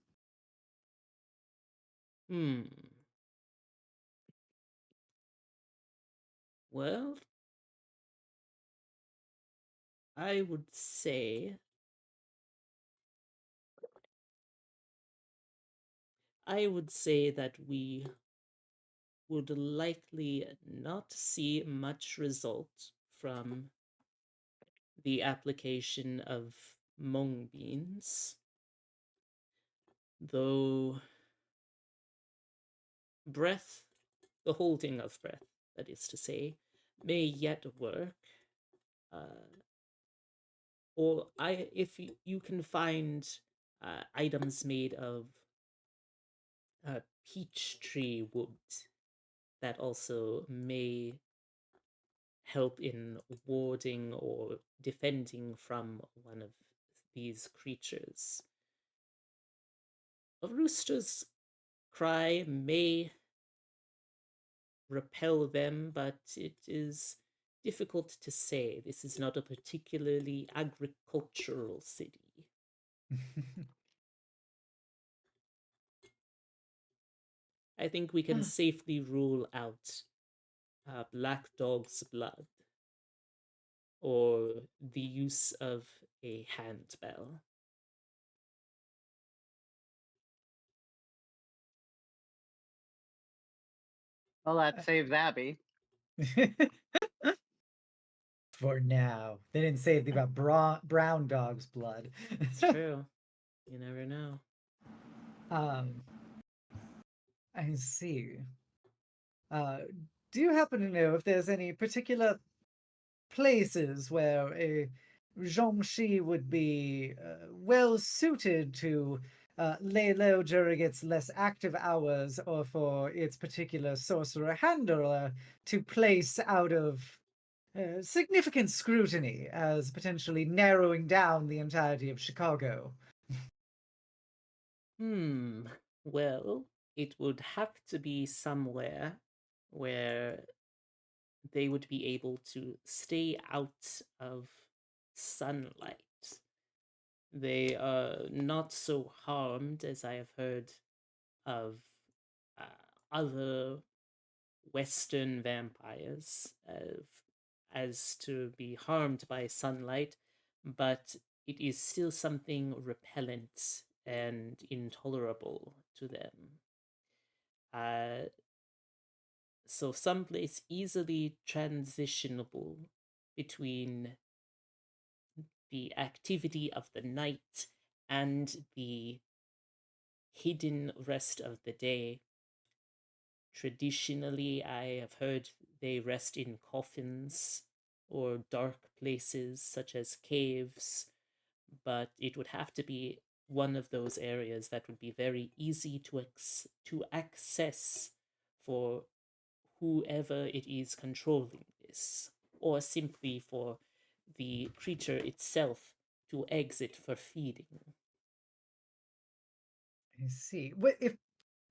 Well, I would say that we would likely not see much result from the application of mung beans, though breath, the holding of breath, that is to say, may yet work. Or if you can find items made of peach tree wood that also may help in warding or defending from one of these creatures. A rooster's cry may repel them, but it is difficult to say. This is not a particularly agricultural city. I think we can safely rule out black dog's blood or the use of a handbell. Well, that saves Abby. For now. They didn't say anything about brown dog's blood. It's true. You never know. I see. Do you happen to know if there's any particular places where a Jiangshi would be well suited to lay low during its less active hours, or for its particular sorcerer handler to place out of significant scrutiny as potentially narrowing down the entirety of Chicago. Well, it would have to be somewhere where they would be able to stay out of sunlight. They are not so harmed as I have heard of uh, other Western vampires as to be harmed by sunlight, but it is still something repellent and intolerable to them. So someplace easily transitionable between the activity of the night and the hidden rest of the day. Traditionally, I have heard they rest in coffins or dark places such as caves, but it would have to be one of those areas that would be very easy to access for whoever it is controlling this, or simply for the creature itself to exit for feeding. I see. If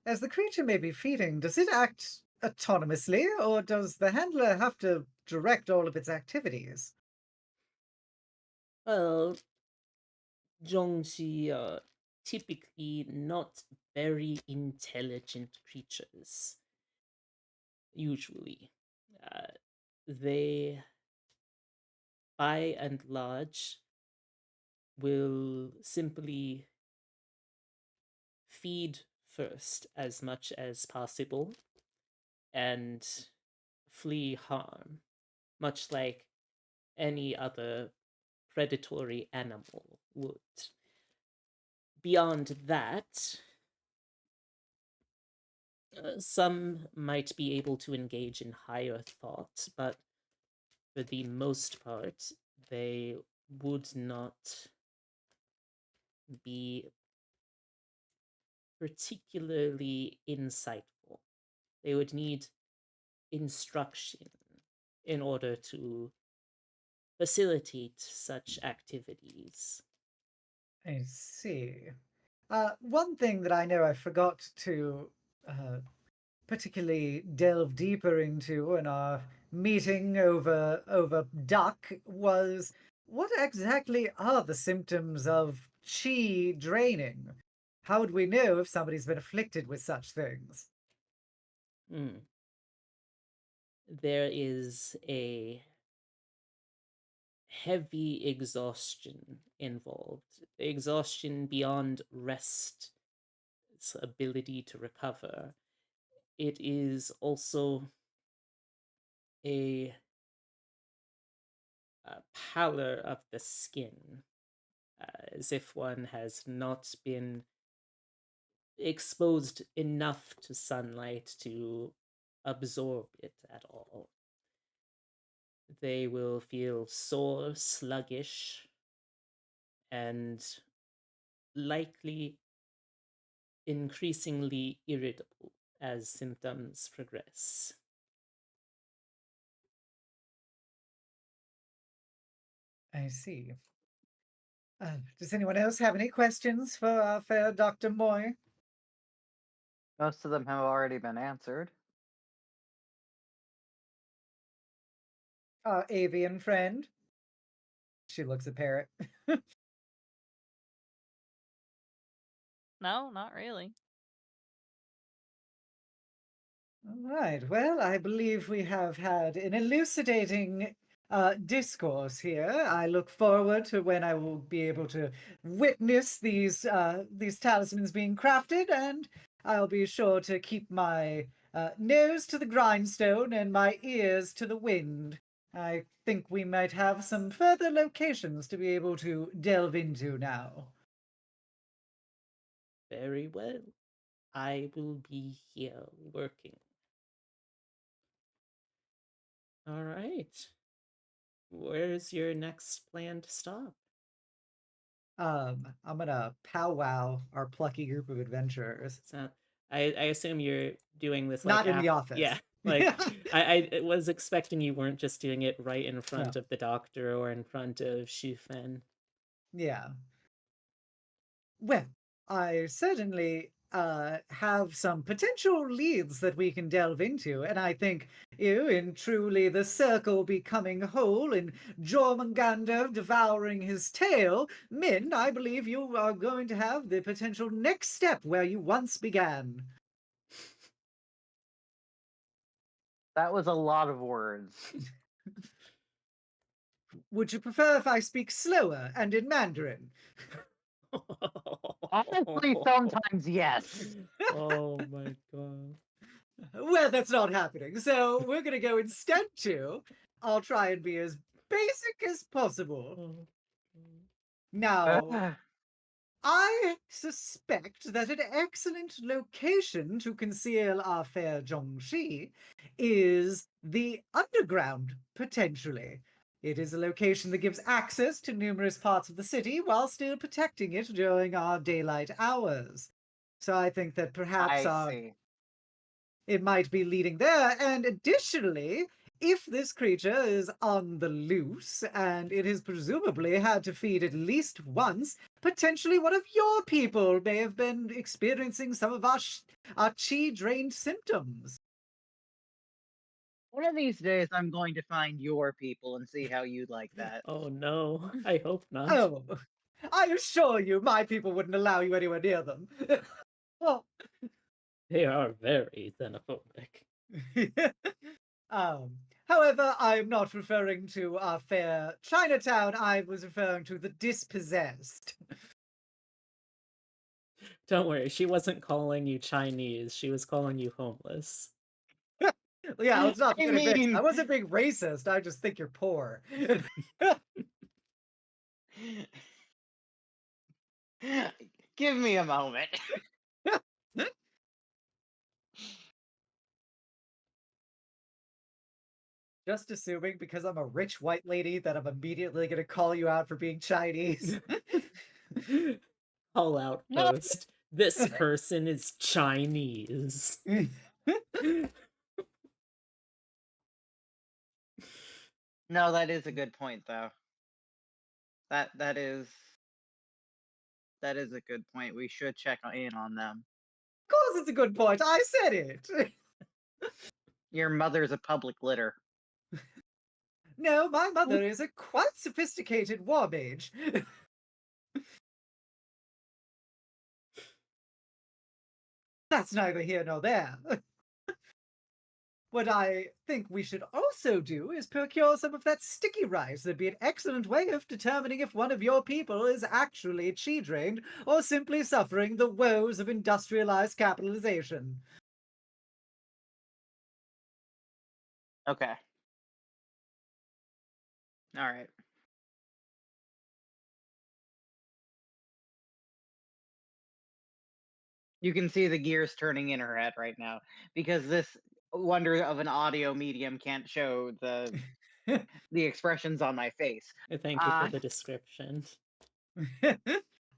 as the creature may be feeding, does it act autonomously, or does the handler have to direct all of its activities? Well, Jiangshi are typically not very intelligent creatures, usually. They, by and large, will simply feed first as much as possible and flee harm, much like any other predatory animal would. Beyond that, some might be able to engage in higher thought, but for the most part, they would not be particularly insightful. They would need instruction in order to facilitate such activities. I see. One thing that I know I forgot to uh, particularly delve deeper into in our meeting over duck was what exactly are the symptoms of chi draining? How would we know if somebody's been afflicted with such things? Hmm. There is a heavy exhaustion involved, exhaustion beyond rest's ability to recover. It is also a, pallor of the skin, as if one has not been exposed enough to sunlight to absorb it at all. They will feel sore, sluggish, and likely increasingly irritable as symptoms progress. I see. Does anyone else have any questions for our fair Dr. Moy? Most of them have already been answered. Our avian friend? She looks at Parrot. No, not really. All right. Well, I believe we have had an elucidating discourse here. I look forward to when I will be able to witness these talismans being crafted, and I'll be sure to keep my nose to the grindstone and my ears to the wind. I think we might have some further locations to be able to delve into now. Very well. I will be here working. All right. Where's your next planned stop? I'm gonna powwow our plucky group of adventurers. So I assume you're doing this like Not in the office. Yeah. Like, I was expecting you weren't just doing it right in front No. of the doctor or in front of Shufen. Yeah. Well, I certainly have some potential leads that we can delve into, and I think in truly the circle becoming whole and Jormungandr devouring his tail, Min, I believe you are going to have the potential next step where you once began. That was a lot of words. Would you prefer if I speak slower and in Mandarin? Honestly, sometimes yes. Oh my god. Well, that's not happening. So we're gonna go instead to. I'll try and be as basic as possible. Oh. Now, I suspect that an excellent location to conceal our fair Jiangshi is the underground, potentially. It is a location that gives access to numerous parts of the city while still protecting it during our daylight hours. So I think that perhaps I see. it might be leading there. And additionally, if this creature is on the loose and it has presumably had to feed at least once, potentially one of your people may have been experiencing some of our chi drained symptoms. One of these days, I'm going to find your people and see how you like that. Oh no, I hope not. Oh, I assure you, my people wouldn't allow you anywhere near them. Well, They are very xenophobic. However, I'm not referring to our fair Chinatown. I was referring to the dispossessed. Don't worry, she wasn't calling you Chinese, she was calling you homeless. Yeah, let's not I get it mixed. mean- I wasn't being racist. I just think you're poor. Give me a moment. Just assuming because I'm a rich white lady that I'm immediately going to call you out for being Chinese. Call out No. post. This person is Chinese. No, that is a good point, though. That is a good point. We should check in on them. Of course, it's a good point. I said it. Your mother's a public litter. No, my mother is a quite sophisticated war mage. That's neither here nor there. What I think we should also do is procure some of that sticky rice. That'd be an excellent way of determining if one of your people is actually chi drained or simply suffering the woes of industrialized capitalization. Okay. All right. You can see the gears turning in her head right now because this wonder of an audio medium can't show the expressions on my face. Thank you for the description.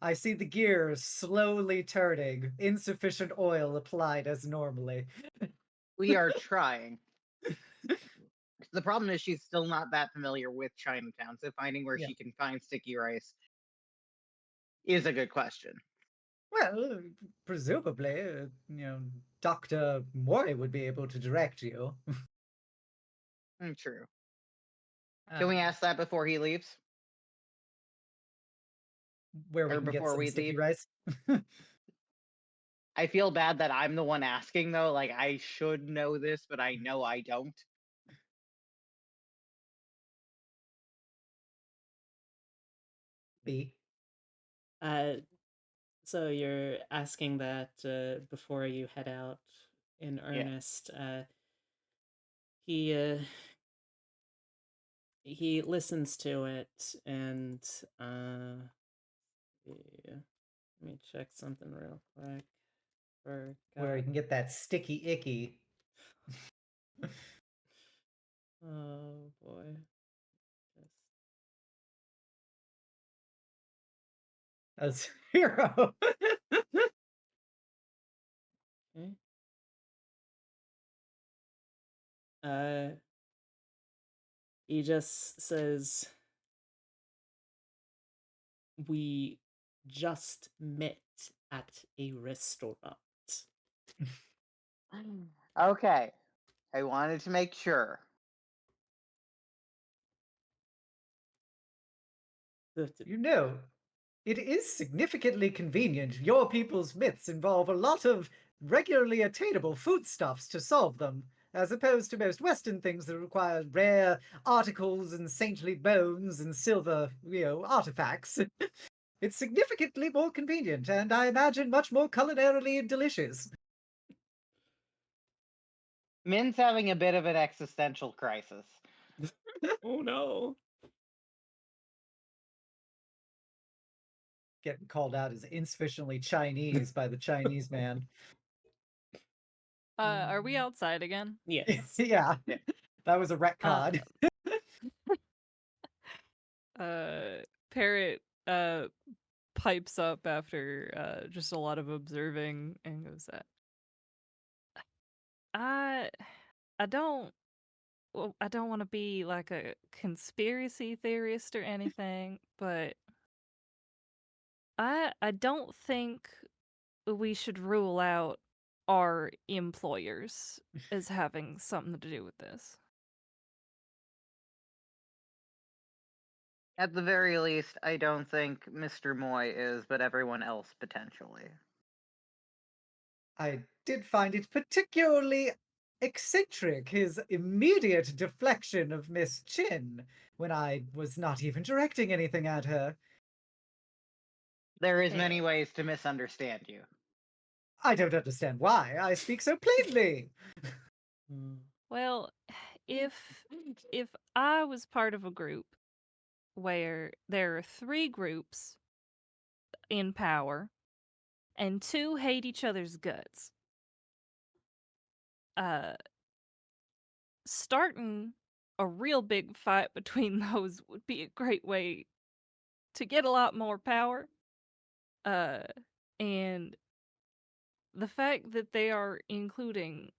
I see the gears slowly turning, insufficient oil applied as normally. We are trying. The problem is she's still not that familiar with Chinatown, so finding where she can find sticky rice is a good question. Well, presumably, Dr. Mori would be able to direct you. True. Can we ask that before he leaves? Where we Or can get before some we sticky leave? rice? I feel bad that I'm the one asking, though. Like, I should know this, but I know I don't. B. So you're asking that before you head out in earnest. He listens to it and yeah. Let me check something real quick. Where you can get that sticky icky. Oh boy. As hero. Okay. Uh, he just says, "We just met at a restaurant." Okay. I wanted to make sure. You know, it is significantly convenient. Your people's myths involve a lot of regularly attainable foodstuffs to solve them, as opposed to most Western things that require rare articles and saintly bones and silver, artifacts. It's significantly more convenient, and I imagine much more culinarily delicious. Min's having a bit of an existential crisis. Oh no. Getting called out as insufficiently Chinese by the Chinese man. Are we outside again? Yes. Yeah, Yeah. that was a retcon. Parrot pipes up after just a lot of observing and goes that I don't I don't want to be like a conspiracy theorist or anything, but I don't think we should rule out our employers as having something to do with this. At the very least, I don't think Mr. Moy is, but everyone else potentially. I did find it particularly eccentric, his immediate deflection of Miss Chin, when I was not even directing anything at her. There is Yeah. many ways to misunderstand you. I don't understand why. I speak so plainly. Well, if I was part of a group where there are 3 groups in power and 2 hate each other's guts, starting a real big fight between those would be a great way to get a lot more power. And the fact that they are including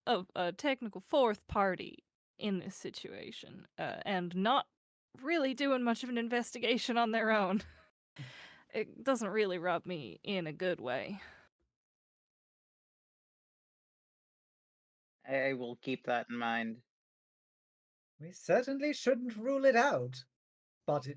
a technical 4th party in this situation, and not really doing much of an investigation on their own, it doesn't really rub me in a good way. I will keep that in mind. We certainly shouldn't rule it out. But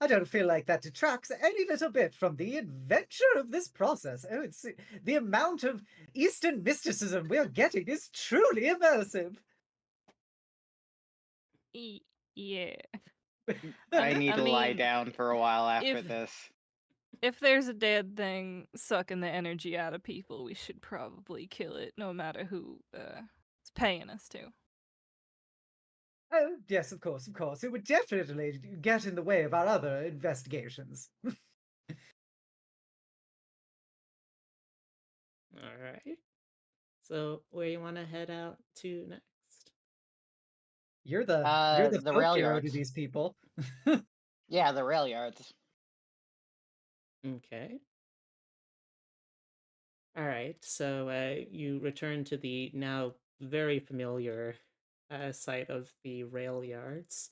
I don't feel like that detracts any little bit from the adventure of this process. Oh, it's the amount of Eastern mysticism we're getting is truly immersive. Yeah. I need I to lie mean, down for a while after if- this. If there's a dead thing sucking the energy out of people, we should probably kill it, no matter who is paying us to. Oh, yes, of course, of course. It would definitely get in the way of our other investigations. All right. So, where you want to head out to next? You're the The folk rail hero to yards. these people. Yeah, the rail yards. Okay. All right. So, you return to the now very familiar site of the rail yards.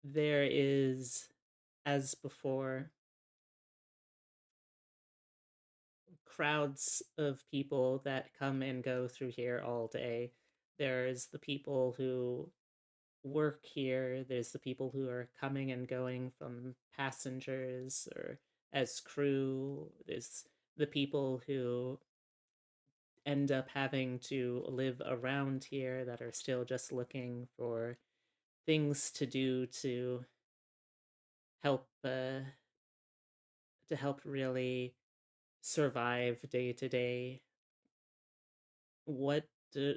There is, as before, crowds of people that come and go through here all day. There's the people who work here, there's the people who are coming and going from passengers or as crew, there's the people who end up having to live around here that are still just looking for things to do help uh, to help really survive day to day. What do,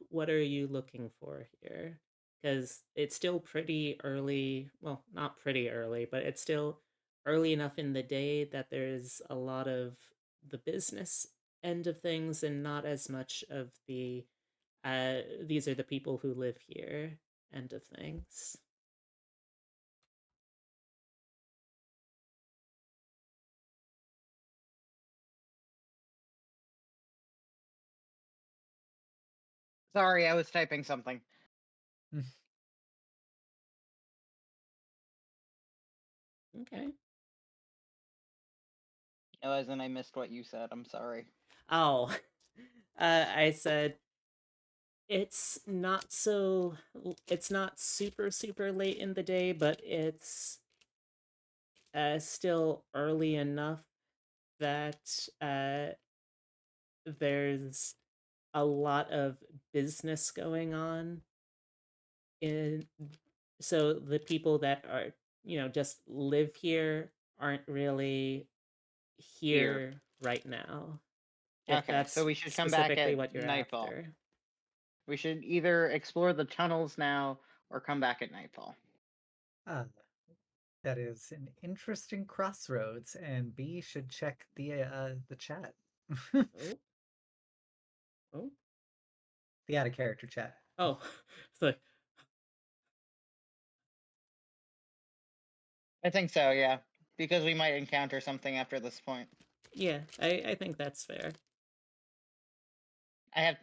what are you looking for here? Because it's still pretty early. Well, not pretty early, but it's still early enough in the day that there's a lot of the business end of things and not as much of the these are the people who live here end of things. Sorry, I was typing something. Okay. No, as in I missed what you said. I'm sorry. Oh, I said it's not it's not super late in the day, but it's still early enough that there's a lot of business going on in so the people that are just live here aren't really Here. here right now, if Okay, so that's we should come back specifically at what you're nightfall. after. We should either explore the tunnels now or come back at nightfall. Ah, that is an interesting crossroads, and B should check the chat. Oh. Oh. The out of character chat. Oh. So I think so, yeah. Because we might encounter something after this point. yeah, I think that's fair.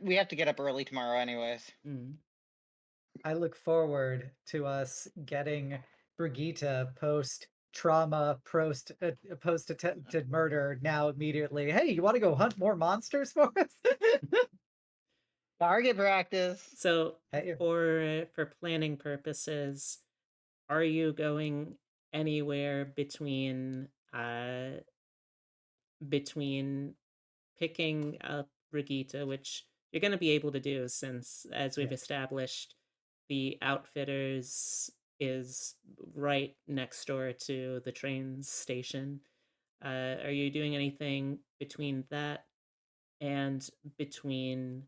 We have to get up early tomorrow anyways. I look forward to us getting Brigitta post trauma, post attempted murder now immediately. Hey, you want to go hunt more monsters for us? Target practice. So Hey. for planning purposes, are you going anywhere between picking up Brigitta, which you're going to be able to do since, as we've established, the Outfitters is right next door to the train station. Are you doing anything between that and between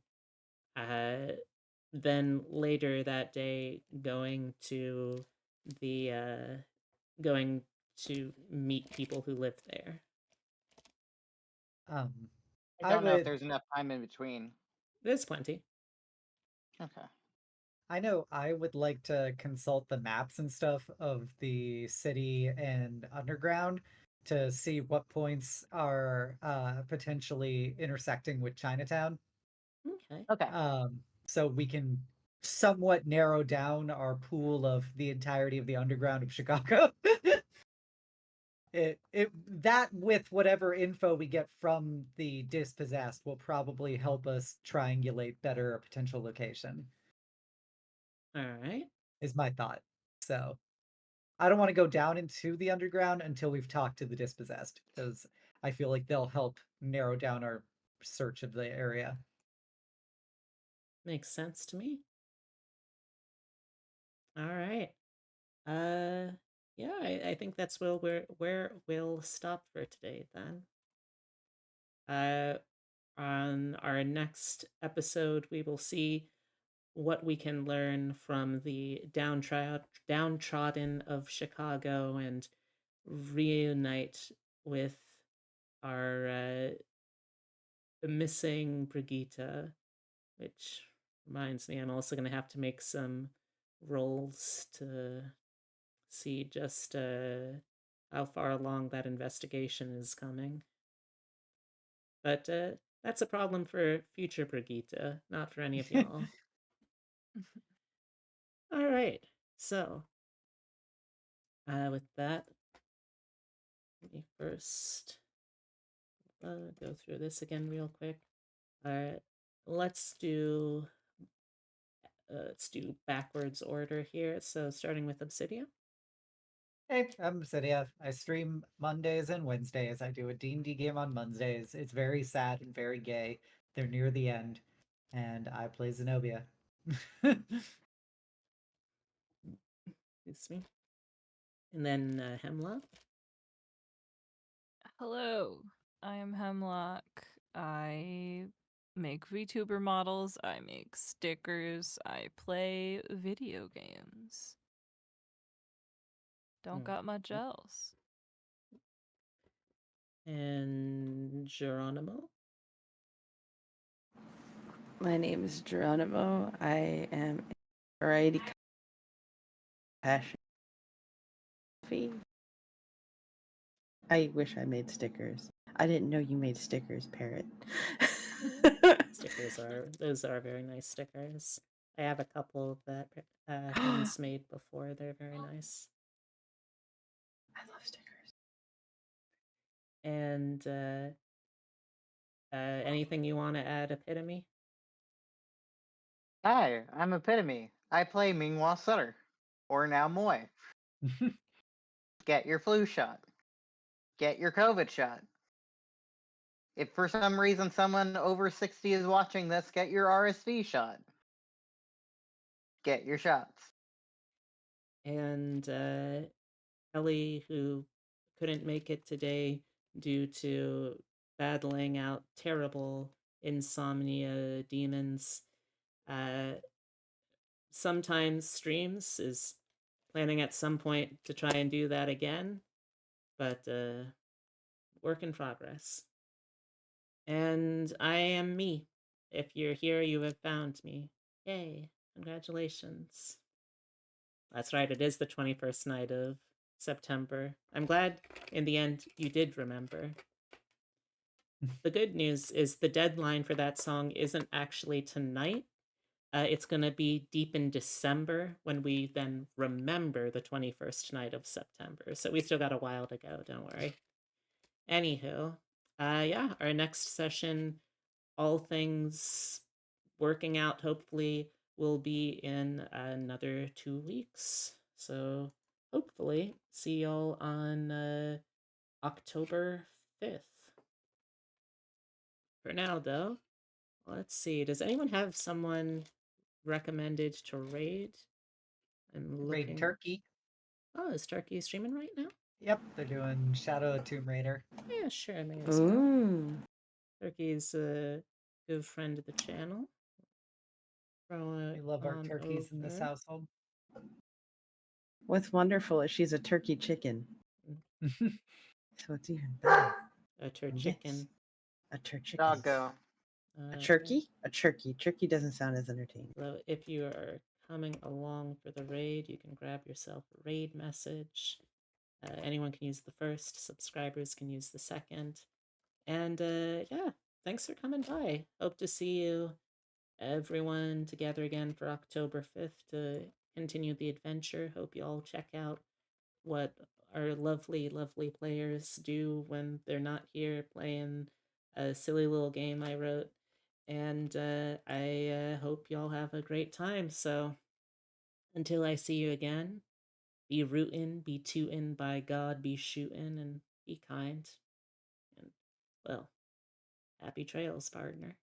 then later that day the going to meet people who live there? I I don't know if would. there's enough time in between. There's plenty. Okay. I know I would like to consult the maps and stuff of the city and underground to see what points are potentially intersecting with Chinatown. Okay. Okay. So we can somewhat narrow down our pool of the entirety of the underground of Chicago. That with whatever info we get from the dispossessed will probably help us triangulate better a potential location. All right. Is my thought. So I don't want to go down into the underground until we've talked to the dispossessed, because I feel like they'll help narrow down our search of the area. Makes sense to me. All right. Yeah, I think that's where we'll stop for today then. On our next episode, we will see what we can learn from the downtrodden of Chicago and reunite with our missing Brigitta, which reminds me, I'm also going to have to make some rolls to see just how far along that investigation is coming. But that's a problem for future Brigitta, not for any of y'all. All right. So, with that, let me first go through this again real quick. All right. Let's do backwards order here. So starting with Obsidia. Hey, I'm Cydia. I stream Mondays and Wednesdays. I do a D&D game on Mondays. It's very sad and very gay. They're near the end, and I play Xenobia. Excuse me. And then Hemlock. Hello, I am Hemlock. I make VTuber models, I make stickers, I play video games. Don't got much else. And Geronimo. My name is Geronimo. I am a variety passion. I wish I made stickers. I didn't know you made stickers, Parrot. stickers are very nice stickers. I have a couple that Hans made before. They're very nice. I love stickers. And anything you want to add, Epitome? Hi, I'm Epitome. I play Mingwa Sutter, or now Moy. Get your flu shot. Get your COVID shot. If for some reason someone over 60 is watching this, get your RSV shot. Get your shots. And Ellie, who couldn't make it today due to battling out terrible insomnia demons, sometimes streams, is planning at some point to try and do that again, but work in progress. And I am me. If you're here, you have found me. Yay, congratulations. That's right, it is the 21st night of September. I'm glad in the end you did remember. The good news is the deadline for that song isn't actually tonight. It's going to be deep in December when we then remember the 21st night of September. So we still got a while to go, don't worry. Anywho, yeah, our next session, all things working out, hopefully, will be in another 2 weeks. So hopefully see y'all on October 5th. For now, though, let's see. Does anyone have someone recommended to raid? I'm Raid looking. Turkey. Oh, is Turkey streaming right now? Yep, they're doing Shadow of Tomb Raider. Yeah, sure, I may as well. Ooh. Turkey's a good friend of the channel. Throw We it love our on turkeys in this over. household. What's wonderful is she's a turkey chicken. So it's even better. A turd Yes. chicken. A turkey. Doggo. A turkey? A turkey. Turkey doesn't sound as entertaining. So if you are coming along for the raid, you can grab yourself a raid message. Anyone can use the first. Subscribers can use the second. And yeah, thanks for coming by. Hope to see you, everyone, together again for October 5th to continue the adventure. Hope you all check out what our lovely, lovely players do when they're not here playing a silly little game I wrote. And I hope y'all have a great time. So until I see you again, be rootin', be tootin', by God, be shootin', and be kind. And, well, happy trails, partner.